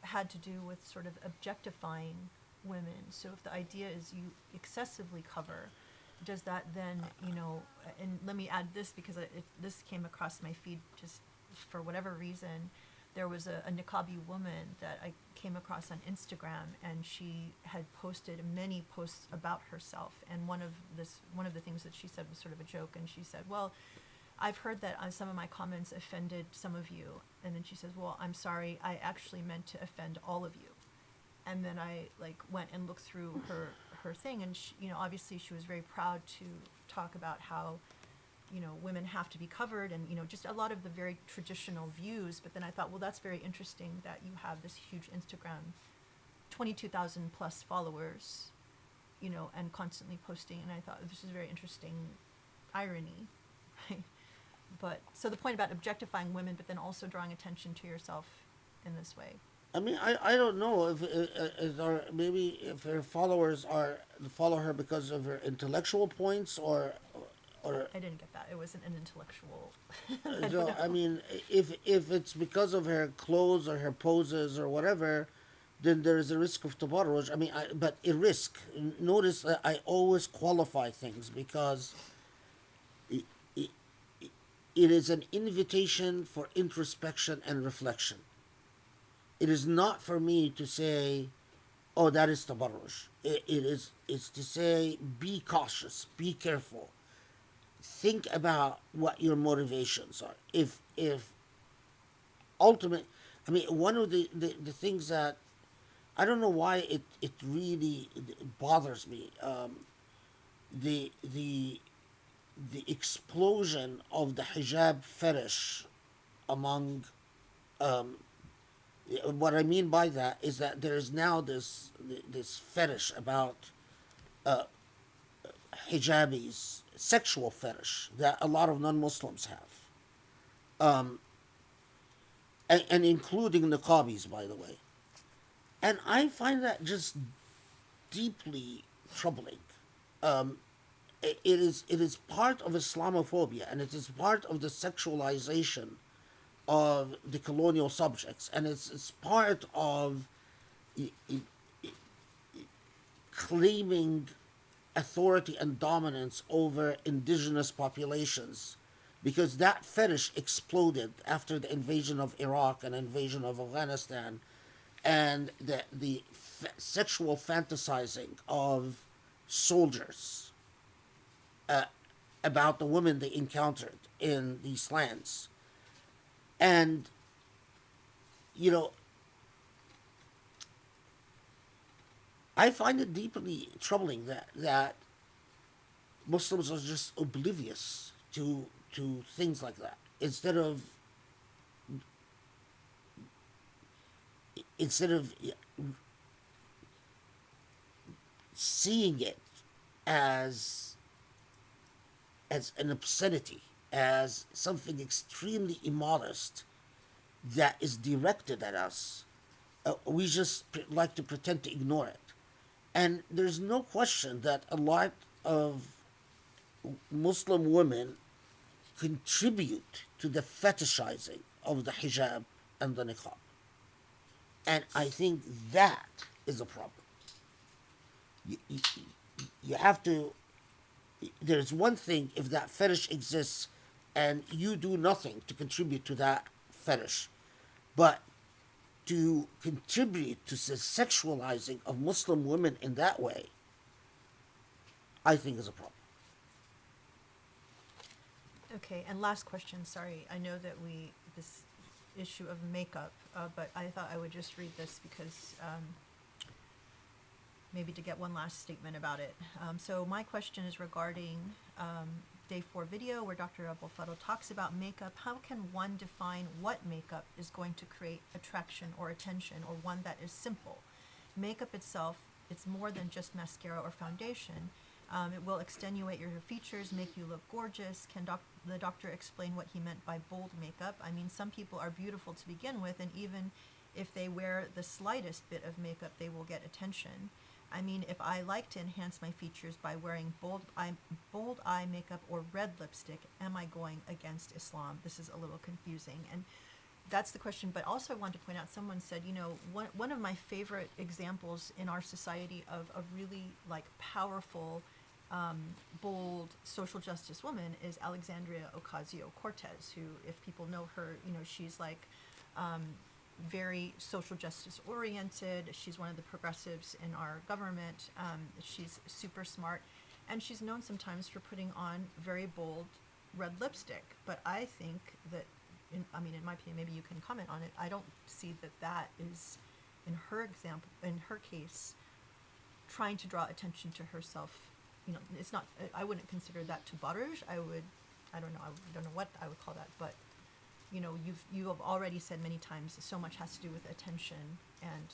had to do with sort of objectifying women. So if the idea is you excessively cover, does that then, and let me add this because this came across my feed just for whatever reason. There was a niqabi woman that I came across on Instagram, and she had posted many posts about herself. And one of the things that she said was sort of a joke, and she said, well, I've heard that some of my comments offended some of you. And then she says, well, I'm sorry, I actually meant to offend all of you. And then I went and looked through her thing, and she, obviously she was very proud to talk about how, women have to be covered, and, just a lot of the very traditional views. But then I thought, well, that's very interesting that you have this huge Instagram, 22,000 plus followers, and constantly posting. And I thought this is very interesting irony, right? But so the point about objectifying women, but then also drawing attention to yourself in this way. I mean, I don't know if maybe if her followers follow her because of her intellectual points, or I didn't get that. It wasn't an intellectual. so, I mean, if it's because of her clothes or her poses or whatever, then there is a risk of tabarruj. I mean, but a risk. Notice that I always qualify things, because it is an invitation for introspection and reflection. It is not for me to say, oh, that is tabarruj. It's to say, be cautious, be careful. Think about what your motivations are. If ultimate, I mean, one of the things that I don't know why it really bothers me, the explosion of the hijab fetish among what I mean by that is that there is now this fetish about hijabis, sexual fetish that a lot of non-Muslims have, and including niqabis, by the way. And I find that just deeply troubling. It is part of Islamophobia, and it is part of the sexualization of the colonial subjects, and it's part of claiming authority and dominance over indigenous populations, because that fetish exploded after the invasion of Iraq and invasion of Afghanistan, and the sexual fantasizing of soldiers about the women they encountered in these lands. And, I find it deeply troubling that Muslims are just oblivious to things like that. instead of instead of seeing it as an obscenity, as something extremely immodest that is directed at us, we just like to pretend to ignore it. And there's no question that a lot of Muslim women contribute to the fetishizing of the hijab and the niqab. And I think that is a problem. You have to, there's one thing if that fetish exists and you do nothing to contribute to that fetish, but to contribute to the sexualizing of Muslim women in that way, I think is a problem. Okay, and last question, sorry. I know that this issue of makeup, but I thought I would just read this because maybe to get one last statement about it. So my question is regarding day 4 video where Dr. Abul Fadl talks about makeup. How can one define what makeup is going to create attraction or attention, or one that is simple? Makeup itself, it's more than just mascara or foundation. It will extenuate your features, make you look gorgeous. Can the doctor explain what he meant by bold makeup? I mean, some people are beautiful to begin with, and even if they wear the slightest bit of makeup, they will get attention. I mean, if I like to enhance my features by wearing bold eye makeup or red lipstick, am I going against Islam? This is a little confusing. And that's the question. But also I want to point out, someone said, you know, one of my favorite examples in our society of a really like powerful, bold social justice woman is Alexandria Ocasio-Cortez, who, if people know her, you know, she's like very social justice oriented. She's one of the progressives in our government. She's super smart, and she's known sometimes for putting on very bold red lipstick. But I think that, in my opinion, maybe you can comment on it, I don't see that is, in her example, in her case, trying to draw attention to herself. You know, it's not, I wouldn't consider that tabarruj. I don't know what I would call that, but you know, you have already said many times so much has to do with attention, and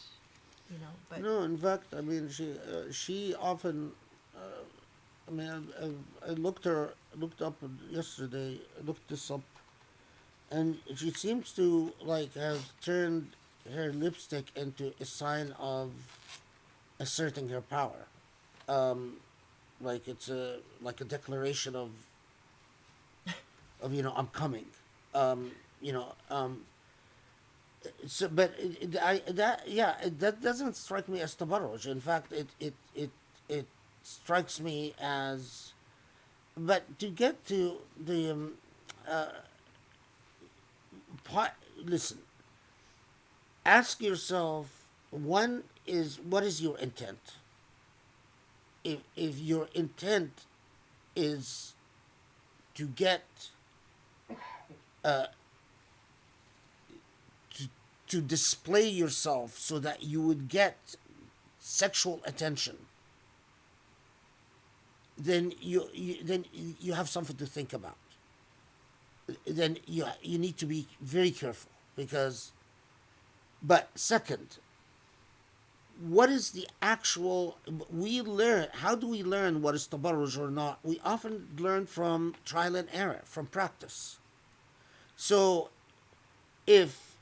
you know, but No, in fact, I mean, she often, I looked up yesterday, looked this up, and she seems to like have turned her lipstick into a sign of asserting her power. Like it's like a declaration of you know, I'm coming. You know, so, but that doesn't strike me as tabarruj. In fact, it strikes me as, but to get to the listen, ask yourself, what is your intent? If your intent is to get to display yourself so that you would get sexual attention, then you have something to think about. Then you need to be very careful, because. But second, what is the actual? How do we learn what is tabarruj or not? We often learn from trial and error, from practice. So, if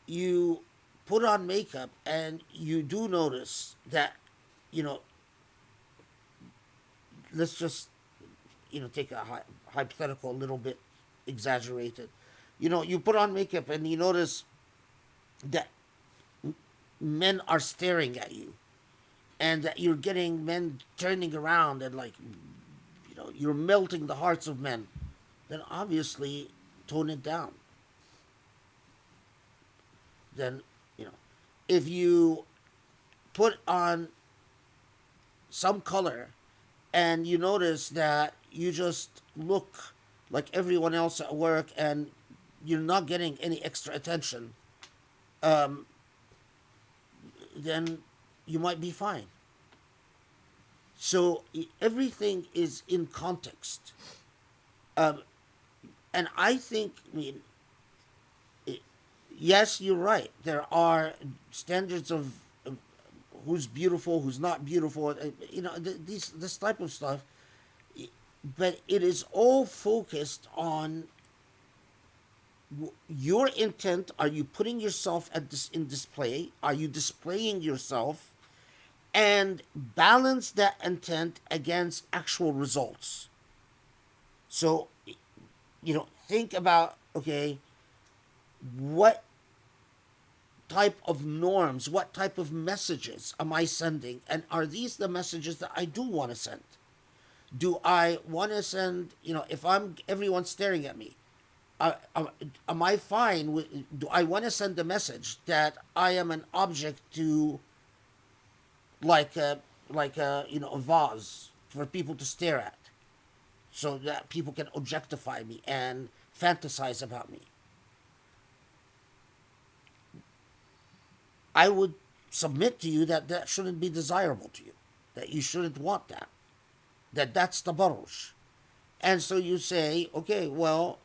you put on makeup and you do notice that, you know, let's just, you know, take a hypothetical, a little bit exaggerated. You know, you put on makeup and you notice that men are staring at you, and that you're getting men turning around, and like, you know, you're melting the hearts of men, then obviously tone it down. Then, you know, if you put on some color and you notice that you just look like everyone else at work and you're not getting any extra attention, then you might be fine. So everything is in context. and I think, yes, you're right. There are standards of who's beautiful, who's not beautiful. This type of stuff. But it is all focused on your intent. Are you putting yourself in display? Are you displaying yourself? And balance that intent against actual results. So, think about, okay, what type of norms, what type of messages am I sending? And are these the messages that I do want to send? Do I want to send, if everyone's staring at me, am I fine with, do I want to send a message that I am an object to, like a vase for people to stare at, so that people can objectify me and fantasize about me? I would submit to you that that shouldn't be desirable to you, that you shouldn't want that, that's tabarruj. And so you say, okay, well,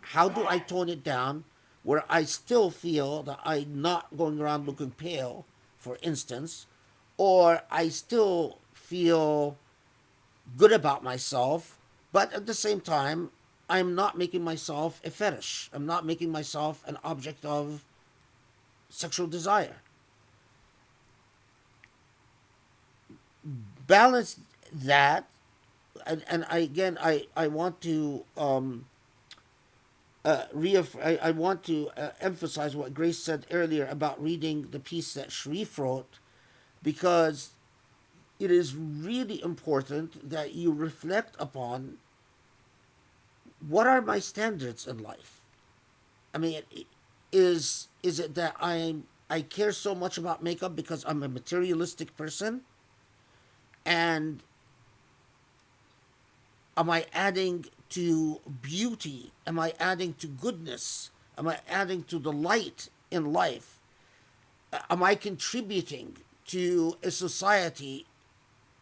how do I tone it down where I still feel that I'm not going around looking pale, for instance, or I still feel good about myself, but at the same time, I'm not making myself a fetish. I'm not making myself an object of sexual desire. Balance that, and I want to I want to emphasize what Grace said earlier about reading the piece that Sharif wrote, because it is really important that you reflect upon what are my standards in life. I mean, is it that I care so much about makeup because I'm a materialistic person? And am I adding to beauty? Am I adding to goodness? Am I adding to the light in life? Am I contributing to a society,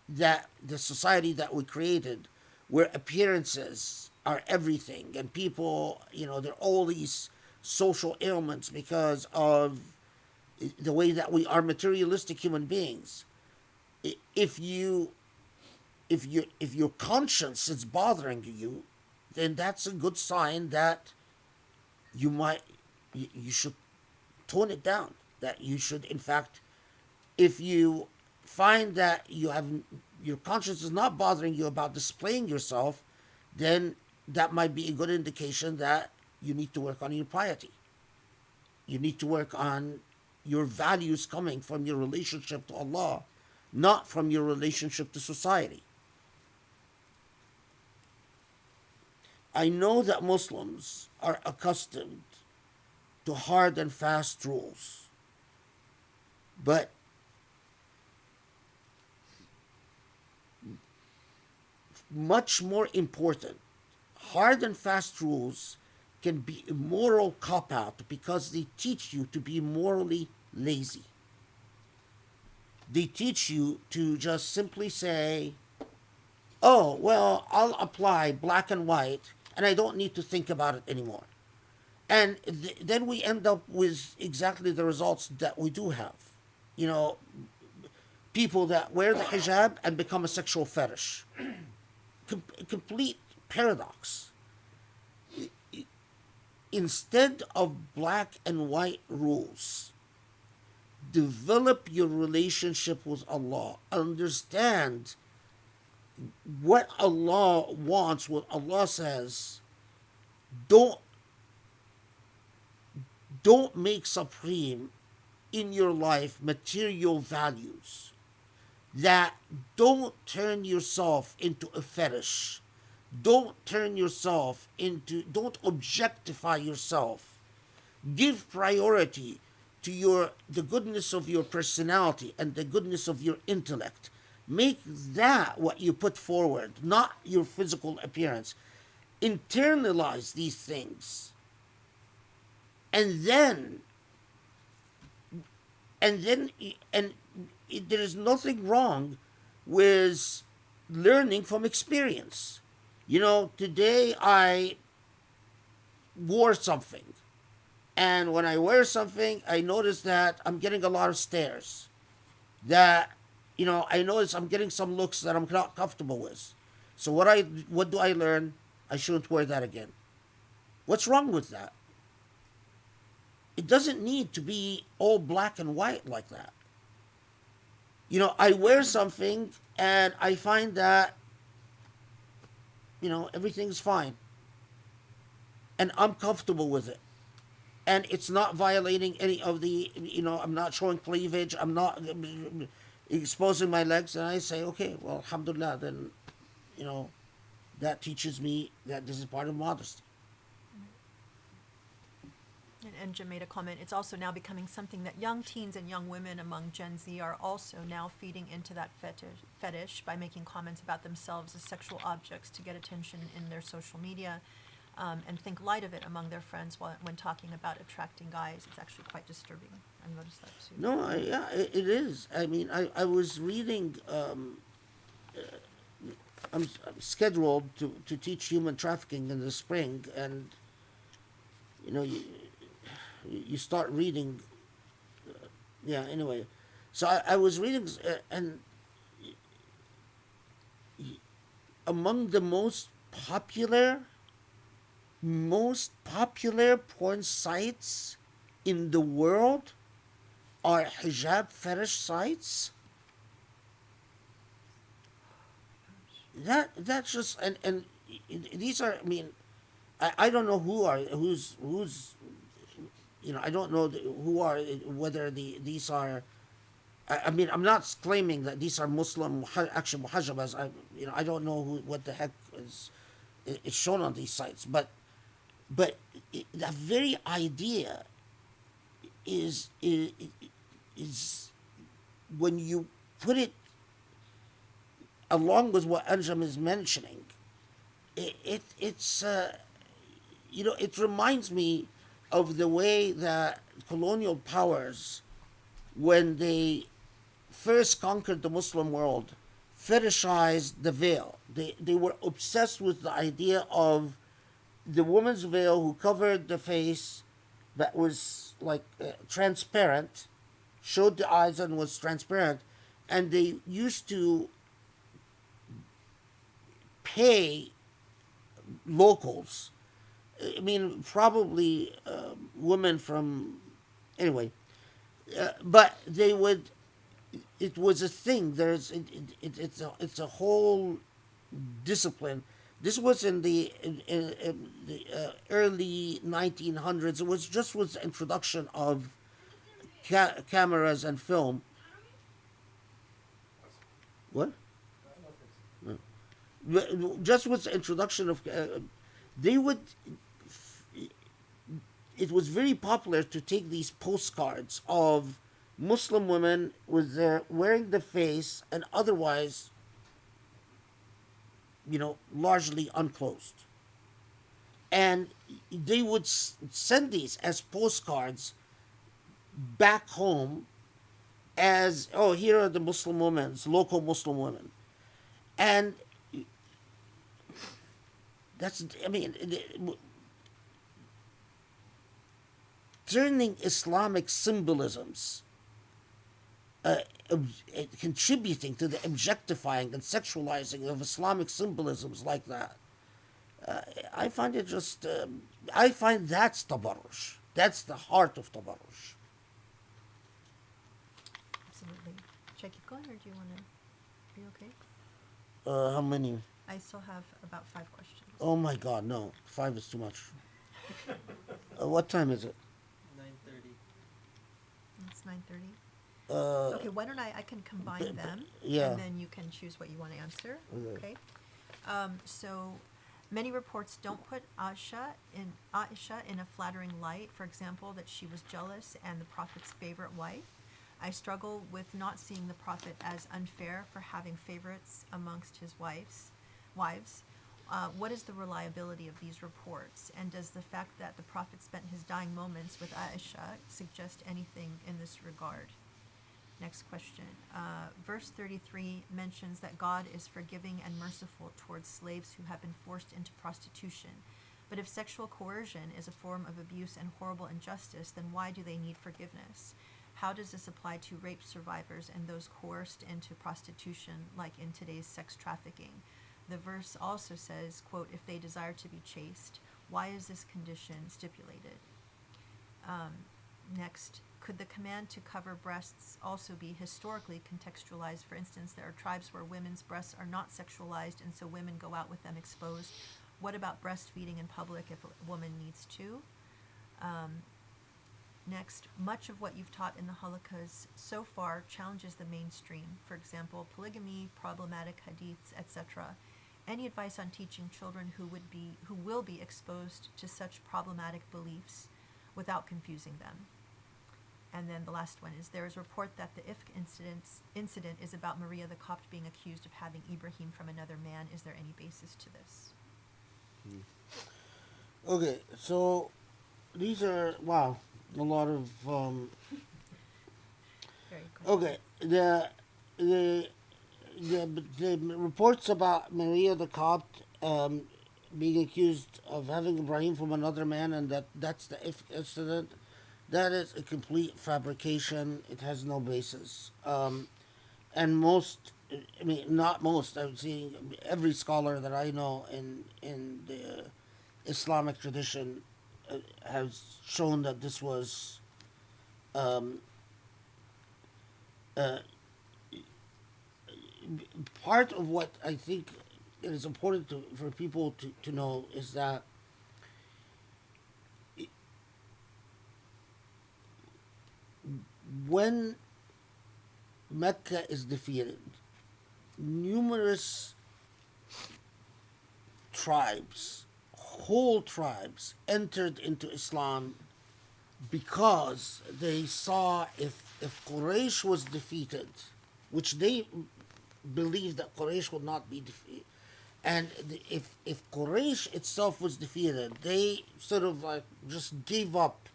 that the society that we created, where appearances are everything, and people, there are all these social ailments because of the way that we are materialistic human beings? If your conscience is bothering you, then that's a good sign that you should tone it down. That you should, in fact, if you find that your conscience is not bothering you about displaying yourself, then that might be a good indication that you need to work on your piety. You need to work on your values coming from your relationship to Allah, not from your relationship to society. I know that Muslims are accustomed to hard and fast rules, but much more important, hard and fast rules can be a moral cop-out because they teach you to be morally lazy. They teach you to just simply say, oh, well, I'll apply black and white and I don't need to think about it anymore. And then we end up with exactly the results that we do have. People that wear the hijab and become a sexual fetish. Complete paradox. Instead of black and white rules, develop your relationship with Allah. Understand what Allah wants, what Allah says. Don't make supreme in your life material values. That don't turn yourself into a fetish. Don't objectify yourself. Give priority to the goodness of your personality and the goodness of your intellect. Make that what you put forward, not your physical appearance. Internalize these things. And there is nothing wrong with learning from experience. Today I wore something. And when I wear something, I notice that I'm getting a lot of stares. That, I notice I'm getting some looks that I'm not comfortable with. So what do I learn? I shouldn't wear that again. What's wrong with that? It doesn't need to be all black and white like that. I wear something and I find that, everything's fine. And I'm comfortable with it. And it's not violating any of the, I'm not showing cleavage. I'm not exposing my legs. And I say, okay, well, alhamdulillah, then, that teaches me that this is part of modesty. And Jim made a comment, it's also now becoming something that young teens and young women among Gen Z are also now feeding into that fetish by making comments about themselves as sexual objects to get attention in their social media, and think light of it among their friends when talking about attracting guys. It's actually quite disturbing. I've noticed that too. No, it is. I mean, I was reading, I'm scheduled to teach human trafficking in the spring, and, you start reading. Anyway, so I was reading, and among the most popular porn sites in the world are hijab fetish sites. That's just, and these are, I mean, I don't know who's I don't know whether these are. I mean, I'm not claiming that these are Muslim actual muhajabas. I don't know what the heck is shown on these sites, but the very idea is when you put it along with what Anjam is mentioning, it's it reminds me of the way that colonial powers, when they first conquered the Muslim world, fetishized the veil. They were obsessed with the idea of the woman's veil who covered the face, that was like transparent, showed the eyes and was transparent, and they used to pay locals. I mean, probably women from, anyway, but they would. It was a thing. It's a whole discipline. This was in the early 1900s. It was just with the introduction of cameras and film. What? Just with the introduction of, they would. It was very popular to take these postcards of Muslim women with their wearing the face and otherwise, largely unclothed. And they would send these as postcards back home as, oh, here are the Muslim women, local Muslim women. And that's, I mean, turning Islamic symbolisms, contributing to the objectifying and sexualizing of Islamic symbolisms like that. I find it just, I find that's tabarruj. That's the heart of tabarruj. Absolutely. Should I keep going, or do you want to? Are you okay? How many? I still have about 5 questions. Oh my God, no. 5 is too much. What time is it? 9:30. It's 9:30. Uh, Okay, why don't I can combine them, yeah. and then you can choose what you want to answer. Okay. So many reports don't put Aisha in a flattering light. For example, that she was jealous and the Prophet's favorite wife. I struggle with not seeing the Prophet as unfair for having favorites amongst his wives. What is the reliability of these reports? And does the fact that the Prophet spent his dying moments with Aisha suggest anything in this regard? Next question. Verse 33 mentions that God is forgiving and merciful towards slaves who have been forced into prostitution. But if sexual coercion is a form of abuse and horrible injustice, then why do they need forgiveness? How does this apply to rape survivors and those coerced into prostitution, like in today's sex trafficking? The verse also says, quote, if they desire to be chaste, why is this condition stipulated? Next, could the command to cover breasts also be historically contextualized? For instance, there are tribes where women's breasts are not sexualized, and so women go out with them exposed. What about breastfeeding in public if a woman needs to? Next, much of what you've taught in the halaqas so far challenges the mainstream. For example, polygamy, problematic hadiths, etc. Any advice on teaching children who will be exposed to such problematic beliefs without confusing them? And then the last one is, there is a report that the Ifk incident is about Maria the Copt being accused of having Ibrahim from another man. Is there any basis to this? Okay, so these are, wow, a lot of Very good. okay, the reports about Maria the Copt being accused of having Ibrahim from another man, and that's the incident, that is a complete fabrication. It has no basis. And most, I mean, not most, I would say every scholar that I know in the Islamic tradition has shown that this was part of what I think it is important for people to know is that when Mecca is defeated, numerous tribes, whole tribes, entered into Islam because they saw if Quraysh was defeated, which they believed that Quraysh would not be defeated, and if Quraysh itself was defeated, they sort of like just gave up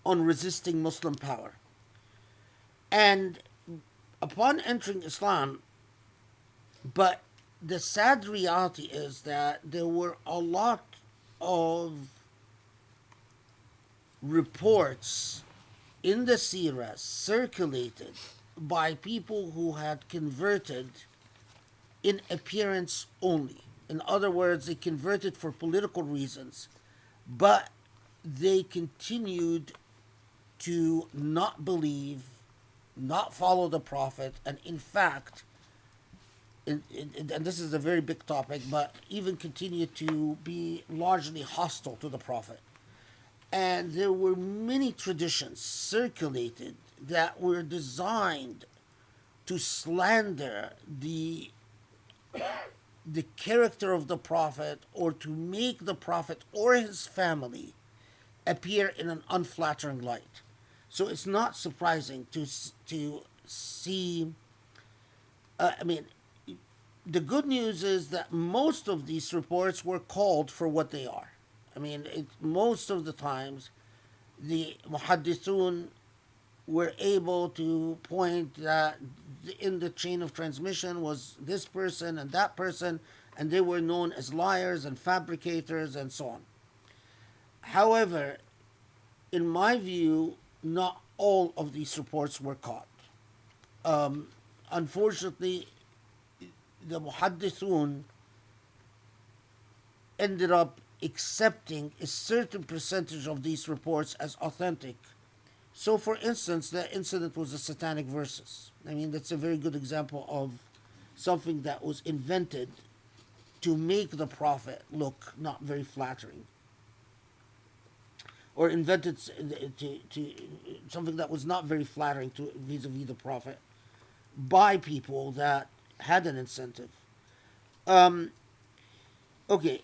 on resisting Muslim power. And upon entering Islam, but the sad reality is that there were a lot of reports in the surahs circulated by people who had converted in appearance only. In other words, they converted for political reasons, but they continued to not believe, not follow the Prophet, and in fact, and this is a very big topic, but even continue to be largely hostile to the Prophet. And there were many traditions circulated that were designed to slander the character of the Prophet, or to make the Prophet or his family appear in an unflattering light. So it's not surprising to see. I mean, the good news is that most of these reports were called for what they are. I mean, most of the times, the muhaddithun were able to point that in the chain of transmission was this person and that person, and they were known as liars and fabricators and so on. However, in my view, not all of these reports were caught. Unfortunately, the muhaddithun ended up accepting a certain percentage of these reports as authentic. So, for instance, the incident was the satanic verses. I mean, that's a very good example of something that was invented to make the Prophet look not very flattering, or invented to something that was not very flattering to vis-a-vis the Prophet by people that had an incentive. Okay,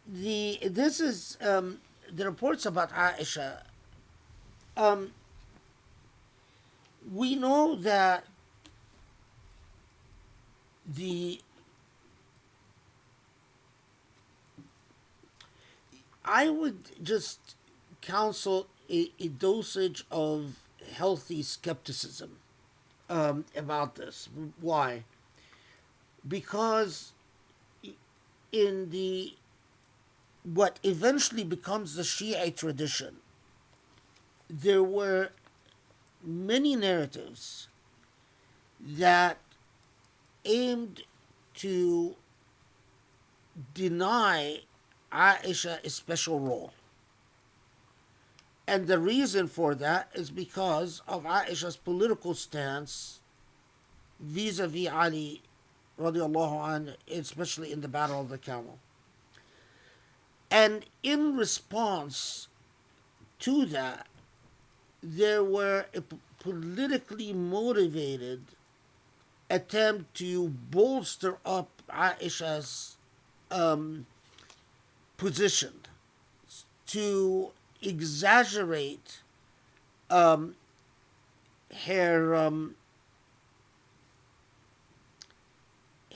this is the reports about Aisha. We know that I would just counsel a dosage of healthy skepticism about this. Why? Because in the what eventually becomes the Shiite tradition, there were many narratives that aimed to deny Aisha a special role. And the reason for that is because of Aisha's political stance vis-a-vis Ali radiallahu anhu, especially in the Battle of the Camel. And in response to that, there were a politically motivated attempt to bolster up Aisha's position, to exaggerate her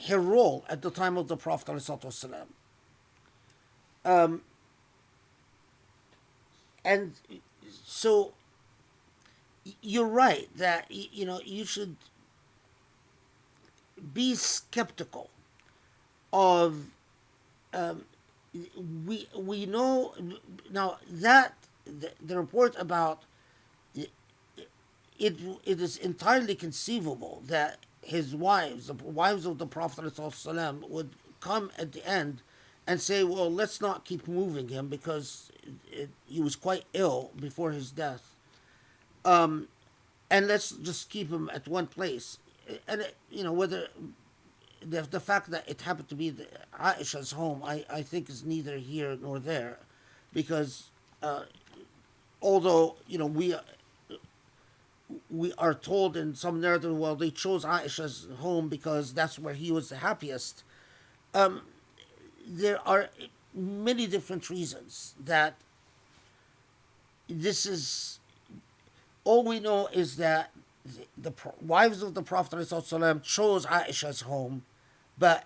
her role at the time of the Prophet ﷺ. And so you're right that you should be skeptical of we know now that the report about it is entirely conceivable that his wives, the wives of the Prophet ﷺ, would come at the end and say, well, let's not keep moving him because he was quite ill before his death. And let's just keep him at one place. And, whether the fact that it happened to be Aisha's home, I think is neither here nor there. Because although, we are told in some narrative, well, they chose Aisha's home because that's where he was the happiest. There are many different reasons that this is. All we know is that the wives of the Prophet ﷺ chose Aisha's home, but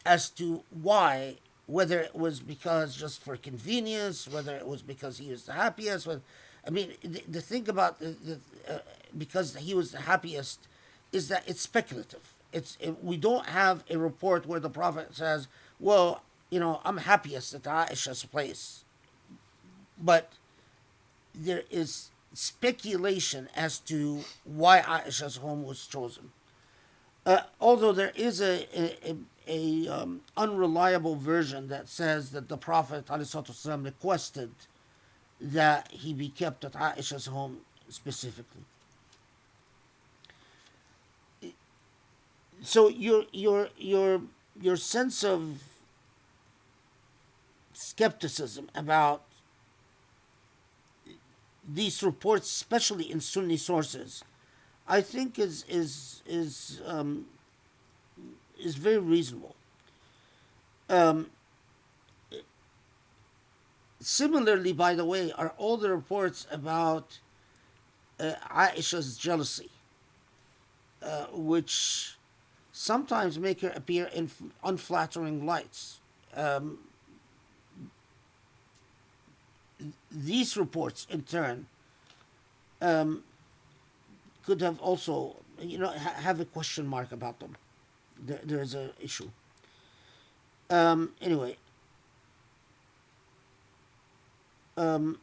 as to why, whether it was because just for convenience, whether it was because he was the happiest, the thing about because he was the happiest is that it's speculative. We don't have a report where the Prophet says, well, I'm happiest at Aisha's place. But there is speculation as to why Aisha's home was chosen. Although there is a unreliable version that says that the Prophet ﷺ requested that he be kept at Aisha's home specifically. So your sense of skepticism about these reports, especially in Sunni sources, I think is very reasonable. Similarly, by the way, are all the reports about Aisha's jealousy, which sometimes make her appear in unflattering lights. These reports, in turn, could have also, have a question mark about them. There is an issue. Anyway. So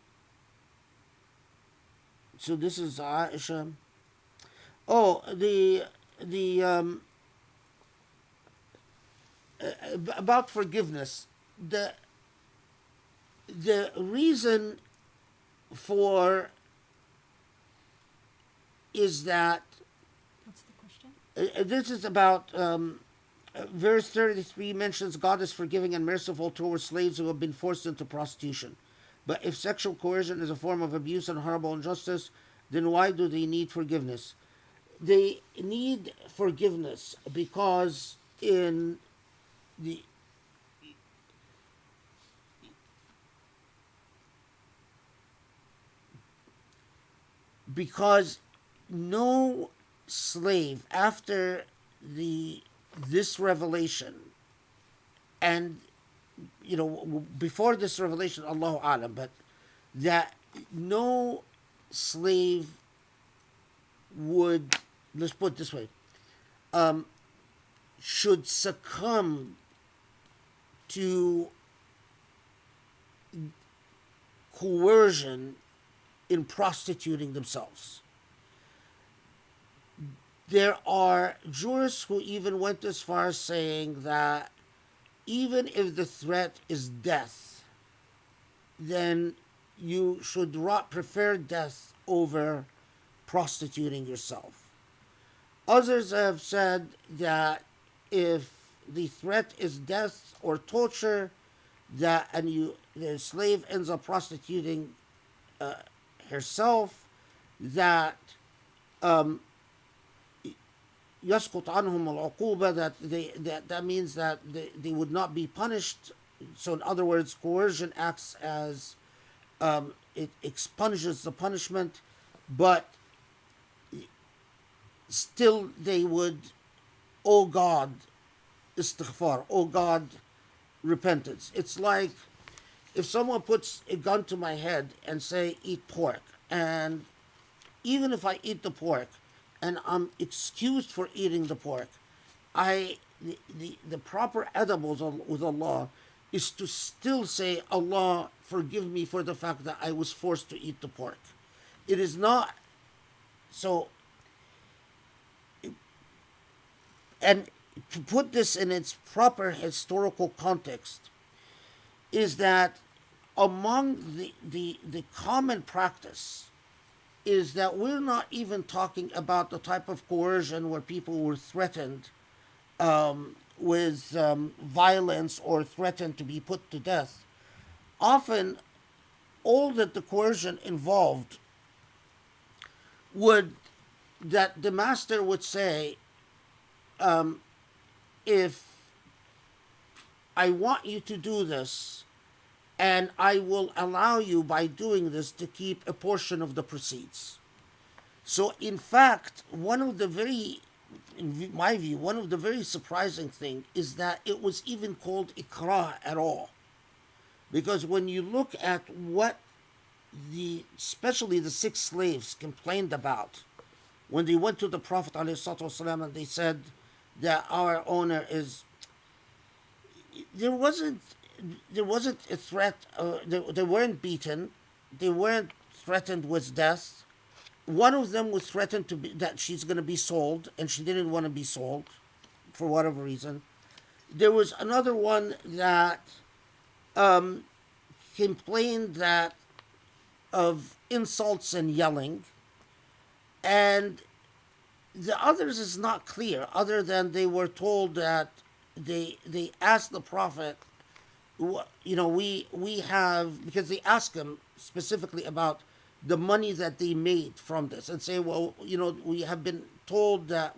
this is Aisha. Oh, the about forgiveness. The reason for is that What's the question? this is about verse 33 mentions God is forgiving and merciful towards slaves who have been forced into prostitution. But if sexual coercion is a form of abuse and horrible injustice, then why do they need forgiveness? They need forgiveness because because no slave after this revelation, and before this revelation, Allahu Alam, but that no slave would, let's put it this way, should succumb to coercion in prostituting themselves. There are jurists who even went as far as saying that even if the threat is death, then you should prefer death over prostituting yourself. Others have said that if the threat is death or torture, the slave ends up prostituting herself, that يسقط عنهم العقوبة, that means that they would not be punished. So in other words, coercion acts as it expunges the punishment, but still they would, oh God, istighfar, oh God, repentance. It's like if someone puts a gun to my head and say, eat pork, and even if I eat the pork and I'm excused for eating the pork, the proper adab with Allah is to still say, Allah, forgive me for the fact that I was forced to eat the pork. It is not so. And to put this in its proper historical context is that among the common practice is that we're not even talking about the type of coercion where people were threatened with violence or threatened to be put to death. Often, all that the coercion involved that the master would say, if I want you to do this, and I will allow you by doing this to keep a portion of the proceeds. So in fact, in my view, one of the very surprising things is that it was even called ikrah at all. Because when you look at what especially the 6 slaves complained about, when they went to the Prophet ﷺ and they said that our owner is, there wasn't a threat, they weren't beaten, they weren't threatened with death. One of them was threatened that she's going to be sold, and she didn't want to be sold for whatever reason. There was another one that complained of insults and yelling, and the others is not clear, other than they were told that they asked the Prophet, we have, because they asked him specifically about the money that they made from this, and say, well, we have been told that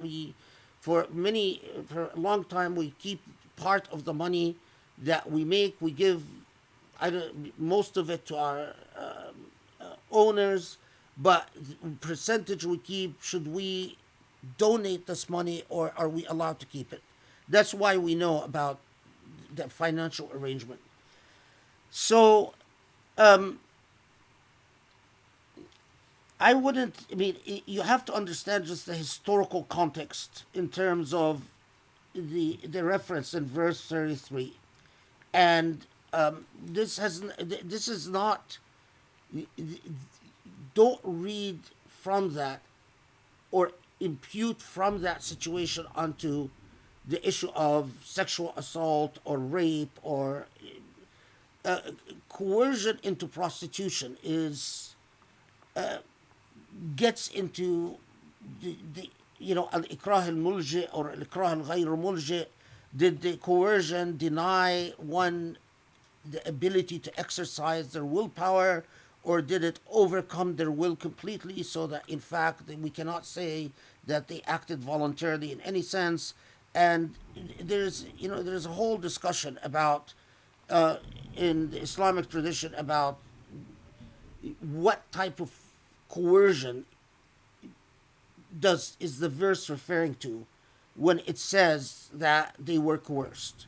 for a long time, we keep part of the money that we make, we give most of it to our owners, but the percentage we keep, should we donate this money or are we allowed to keep it? That's why we know about the financial arrangement. So, you have to understand just the historical context in terms of the reference in verse 33. And this is not, don't read from that or impute from that situation onto the issue of sexual assault or rape or coercion into prostitution gets into the al-ikrah al-mulji or al-ikrah al-ghayr mulji. Did the coercion deny one the ability to exercise their willpower, or did it overcome their will completely, so that in fact we cannot say that they acted voluntarily in any sense? And there's a whole discussion about in the Islamic tradition about what type of coercion is the verse referring to when it says that they were coerced.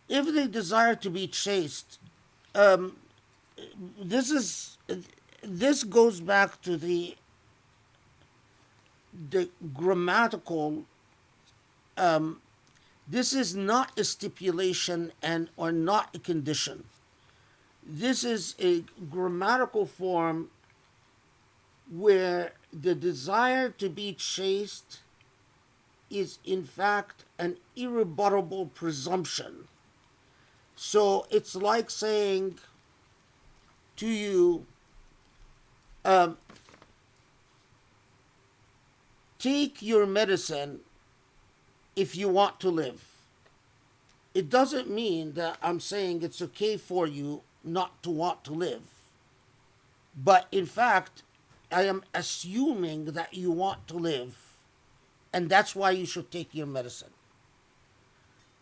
If they desire to be chaste, this goes back to the grammatical This is not a stipulation and or not a condition. This is a grammatical form where the desire to be chaste is in fact an irrebuttable presumption. So it's like saying to you, take your medicine if you want to live. It doesn't mean that I'm saying it's okay for you not to want to live. But in fact, I am assuming that you want to live, and that's why you should take your medicine.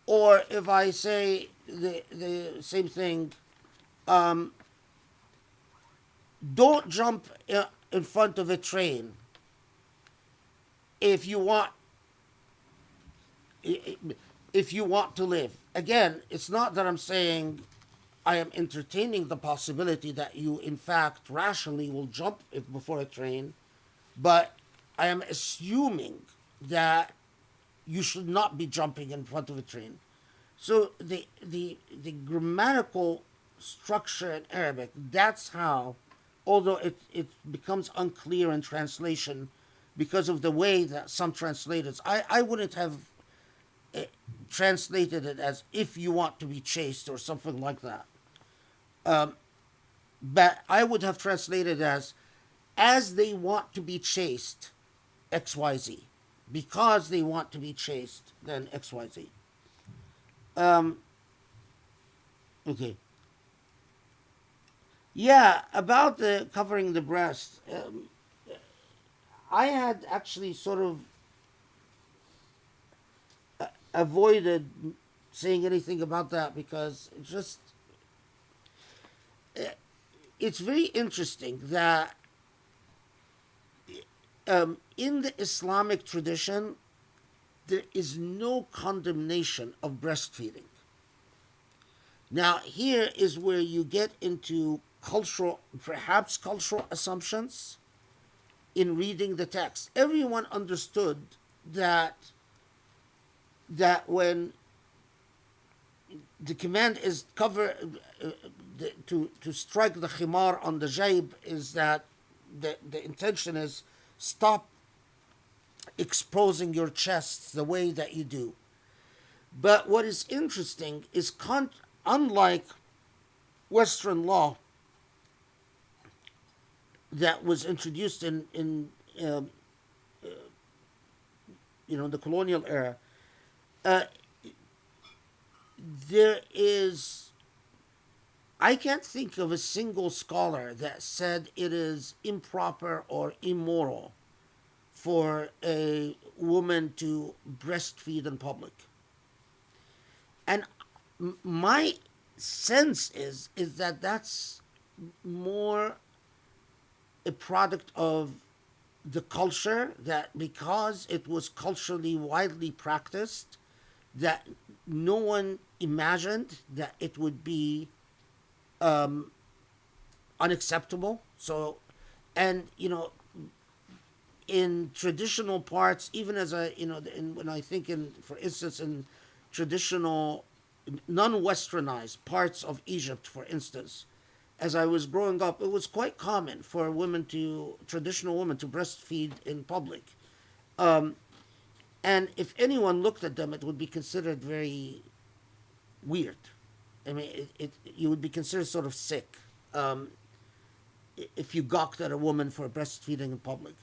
Or if I say the same thing, don't jump in front of a train if you want to live. Again, it's not that I'm saying I am entertaining the possibility that you in fact rationally will jump before a train, but I am assuming that you should not be jumping in front of a train. So the grammatical structure in Arabic, that's how, although it becomes unclear in translation because of the way that some translators, I wouldn't have translated it as if you want to be chaste or something like that. But I would have translated as they want to be chaste, XYZ. Because they want to be chaste, then XYZ. Okay. Yeah, about the covering the breast. I had actually sort of avoided saying anything about that because it's very interesting that in the Islamic tradition, there is no condemnation of breastfeeding. Now, here is where you get into perhaps cultural assumptions in reading the text. Everyone understood that when the command is to strike the khimar on the jayb, is that the intention is stop exposing your chests the way that you do. But what is interesting is unlike Western law that was introduced in the colonial era, I can't think of a single scholar that said it is improper or immoral for a woman to breastfeed in public. And my sense is that that's more a product of the culture, that because it was culturally widely practiced, that no one imagined that it would be unacceptable. So, and in traditional parts, even as when I think for instance, in traditional non-westernized parts of Egypt, for instance, as I was growing up, it was quite common for traditional women to breastfeed in public. And if anyone looked at them, it would be considered very weird. I mean, you would be considered sort of sick if you gawked at a woman for breastfeeding in public.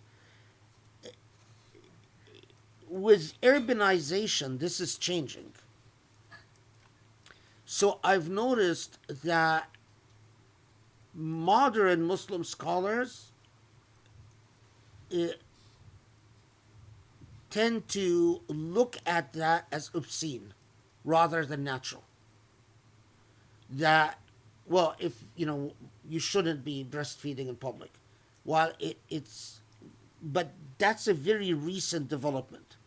With urbanization, this is changing. So I've noticed that modern Muslim scholars tend to look at that as obscene rather than natural. That, well, if you shouldn't be breastfeeding in public. While but that's a very recent development.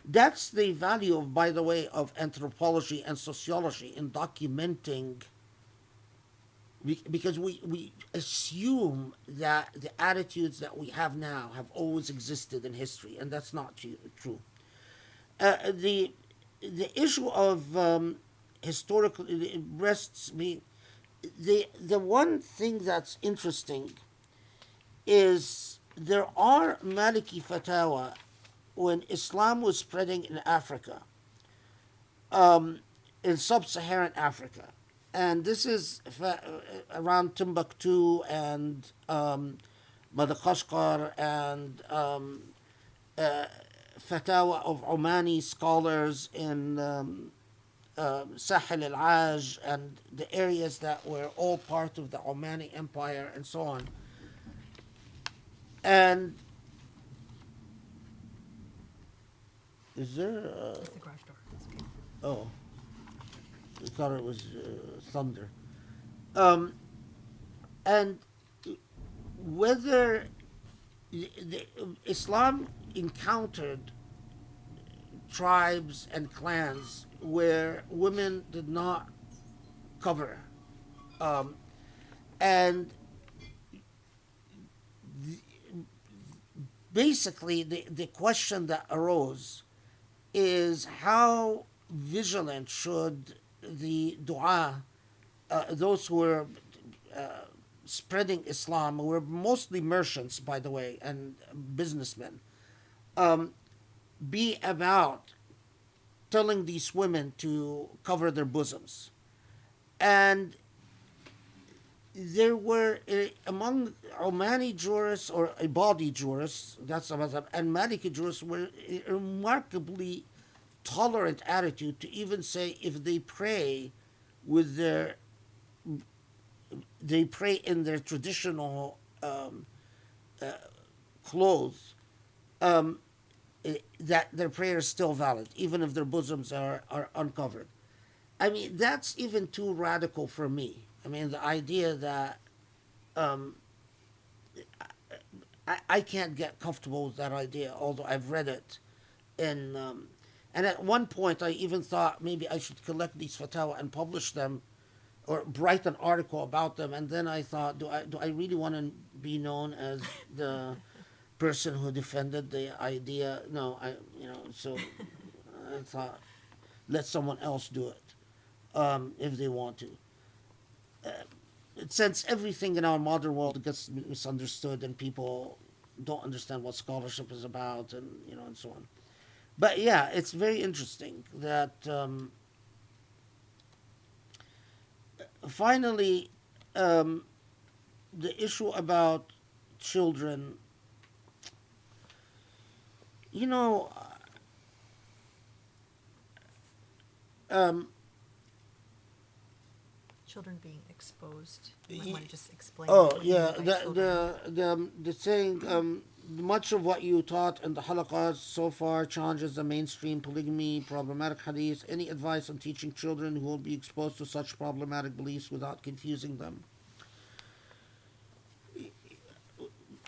That's the value of, by the way, of anthropology and sociology in documenting, because we assume that the attitudes that we have now have always existed in history, and that's not true. the issue of historical breasts being the one thing that's interesting is there are Maliki fatwa when Islam was spreading in Africa, in sub-Saharan Africa, and this is around Timbuktu and Madagascar and fatwa of Omani scholars in Sahel al-Aj and the areas that were all part of the Omani Empire and so on. And is there It's the garage door. It's okay. oh, I thought it was thunder. And whether Islam encountered tribes and clans where women did not cover, and basically the question that arose is how vigilant should the dua, those who were spreading Islam, who were mostly merchants, by the way, and businessmen, be about telling these women to cover their bosoms. And there were among Omani jurists or Ibadi jurists, that's a mazhab, and Maliki jurists were a remarkably tolerant attitude to even say if they pray with their they pray in their traditional clothes, that their prayer is still valid, even if their bosoms are uncovered. I mean, that's even too radical for me. I mean, the idea that I can't get comfortable with that idea, although I've read it. And at one point, I even thought maybe I should collect these fatwa and publish them or write an article about them. And then I thought, do I really want to be known as the person who defended the idea? No, so I thought, let someone else do it if they want to. Since everything in our modern world gets misunderstood and people don't understand what scholarship is about, and and so on. But yeah, it's very interesting that finally the issue about children, Children being exposed. You might want to just explain. oh what you yeah, mean by children. the saying, much of what you taught in the halaqas so far challenges the mainstream polygamy, problematic hadith. Any advice on teaching children who will be exposed to such problematic beliefs without confusing them?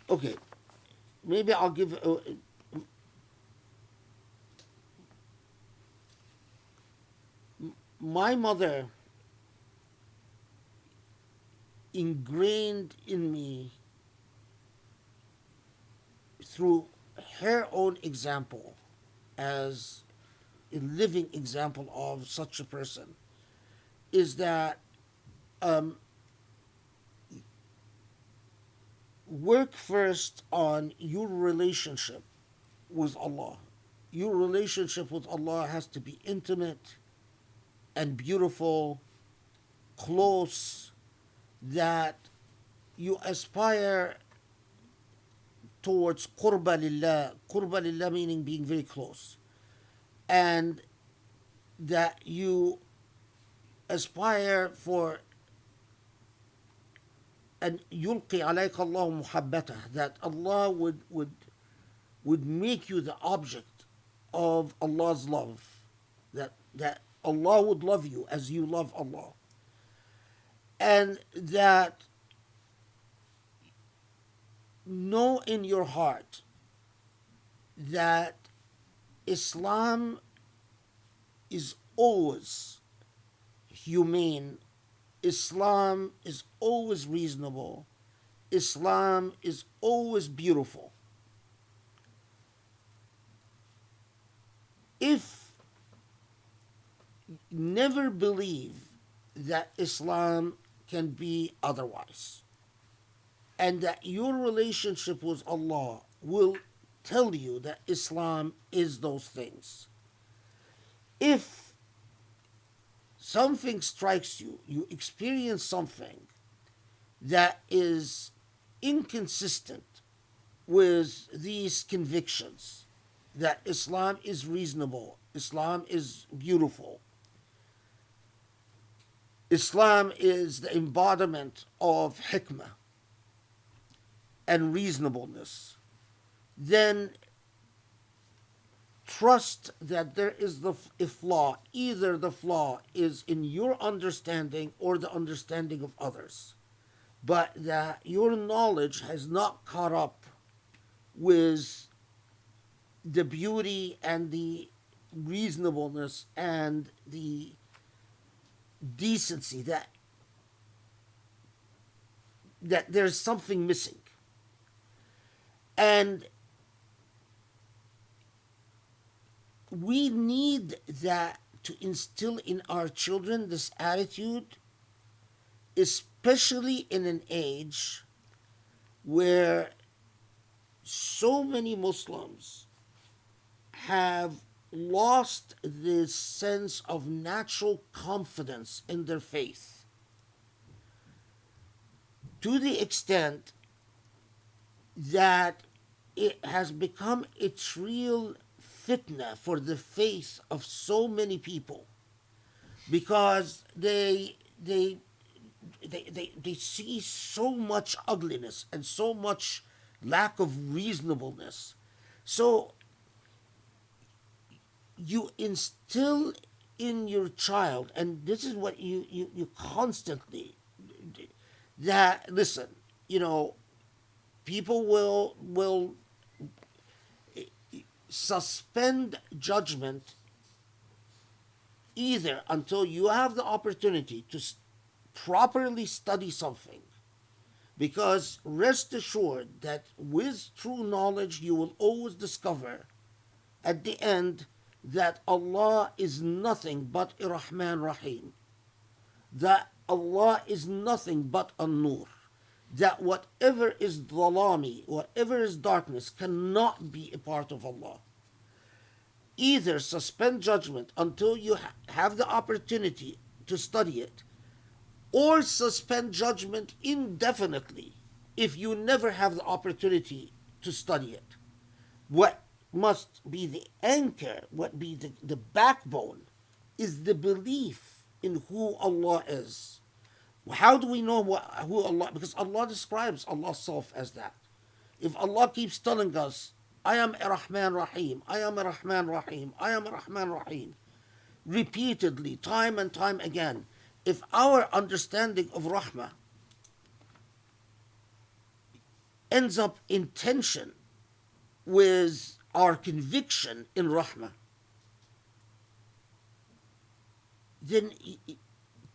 Okay, maybe I'll give. My mother ingrained in me through her own example as a living example of such a person is that work first on your relationship with Allah. Your relationship with Allah has to be intimate and beautiful, close, that you aspire towards qurba lillah meaning being very close, and that you aspire for an yulqi alayka Allah muhabbatah, that Allah would make you the object of Allah's love, that Allah would love you as you love Allah, and that know in your heart that Islam is always humane, Islam is always reasonable, Islam is always beautiful. If never believe that Islam can be otherwise, and that your relationship with Allah will tell you that Islam is those things. If something strikes you, you experience something that is inconsistent with these convictions, that Islam is reasonable, Islam is beautiful, Islam is the embodiment of hikmah and reasonableness, then trust that there is a flaw. Either the flaw is in your understanding or the understanding of others, but that your knowledge has not caught up with the beauty and the reasonableness and the decency, that there's something missing. And we need that to instill in our children this attitude, especially in an age where so many Muslims have lost this sense of natural confidence in their faith, to the extent that it has become a real fitna for the faith of so many people, because they see so much ugliness and so much lack of reasonableness. So you instill in your child, and this is what you constantly, that listen, people will suspend judgment either until you have the opportunity to properly study something, because rest assured that with true knowledge you will always discover at the end that Allah is nothing but Rahman Rahim, that Allah is nothing but Al-Nur, that whatever is dhalami, whatever is darkness, cannot be a part of Allah. Either suspend judgment until you have the opportunity to study it, or suspend judgment indefinitely if you never have the opportunity to study it. What must be the anchor, what be the backbone, is the belief in who Allah is. How do we know who Allah? Because Allah describes Allah's self as that. If Allah keeps telling us, I am Rahman Rahim, I am Rahman Rahim, I am Rahman Rahim, repeatedly, time and time again, if our understanding of Rahmah ends up in tension with our conviction in Rahmah, then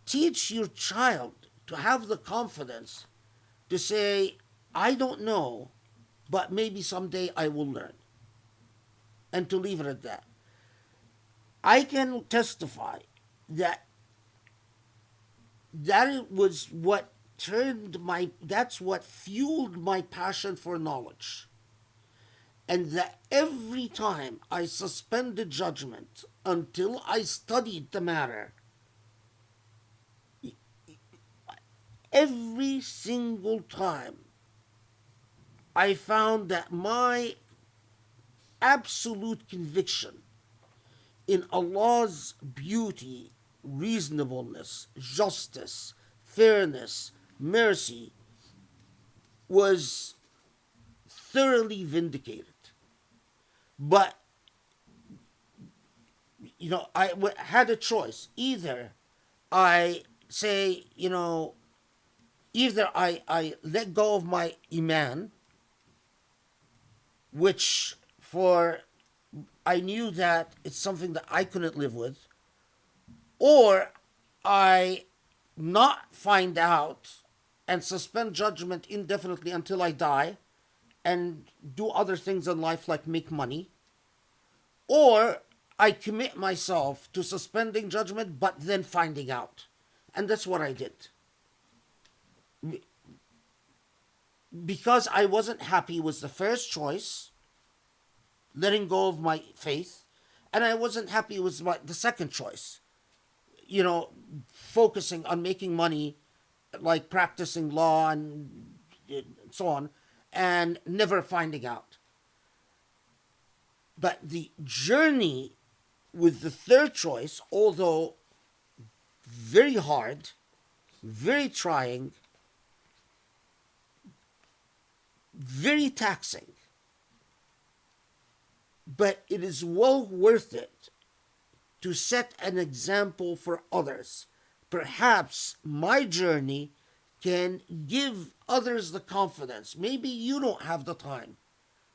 teach your child to have the confidence to say, I don't know, but maybe someday I will learn, and to leave it at that. I can testify that was what that's what fueled my passion for knowledge. And that every time I suspended judgment until I studied the matter, every single time I found that my absolute conviction in Allah's beauty, reasonableness, justice, fairness, mercy was thoroughly vindicated. But, I had a choice. Either I say, either I let go of my iman, which I knew that it's something that I couldn't live with, or I not find out and suspend judgment indefinitely until I die and do other things in life like make money, or I commit myself to suspending judgment, but then finding out. And that's what I did. Because I wasn't happy with the first choice, letting go of my faith, and I wasn't happy with the second choice, focusing on making money, like practicing law and so on, and never finding out. But the journey with the third choice, although very hard, very trying, very taxing, but it is well worth it to set an example for others. Perhaps my journey can give others the confidence. Maybe you don't have the time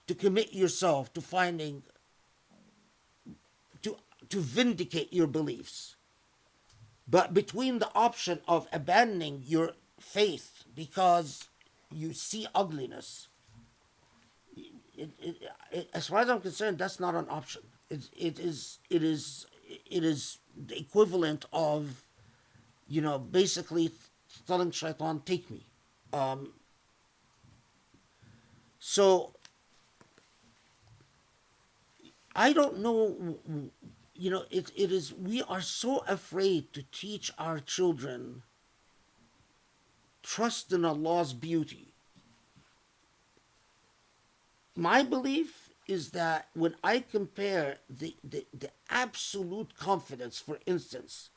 to commit yourself to finding, to vindicate your beliefs. But between the option of abandoning your faith because you see ugliness, as far as I'm concerned, that's not an option. It is the equivalent of, basically telling Shaitan, take me. So I don't know. We are so afraid to teach our children trust in Allah's beauty. My belief is that when I compare the absolute confidence, for instance,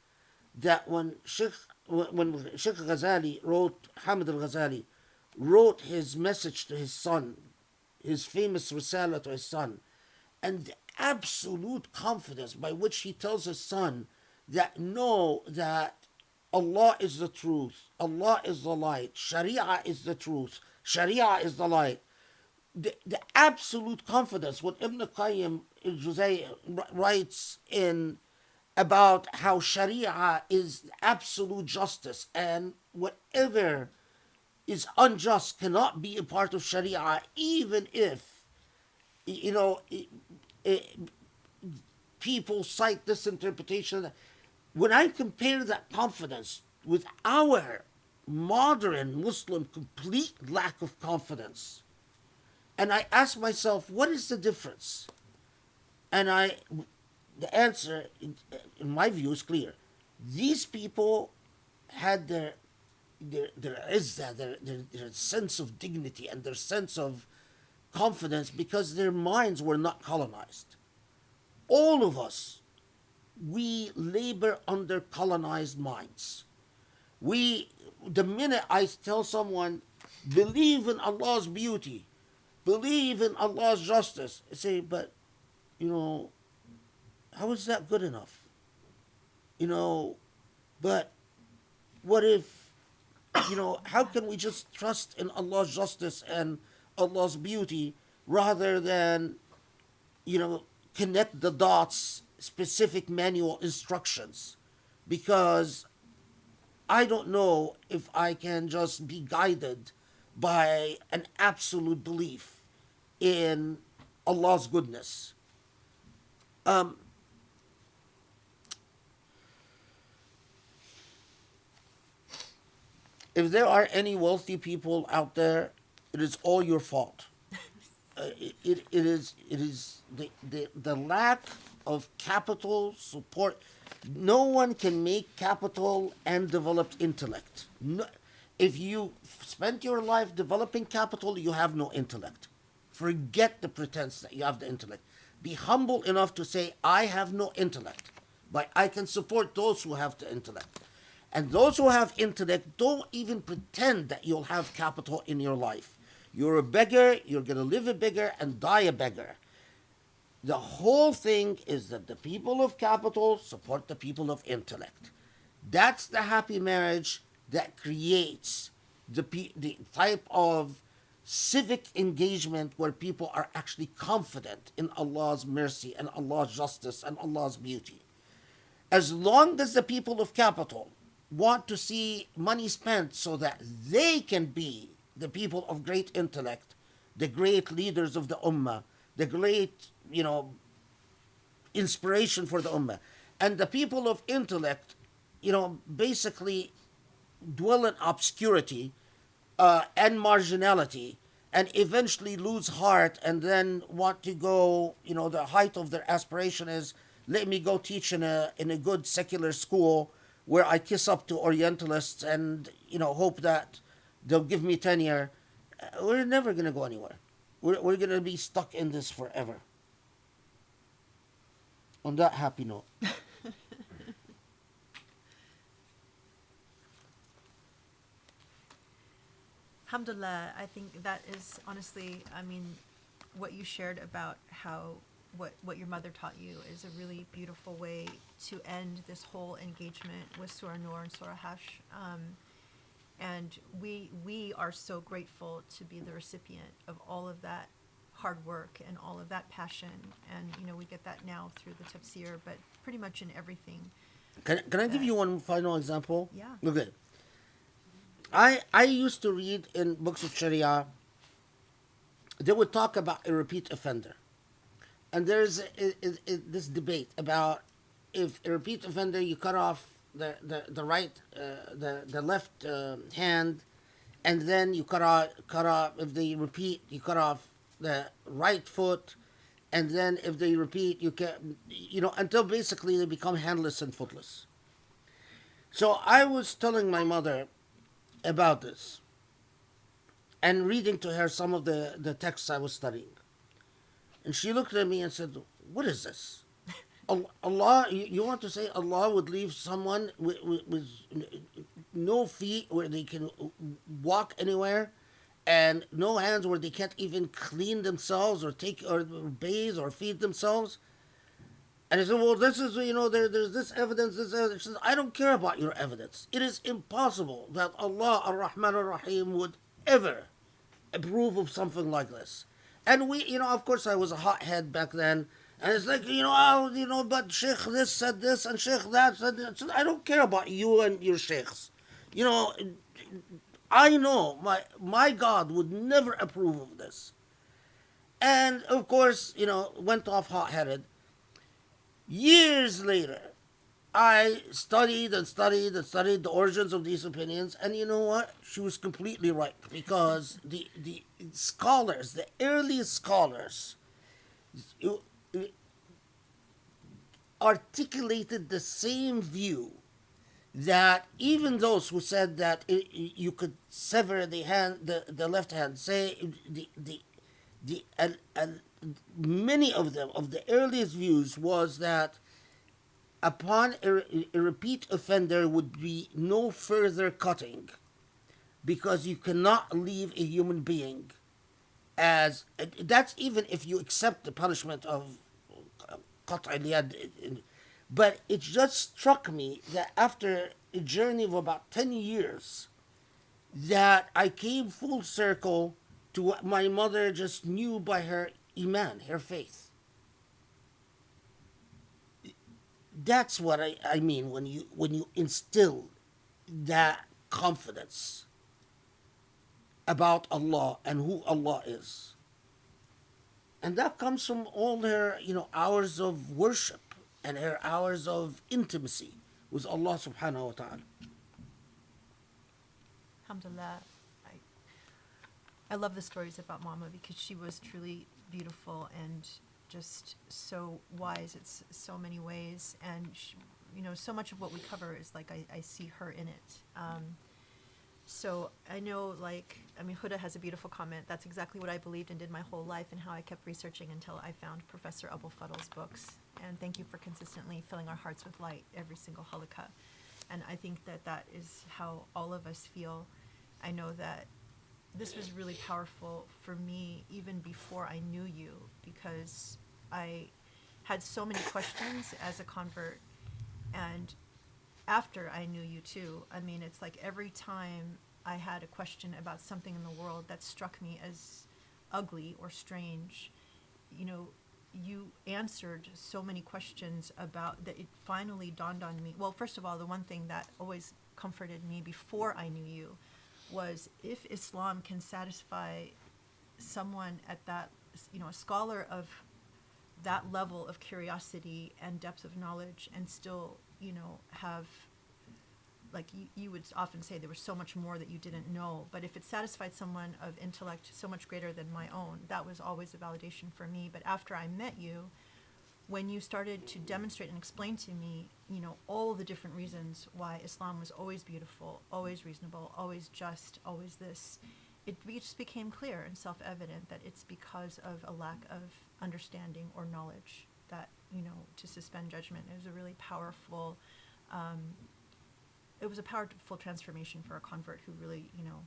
that when Shaykh Ghazali wrote, Hamid al-Ghazali wrote his message to his son, his famous risala to his son, and the absolute confidence by which he tells his son that know that Allah is the truth, Allah is the light, Sharia is the truth, Sharia is the light. The absolute confidence, what Ibn Qayyim al-Juzay writes in about how Sharia is absolute justice, and whatever is unjust cannot be a part of Sharia, even if people cite this interpretation. When I compare that confidence with our modern Muslim complete lack of confidence, and I ask myself, what is the difference? And the answer, in my view, is clear. These people had their izza, their sense of dignity and their sense of confidence because their minds were not colonized. All of us, we labor under colonized minds. The minute I tell someone, believe in Allah's beauty, believe in Allah's justice, I say, but, how is that good enough? But what if, how can we just trust in Allah's justice and Allah's beauty rather than, connect the dots, specific manual instructions? Because I don't know if I can just be guided by an absolute belief in Allah's goodness. If there are any wealthy people out there, it is all your fault. It is the lack of capital support. No one can make capital and developed intellect. No, if you spent your life developing capital, you have no intellect. Forget the pretense that you have the intellect. Be humble enough to say, I have no intellect, but I can support those who have the intellect. And those who have intellect, don't even pretend that you'll have capital in your life. You're a beggar, you're going to live a beggar and die a beggar. The whole thing is that the people of capital support the people of intellect. That's the happy marriage that creates the type of civic engagement where people are actually confident in Allah's mercy and Allah's justice and Allah's beauty. As long as the people of capital want to see money spent so that they can be the people of great intellect, the great leaders of the ummah, the great, inspiration for the ummah. And the people of intellect, basically dwell in obscurity and marginality, and eventually lose heart, and then want to go. The height of their aspiration is, let me go teach in a good secular school where I kiss up to Orientalists and hope that they'll give me tenure. We're never going to go anywhere. We're going to be stuck in this forever. On that happy note. Alhamdulillah, I think that is honestly, what you shared about how what your mother taught you is a really beautiful way to end this whole engagement with Surah Nur and Surah Hajj. And we are so grateful to be the recipient of all of that hard work and all of that passion. And, we get that now through the tafsir, but pretty much in everything. Can I give you one final example? Yeah. Okay. I used to read in books of Sharia, they would talk about a repeat offender. And there's this debate about if a repeat offender, you cut off the right, the left hand, and then you cut off, if they repeat, you cut off the right foot, and then if they repeat, you can, until basically they become handless and footless. So I was telling my mother about this and reading to her some of the texts I was studying. And she looked at me and said, what is this? Allah, you want to say Allah would leave someone with no feet where they can walk anywhere, and no hands where they can't even clean themselves or bathe or feed themselves? And I said, well, this is, there's this evidence, this evidence. She says, I don't care about your evidence. It is impossible that Allah Ar-Rahman Ar-Rahim would ever approve of something like this. And we, of course, I was a hothead back then. And it's like, but Shaykh this said this and Shaykh that said that. I don't care about you and your Shaykhs. I know my God would never approve of this. And, of course, went off hot-headed. Years later, I studied the origins of these opinions, and you know what? She was completely right, because the scholars, the earliest scholars, articulated the same view, that even those who said that you could sever the left hand, say many of them, of the earliest views, was that upon a repeat offender would be no further cutting, because you cannot leave a human being as, that's even if you accept the punishment of qat' al-yad. But it just struck me that after a journey of about 10 years, that I came full circle to what my mother just knew by her iman, her faith. That's what I mean when you instill that confidence about Allah and who Allah is. And that comes from all her, hours of worship and her hours of intimacy with Allah subhanahu wa ta'ala. Alhamdulillah. I love the stories about Mama, because she was truly beautiful and just so wise in so many ways. And she, so much of what we cover is like I see her in it. So I know, Huda has a beautiful comment. That's exactly what I believed and did my whole life, and how I kept researching until I found Professor Abul Fadl's books. And thank you for consistently filling our hearts with light every single halaqah. And I think that is how all of us feel. I know that this was really powerful for me even before I knew you, because I had so many questions as a convert, and after I knew you too. It's like every time I had a question about something in the world that struck me as ugly or strange, you answered so many questions about that. It finally dawned on me. Well, first of all, the one thing that always comforted me before I knew you was, if Islam can satisfy someone at that, a scholar of that level of curiosity and depth of knowledge and still, you know, have, like you would often say there was so much more that you didn't know, but if it satisfied someone of intellect so much greater than my own, that was always a validation for me. But after I met you, when you started to demonstrate and explain to me, you know, all the different reasons why Islam was always beautiful, always reasonable, always just, always this, just became clear and self-evident that it's because of a lack of understanding or knowledge that, you know, to suspend judgment is a really powerful, it was a powerful transformation for a convert who really, you know,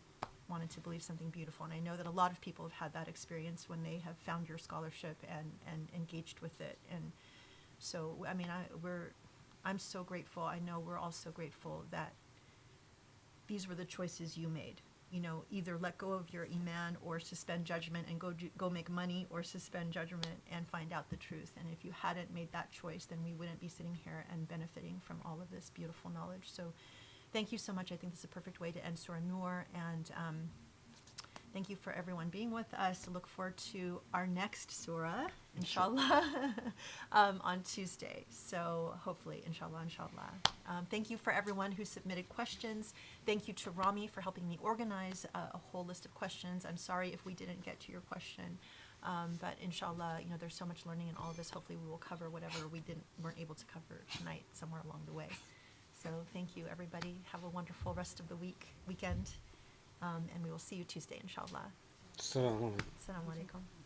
wanted to believe something beautiful. And I know that a lot of people have had that experience when they have found your scholarship and engaged with it. And so, I mean, I'm so grateful. I know we're all so grateful that these were the choices you made. You know, either let go of your iman or suspend judgment and go make money, or suspend judgment and find out the truth. And if you hadn't made that choice, then we wouldn't be sitting here and benefiting from all of this beautiful knowledge. So thank you so much. I think this is a perfect way to end Surah Nur. And thank you for everyone being with us. I look forward to our next surah, inshallah, on Tuesday. So hopefully, inshallah. Thank you for everyone who submitted questions. Thank you to Rami for helping me organize a whole list of questions. I'm sorry if we didn't get to your question, but inshallah, you know, there's so much learning in all of this. Hopefully we will cover whatever we weren't able to cover tonight somewhere along the way. So thank you, everybody. Have a wonderful rest of the weekend. And we will see you Tuesday, inshallah. Assalamu alaikum. Assalamu alaikum.